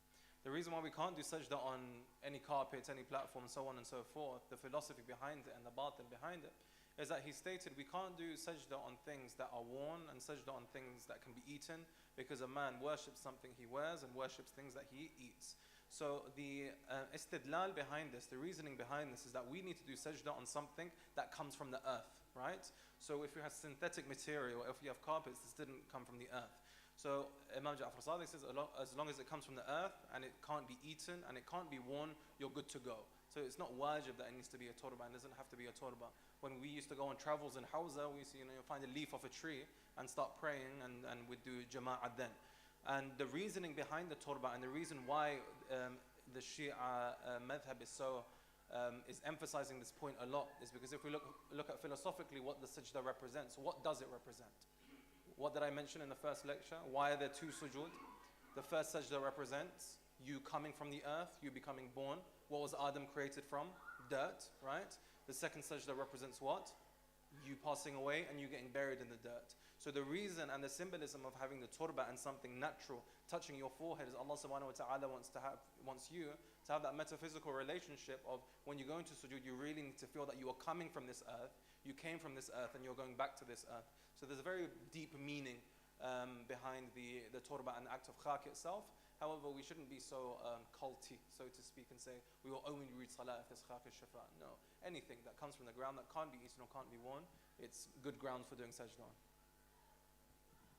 The reason why we can't do sajda on any carpet, any platform, so on and so forth, the philosophy behind it and the batil behind it, is that he stated we can't do sajda on things that are worn and sajda on things that can be eaten, because a man worships something he wears and worships things that he eats. So the istidlal behind this, the reasoning behind this, is that we need to do sajda on something that comes from the earth, right? So if you have synthetic material, if you have carpets, this didn't come from the earth. So Imam Ja'far Sadiq says, as long as it comes from the earth and it can't be eaten and it can't be worn, you're good to go. So it's not wajib that it needs to be a turba, and it doesn't have to be a turba. When we used to go on travels in Hawza, we used to find a leaf of a tree and start praying, and we'd do jama'at then. And the reasoning behind the turba and the reason why the Shia madhab is emphasizing this point a lot is because if we look at philosophically what the sajda represents, what does it represent? What did I mention in the first lecture? Why are there two sujood? The first sajda represents you coming from the earth, you becoming born. What was Adam created from? Dirt, right? The second sajda represents what? You passing away and you getting buried in the dirt. So the reason and the symbolism of having the turba and something natural touching your forehead is Allah subhanahu wa ta'ala wants you to have that metaphysical relationship of when you go into sujood, you really need to feel that you are coming from this earth, you came from this earth and you're going back to this earth. So there's a very deep meaning behind the turba and the act of khak itself. However, we shouldn't be so culty, so to speak, and say we will only read salah if there's khak al-shafa. No, anything that comes from the ground that can't be eaten or can't be worn, it's good ground for doing sajda on.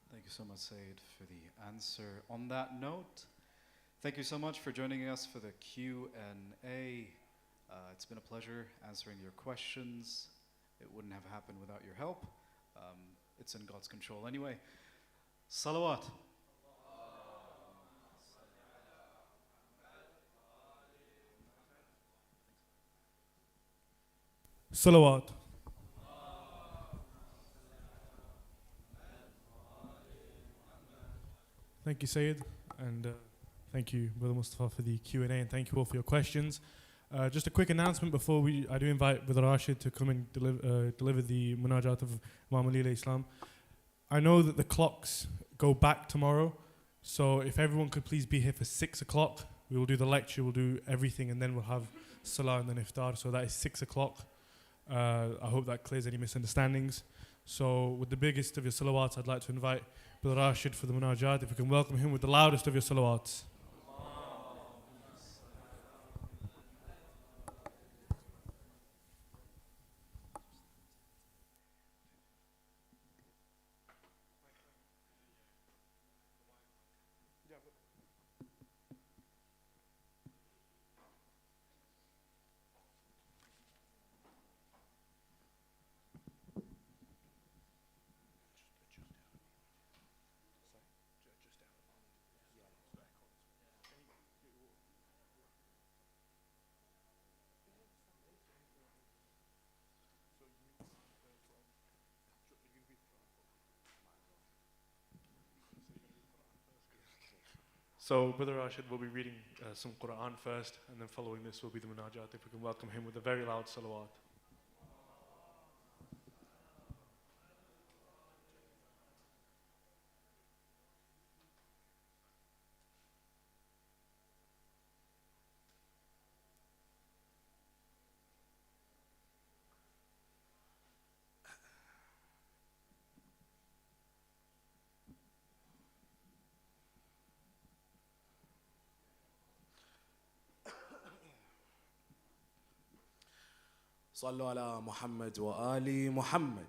Thank you so much, Syed, for the answer. On that note, thank you so much for joining us for the Q&A. It's been a pleasure answering your questions. It wouldn't have happened without your help. It's in God's control anyway. Salawat. Salawat. Thank you, Syed, and thank you, Brother Mustafa, for the Q&A, and thank you all for your questions. Just a quick announcement before I do invite Brother Rashid to come and deliver the munajat of Imam Ali alayhi Islam. I know that the clocks go back tomorrow, so if everyone could please be here for 6 o'clock, we will do the lecture, we'll do everything, and then we'll have salah and then iftar, so that is 6 o'clock. I hope that clears any misunderstandings. So with the biggest of your salawats, I'd like to invite Brother Rashid for the munajat. If we can welcome him with the loudest of your salawats. So Brother Rashid will be reading some Quran first, and then following this will be the munajat. If we can welcome him with a very loud salawat. صلوا على محمد وآل محمد.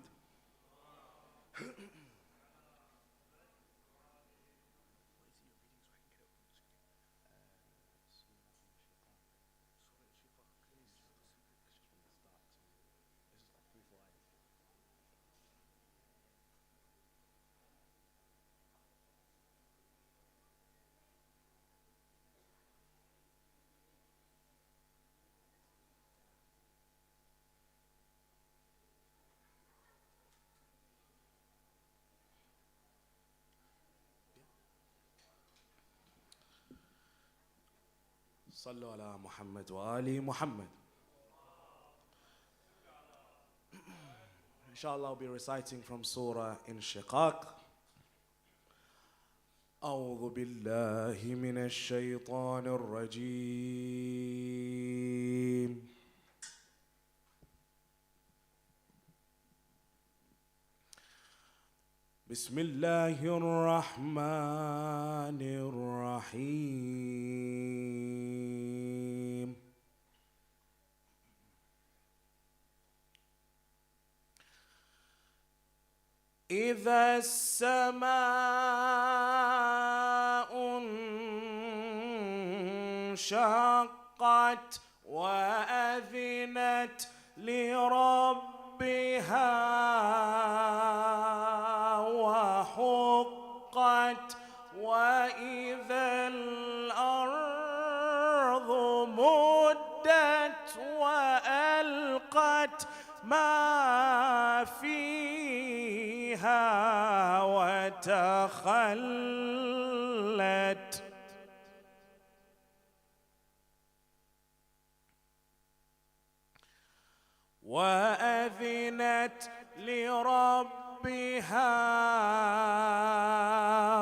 صلوا على محمد وآل محمد. Inshallah, I'll be reciting from Surah Inshiqaq. أعوذ بالله من الشيطان الرجيم. بسم الله الرحمن الرحيم. إذا السماء انشقت وأذنت لربها وحقت وإذا الأرض مدت وألقت ما فيها وتخلت وأذنت لربها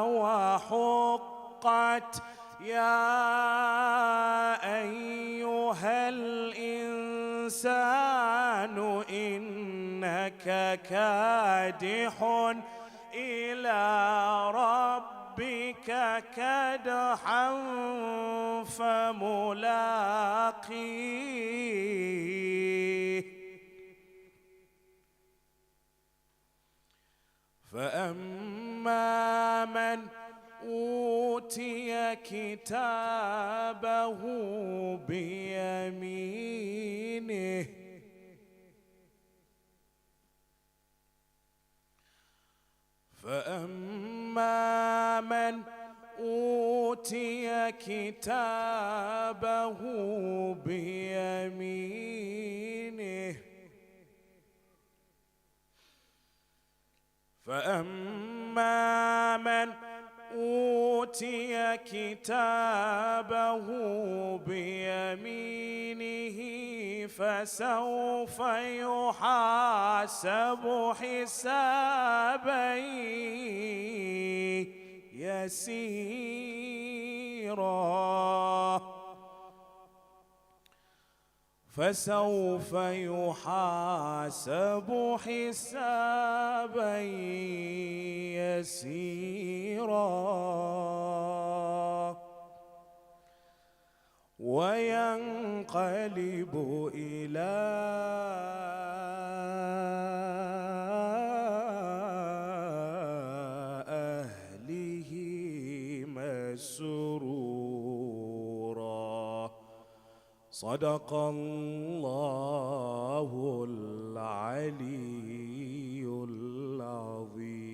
وحقت يا أيها الإنسان إنك كادح إلى ربك كدحا فملاقيه فأما من أوتي كتابه بيمينه فأما من أوتي كتابه بيمينه فأما من أوتي كتابه بيمينه فسوف يحاسب حسابا يسيرا فسوف يحاسب حسابا يسيرا وينقلب إلى أهله مسرورا. صدق الله العلي العظيم.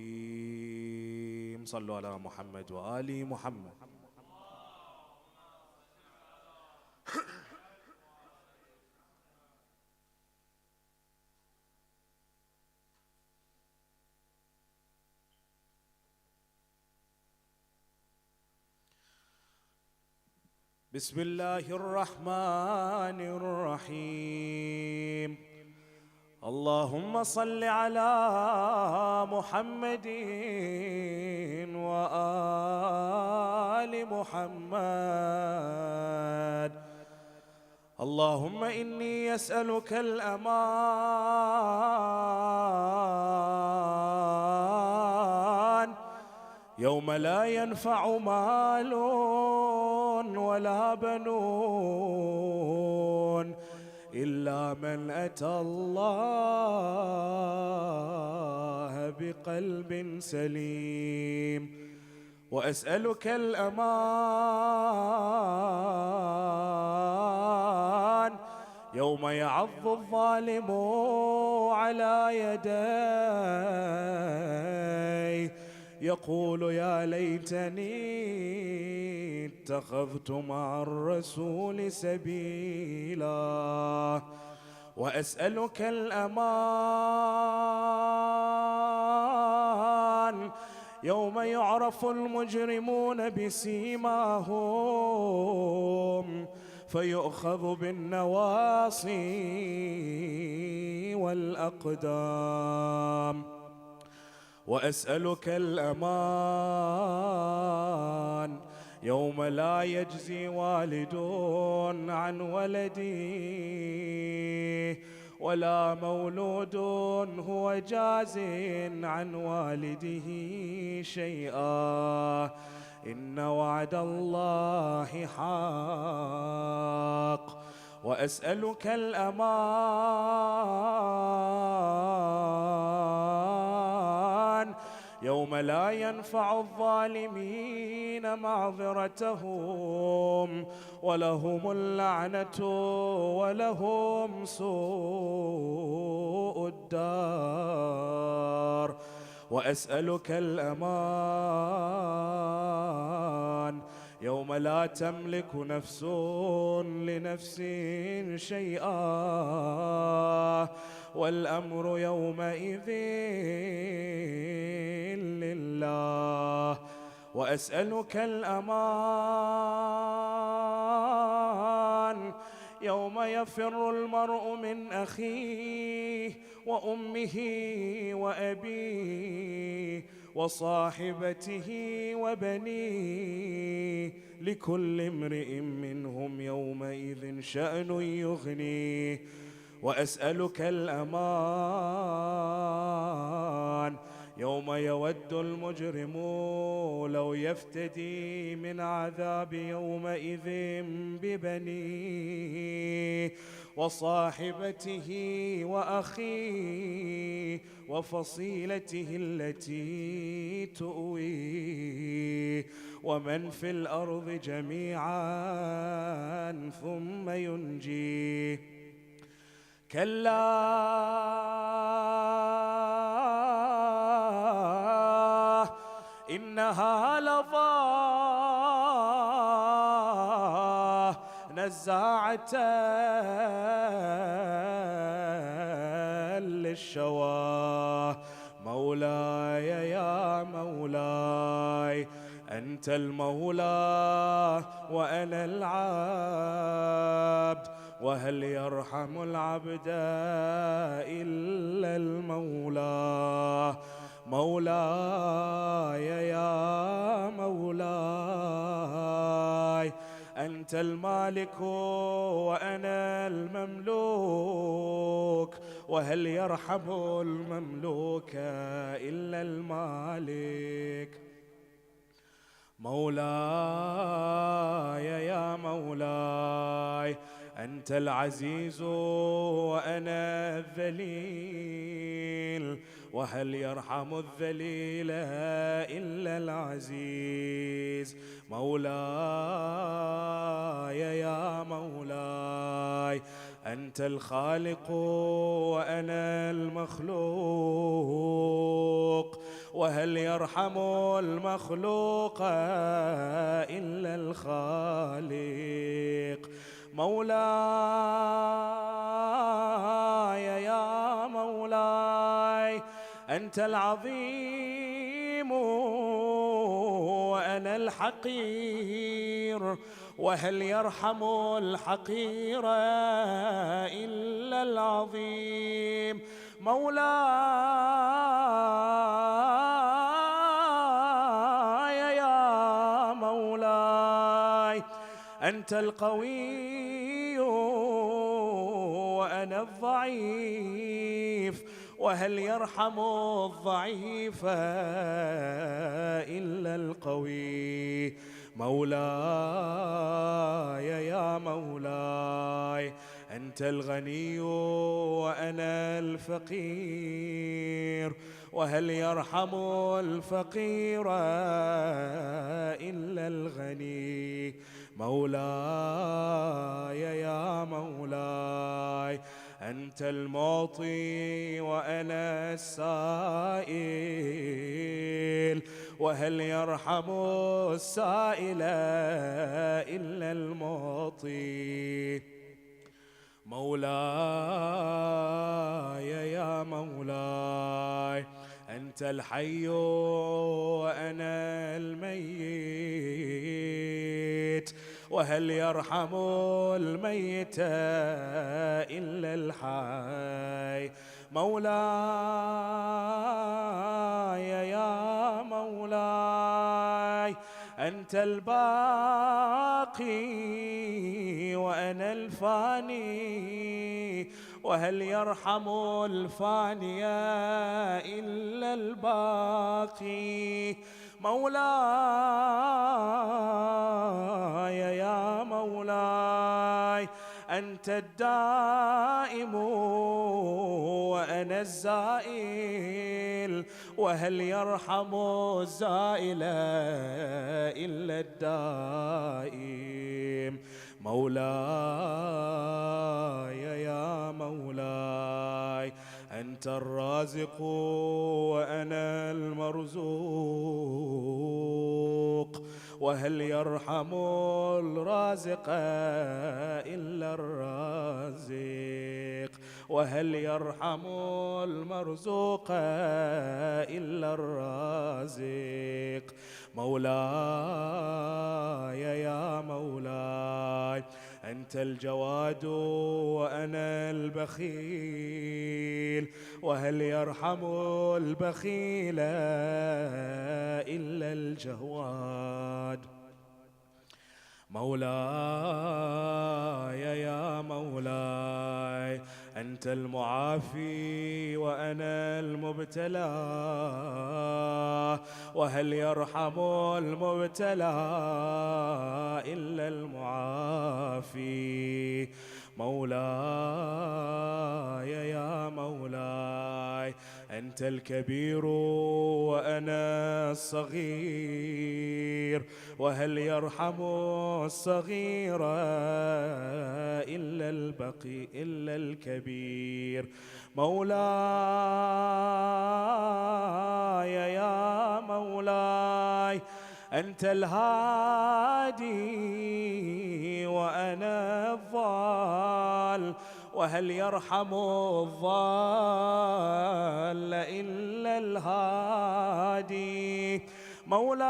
صلوا على محمد وآل محمد. بسم الله الرحمن الرحيم. اللهم صل على محمد وآل محمد. اللهم إني أسألك الأمان يوم لا ينفع مال ولا بنون إلا من أتى الله بقلب سليم. وأسألك الأمان يوم يعض الظالم على يديه يقول يا ليتني اتخذت مع الرسول سبيلا. وأسألك الأمان يوم يعرف المجرمون بسيماهم فيؤخذ بالنواصي والأقدام. وأسألك الأمان يوم لا يجزي والد عن ولده ولا مولود هو جاز عن والده شيئا، إن وعد الله حق. وأسألك الأمان يوم لا ينفع الظالمين معذرتهم ولهم اللعنة ولهم سوء الدار. وأسألك الأمان يوم لا تملك نفس لنفس شيئا والأمر يومئذ لله. وأسألك الأمان يوم يفر المرء من أخيه وأمه وأبيه وصاحبته وبنيه لكل امرئ منهم يومئذ شأن يغنيه. وأسألك الأمان يوم يود المجرم لو يفتدي من عذاب يومئذ ببنيه وصاحبته وأخيه وفصيلته التي تؤويه ومن في الأرض جميعا ثم ينجيه. كلا إنها لظى نزاعة للشوى. مولاي يا مولاي أنت المولى وأنا العبد وهل يرحم العبد إلا المولى. مولاي يا مولاي أنت المالك وأنا المملوك وهل يرحم المملوك إلا المالك. مولاي يا مولاي أنت العزيز وأنا الذليل وهل يرحم الذليل إلا العزيز. مولاي يا مولاي أنت الخالق وأنا المخلوق وهل يرحم المخلوق إلا الخالق. مولاي يا مولاي أنت العظيم وأنا الحقير وهل يرحم الحقير إلا العظيم. مولاي يا مولاي أنت القوي وأنا الضعيف وهل يرحم الضعيف إلا القوي. مولاي يا مولاي أنت الغني وأنا الفقير وهل يرحم الفقير إلا الغني. مولاي يا مولاي أنت المعطي وأنا السائل وهل يرحم السائل إلا المعطي. مولاي يا مولاي أنت الحي وأنا الميت وهل يرحم الميت إلا الحي. مولاي يا مولاي أنت الباقي وأنا الفاني، وهل يرحم الفاني إلا الباقي. مولاي يا مولاي أنت الدائم وأنا الزائل، وهل يرحم الزائل إلا الدائم. مولاي يا مولاي أنت الرازق وأنا المرزوق، وهل يرحم الرازق إلا الرازق، وهل يرحم المرزوق إلا الرازق. مولاي يا مولاي أنت الجواد وأنا البخيل، وهل يرحم البخيل إلا الجواد. مولاي يا مولاي أنت المعافي وأنا المبتلى، وهل يرحم المبتلى إلا المعافي. مولاي يا مولاي أنت الكبير وأنا الصغير، وهل يرحم الصغير إلا البقي إلا الكبير. مولاي يا مولاي أنت الهادي وأنا الضال، وهل يرحم الضال إلا الهادي. مولاي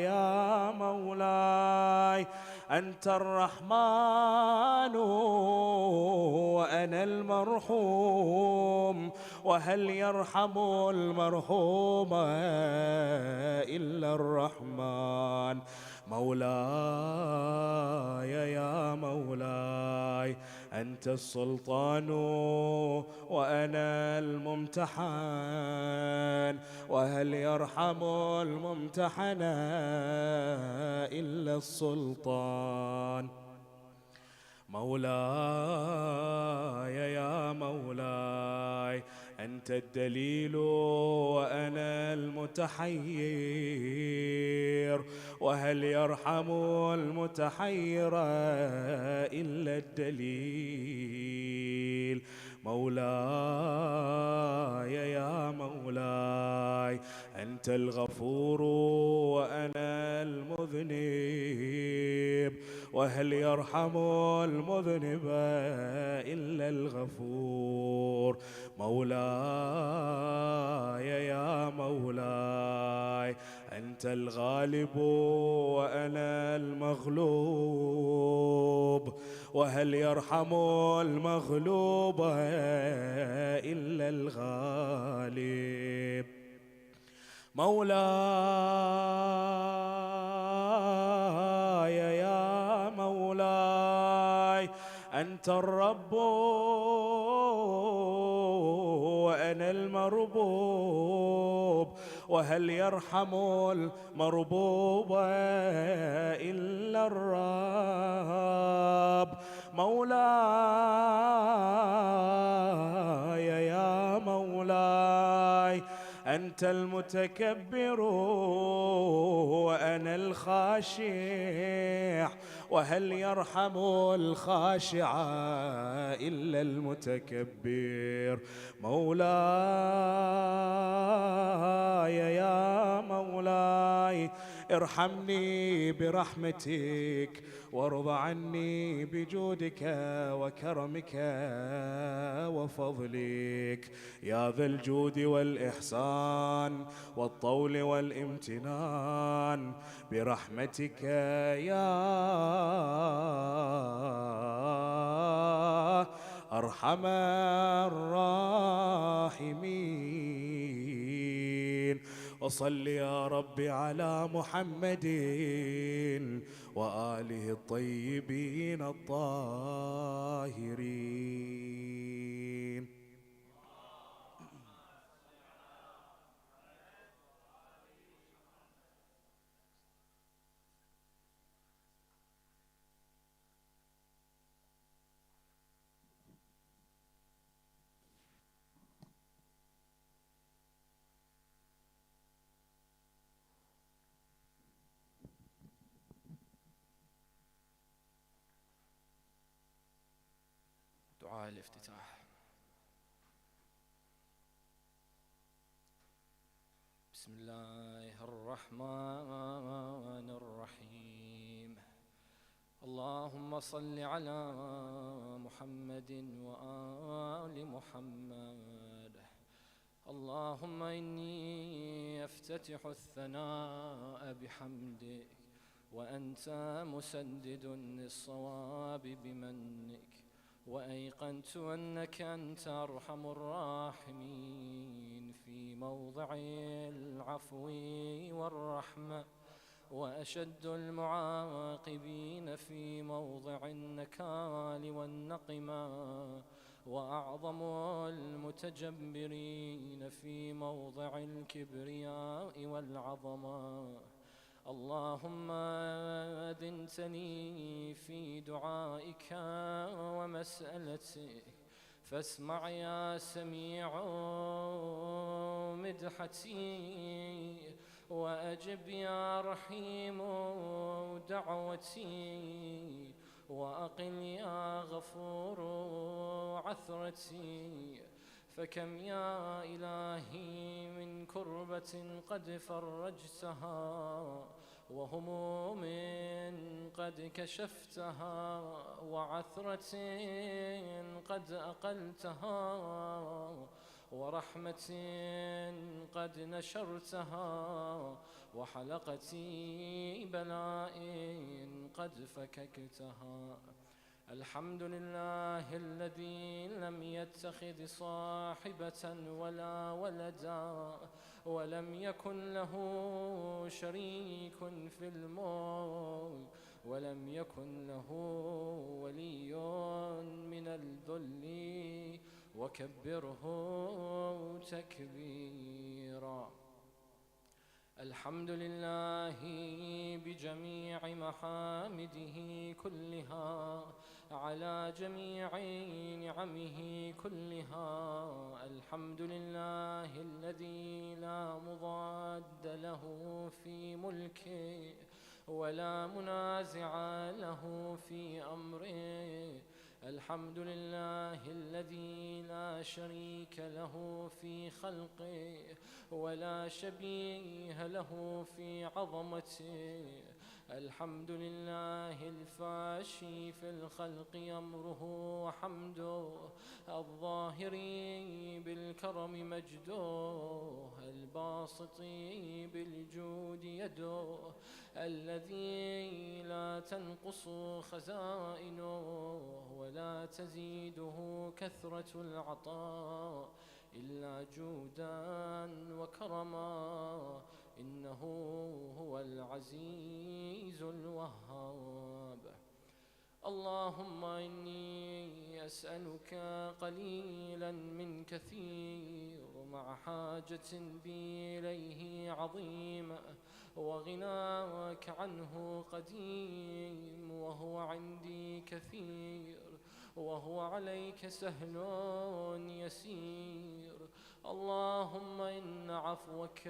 يا مولاي أنت الرحمن وأنا المرحوم، وهل يرحم المرحوم إلا الرحمن. مولاي يا مولاي أنت السلطان وأنا الممتحن، وهل يرحم الممتحن إلا السلطان. مولاي يا مولاي أنت الدليل وأنا المتحير، وهل يرحم المتحير إلا الدليل. مولاي يا مولاي أنت الغفور وأنا المذنب، وهل يرحم المذنب إلا الغفور. مولاي يا مولاي أنت الغالب وأنا المغلوب، وهل يرحم المغلوب إلا الغالب. مولاي يا مولاي أنت الرب وأنا المربوب، وهل يرحم المربوب إلا الرب. مولاي يا مولاي أنت المتكبر وأنا الخاشع، وهل يرحم الخاشع إلا المتكبر. مولاي يا مولاي ارحمني برحمتك وارض عني بجودك وكرمك وفضلك يا ذا الجود والإحسان والطول والامتنان برحمتك يا أرحم الراحمين. وصل يا رب على محمد وآله الطيبين الطاهرين. دعاء الافتتاح. بسم الله الرحمن الرحيم. اللهم صل على محمد وآل محمد. اللهم إني أفتتح الثناء بحمدك وأنت مسدد للصواب بمنك، وأيقنت أنك أنت أرحم الراحمين في موضع العفو والرحمة، وأشد المعاقبين في موضع النكال والنقمة، وأعظم المتجبرين في موضع الكبرياء والعظمة. اللهم أذنتني في دعائك ومسألتك فاسمع يا سميع مدحتي، وأجب يا رحيم دعوتي، وأقل يا غفور عثرتي. فكم يا إلهي من كربة قد فرجتها، وهموم قد كشفتها، وعثرة قد أقلتها، ورحمة قد نشرتها، وحلقة بلاء قد فككتها. الحمد لله الذي لم يتخذ صاحبة ولا ولدا، ولم يكن له شريك في الملك، ولم يكن له ولي من الذل، وكبره تكبيرا. الحمد لله بجميع محامده كلها، على جميع نعمه كلها. الحمد لله الذي لا مضاد له في ملكه، ولا منازع له في أمره. الحمد لله الذي لا شريك له في خلقه، ولا شبيه له في عظمته. الحمد لله الفاشي في الخلق أمره وحمده، الظاهر بالكرم مجده، الباسط بالجود يده، الذي لا تنقص خزائنه ولا تزيده كثرة العطاء إلا جودا وكرما. إنه هو العزيز الوهاب. اللهم إني أسألك قليلا من كثير، مع حاجة بي إليه عظيمة، وغناك عنه قديم، وهو عندي كثير، وهو عليك سهل يسير. اللهم إن عفوك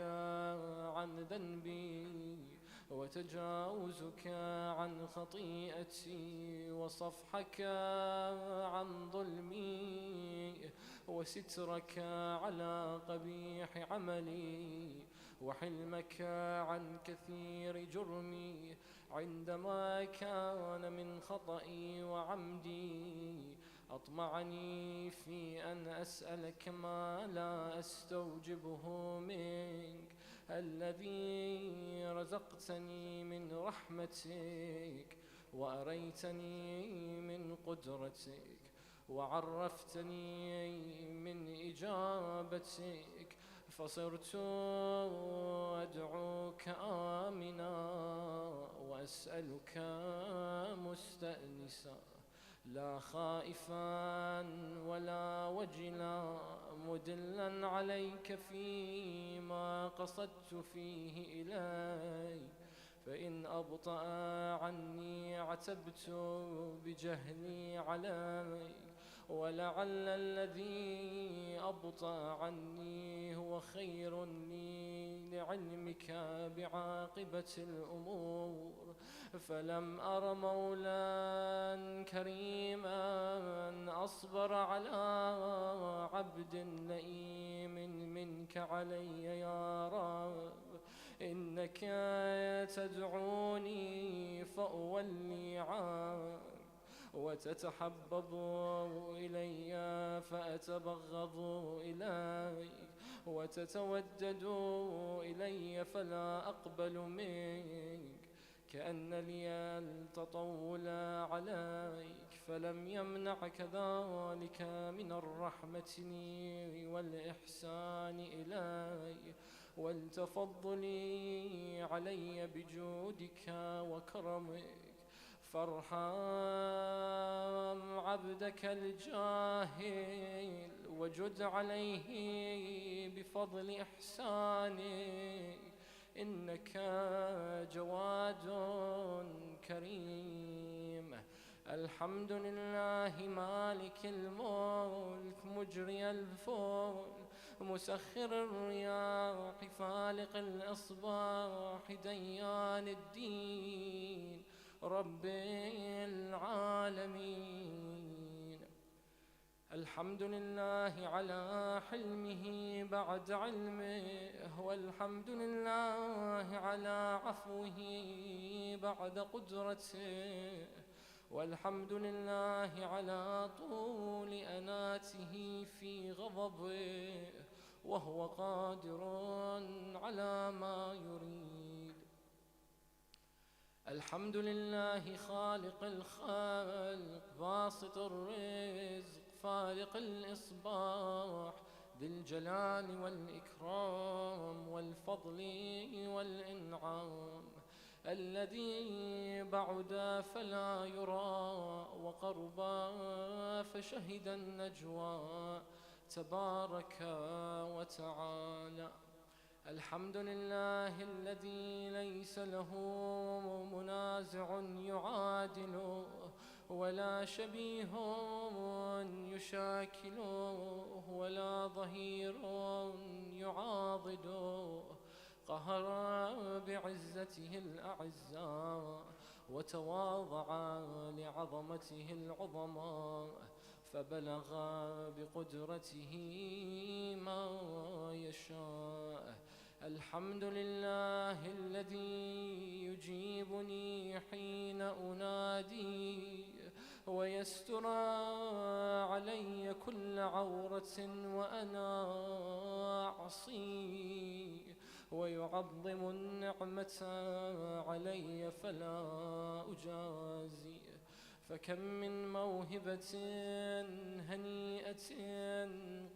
عن ذنبي، وتجاوزك عن خطيئتي، وصفحك عن ظلمي، وسترك على قبيح عملي، وحلمك عن كثير جرمي عندما كان من خطئي وعمدي. أطمعني في أن أسألك ما لا أستوجبه منك، الذي رزقتني من رحمتك وأريتني من قدرتك وعرفتني من إجابتك، فصرت أدعوك آمنا وأسألك مستأنسا، لا خائفا ولا وجلا، مدلا عليك فيما قصدت فيه إليك. فإن أبطأ عني عتبت بجهلي عليك، ولعل الذي أبطأ عني هو خير لي لعلمك بعاقبة الأمور. فلم أر مولا كريما أصبر على عبد لئيم منك علي يا رب. إنك تدعوني فأولي عنك، وتتحبب إلي فأتبغض إليك، وتتودد إلي فلا أقبل منك، كأن لي التطول عليك. فلم يمنعك ذلك من الرحمة والإحسان إلي والتفضل علي بجودك وكرمك. فارحم عبدك الجاهل وجد عليه بفضل إحسانك، إنك جواد كريم. الحمد لله مالك الملك مجري الفلك مسخر الرياح فالق الإصباح ديان الدين رب العالمين. الحمد لله على حلمه بعد علمه، والحمد لله على عفوه بعد قدرته، والحمد لله على طول أناته في غضبه، وهو قادر على ما يريد. الحمد لله خالق الخلق باسط الرزق فالق الإصباح ذي الجلال والإكرام والفضل والإنعام، الذي بعد فلا يرى وقرب فشهد النجوى تبارك وتعالى. الحمد لله الذي ليس له منازع يعادله ولا شبيه يشاكله ولا ظهير يعاضده، قهر بعزته الأعزاء وتواضع لعظمته العظماء، فبلغ بقدرته ما يشاء. الحمد لله الذي يجيبني حين أنادي ويستر علي كل عورة وأنا أعصي، ويعظم النعمة علي فلا أجازي. فكم من موهبة هنيئة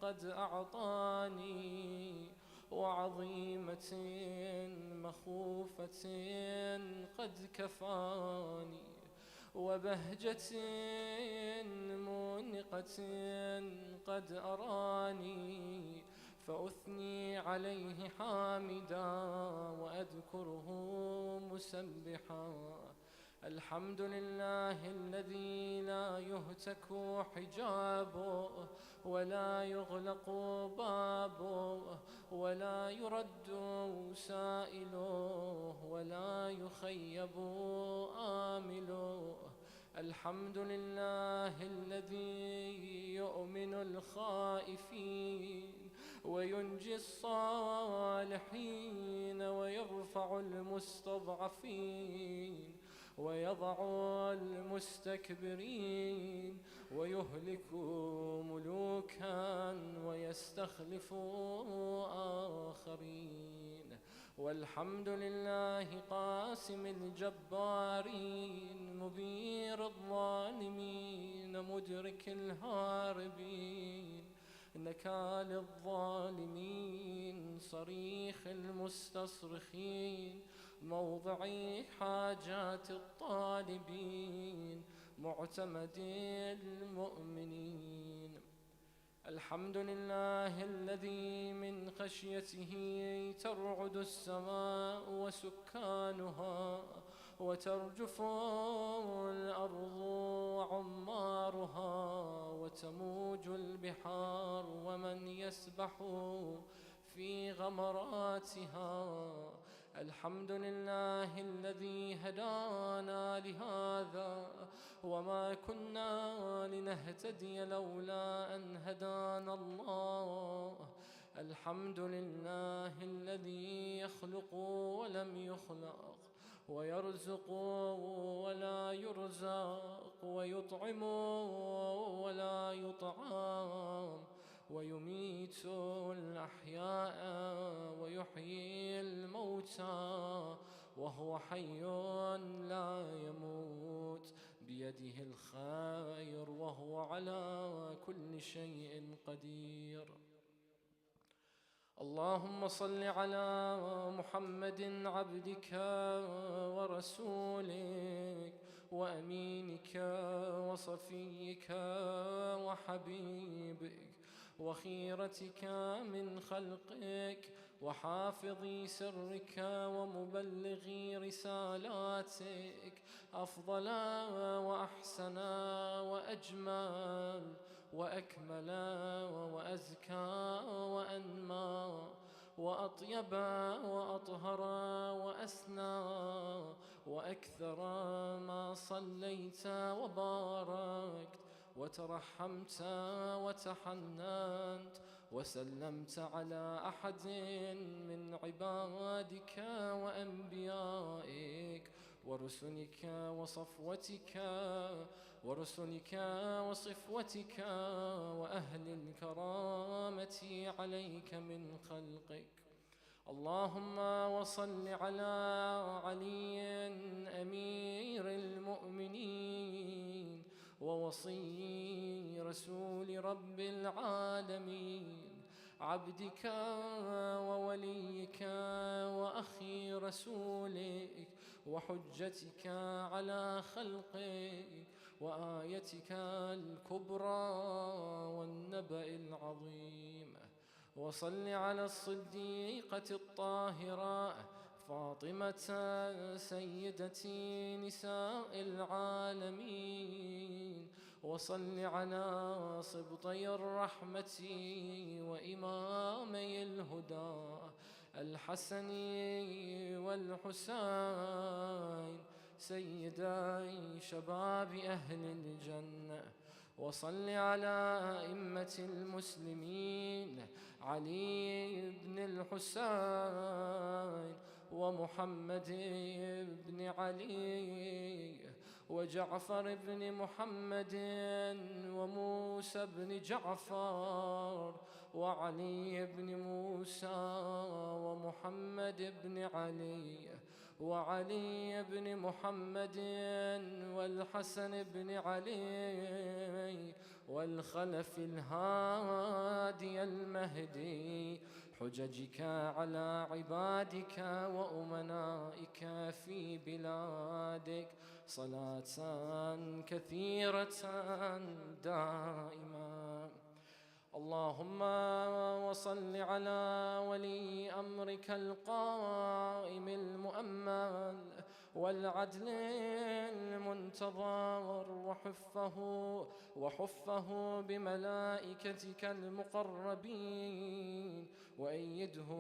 قد أعطاني، وعظيمة مخوفة قد كفاني، وبهجة مونقة قد أراني، فأثني عليه حامدا وأذكره مسبحا. الحمد لله الذي لا يهتك حجابه ولا يغلق بابه ولا يرد سائله ولا يخيب آمله. الحمد لله الذي يؤمن الخائفين وينجي الصالحين ويرفع المستضعفين ويضع المستكبرين ويهلك ملوكا ويستخلف آخرين. والحمد لله قاسم الجبارين مبير الظالمين مدرك الهاربين نكال الظالمين صريخ المستصرخين موضع حاجات الطالبين معتمد المؤمنين. الحمد لله الذي من خشيته ترعد السماء وسكانها وترجف الأرض وعمارها وتموج البحار ومن يسبح في غمراتها. الحمد لله الذي هدانا لهذا وما كنا لنهتدي لولا أن هدانا الله. الحمد لله الذي يخلق ولم يخلق ويرزق ولا يرزق ويطعم ولا يطعم ويميت الأحياء ويحيي الموتى وهو حي لا يموت بيده الخير وهو على كل شيء قدير. اللهم صل على محمد عبدك ورسولك وأمينك وصفيك وحبيبك وخيرتك من خلقك وحافظ سرك ومبلغ رسالاتك أفضل وأحسن وأجمل وأكمل وأزكى وأنمى وأطيب وأطهر وأسنى وأكثر ما صليت وباركت وترحمت وتحننت وسلمت على أحد من عبادك وأنبيائك ورسلك وصفوتك وأهل الكرامة عليك من خلقك. اللهم وصل على علي أمير المؤمنين ووصي رسول رب العالمين عبدك ووليك وأخي رسولك وحجتك على خلقك وآيتك الكبرى والنبأ العظيم. وصل على الصديقة الطاهرة فاطمة سيدة نساء العالمين وصل على سبطي الرحمة وإمامي الهدى الحسن والحسين سيدي شباب أهل الجنة. وصل على أئمة المسلمين علي بن الحسين ومحمد بن علي وجعفر بن محمد وموسى بن جعفر وعلي بن موسى ومحمد بن علي وعلي بن محمد والحسن بن علي والخلف الهادي المهدي حججك على عبادك وأمنائك في بلادك صلاة كثيرة دائمة. اللهم وصل على ولي أمرك القائم المؤمل والعدل المنتظر وحفه بملائكتك المقربين وأيده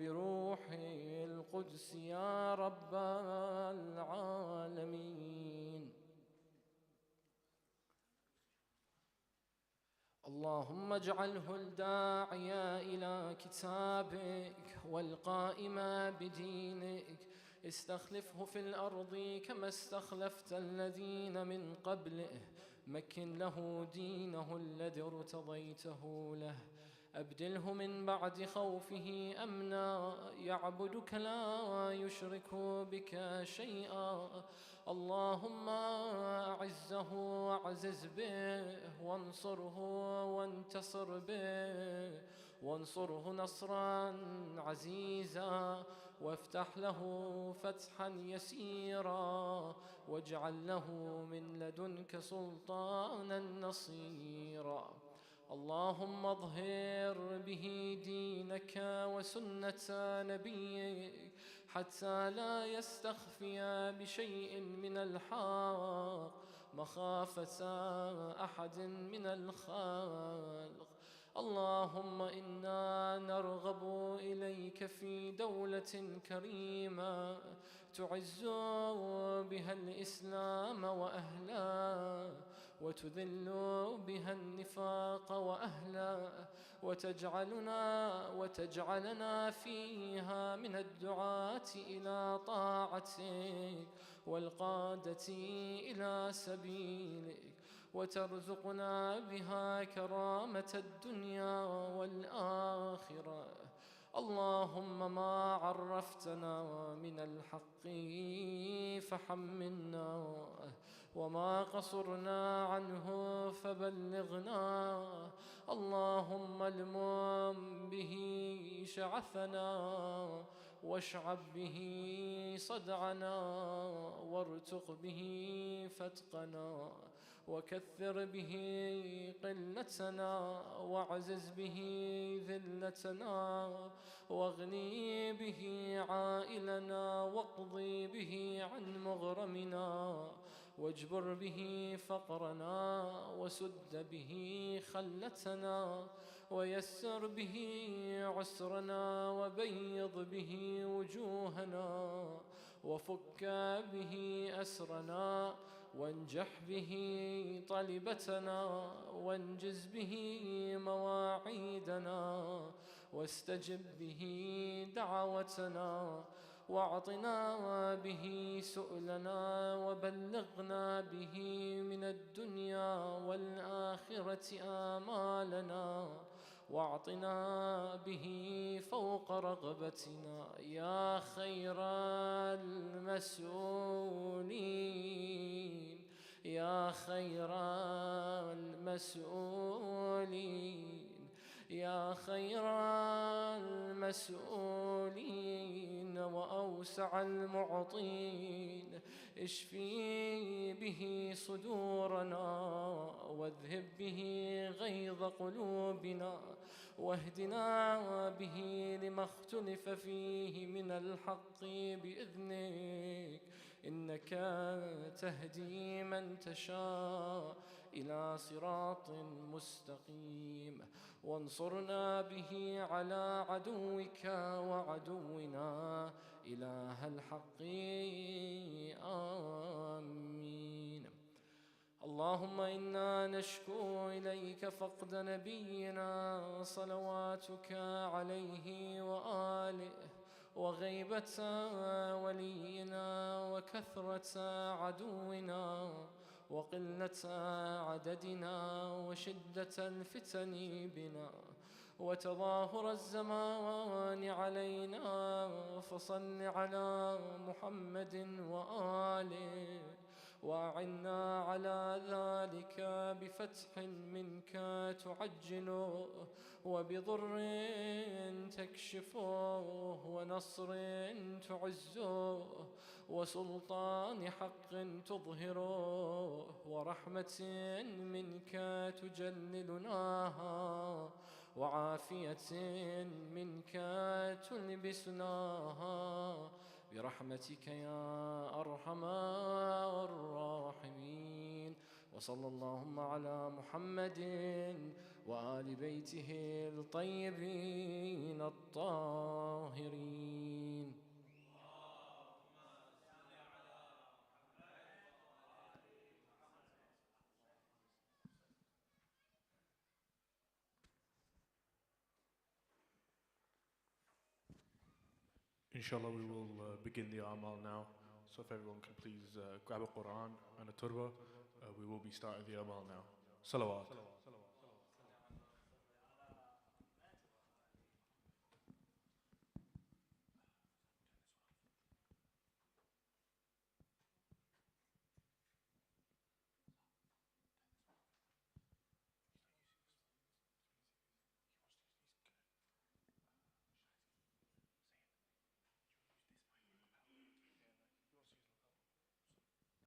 بروح القدس يا رب العالمين. اللهم اجعله الداعي إلى كتابك والقائم بدينك. استخلفه في الأرض كما استخلفت الذين من قبله. مكن له دينه الذي ارتضيته له. أبدله من بعد خوفه أمنا يعبدك لا يشرك بك شيئا. اللهم أعزه واعزز به، وانصره وانتصر به، وانصره نصرا عزيزا، وافتح له فتحا يسيرا، واجعل له من لدنك سلطانا نصيرا. اللهم اظهر به دينك وسنة نبيك حتى لا يستخفي بشيء من الحق مخافة أحد من الخلق. اللهم إنا نرغب إليك في دولة كريمة تعز بها الإسلام وأهله، وتذل بها النفاق وأهله، وتجعلنا فيها من الدعاة إلى طاعتك والقادة إلى سبيلك، وترزقنا بها كرامة الدنيا والآخرة. اللهم ما عرفتنا من الحق فحملنا، وما قصرنا عنه فبلغنا. اللهم المم به شعثنا، واشعب به صدعنا، وارتق به فتقنا، وكثر به قلتنا، واعزز به ذلتنا، واغني به عائلنا، واقضي به عن مغرمنا، واجبر به فقرنا، وسد به خلتنا، ويسر به عسرنا، وبيض به وجوهنا، وفك به أسرنا، وانجح به طلبتنا، وانجز به مواعيدنا، واستجب به دعوتنا، واعطنا به سؤلنا، وبلغنا به من الدنيا والآخرة آمالنا، واعطنا به فوق رغبتنا يا خير المسؤولين، يا خير المسؤولين، يا خير المسؤولين، وأوسع المعطين. اشفي به صدورنا، واذهب به غيظ قلوبنا، واهدنا به لما اختلف فيه من الحق بإذنك، إنك تهدي من تشاء إلى صراط مستقيم. وانصرنا به على عدوك وعدونا إله الحق آمين. اللهم إنا نشكو إليك فقد نبينا صلواتك عليه وآله، وغيبة ولينا، وكثرة عدونا، وقلة عددنا، وشدة الفتن بنا، وتظاهر الزمان علينا. فصل على محمد وآله، وأعنا على ذلك بفتح منك تعجله، وبضر تكشفه، ونصر تعزه، وسلطان حق تظهره، ورحمة منك تجللناها، وعافية منك تلبسناها، برحمتك يا أرحم الراحمين. وصلى اللهم على محمد وآل بيته الطيبين الطاهرين. Inshallah, we will begin the Amal now. So if everyone can please grab a Quran and a turba, we will be starting the Amal now. Salawat.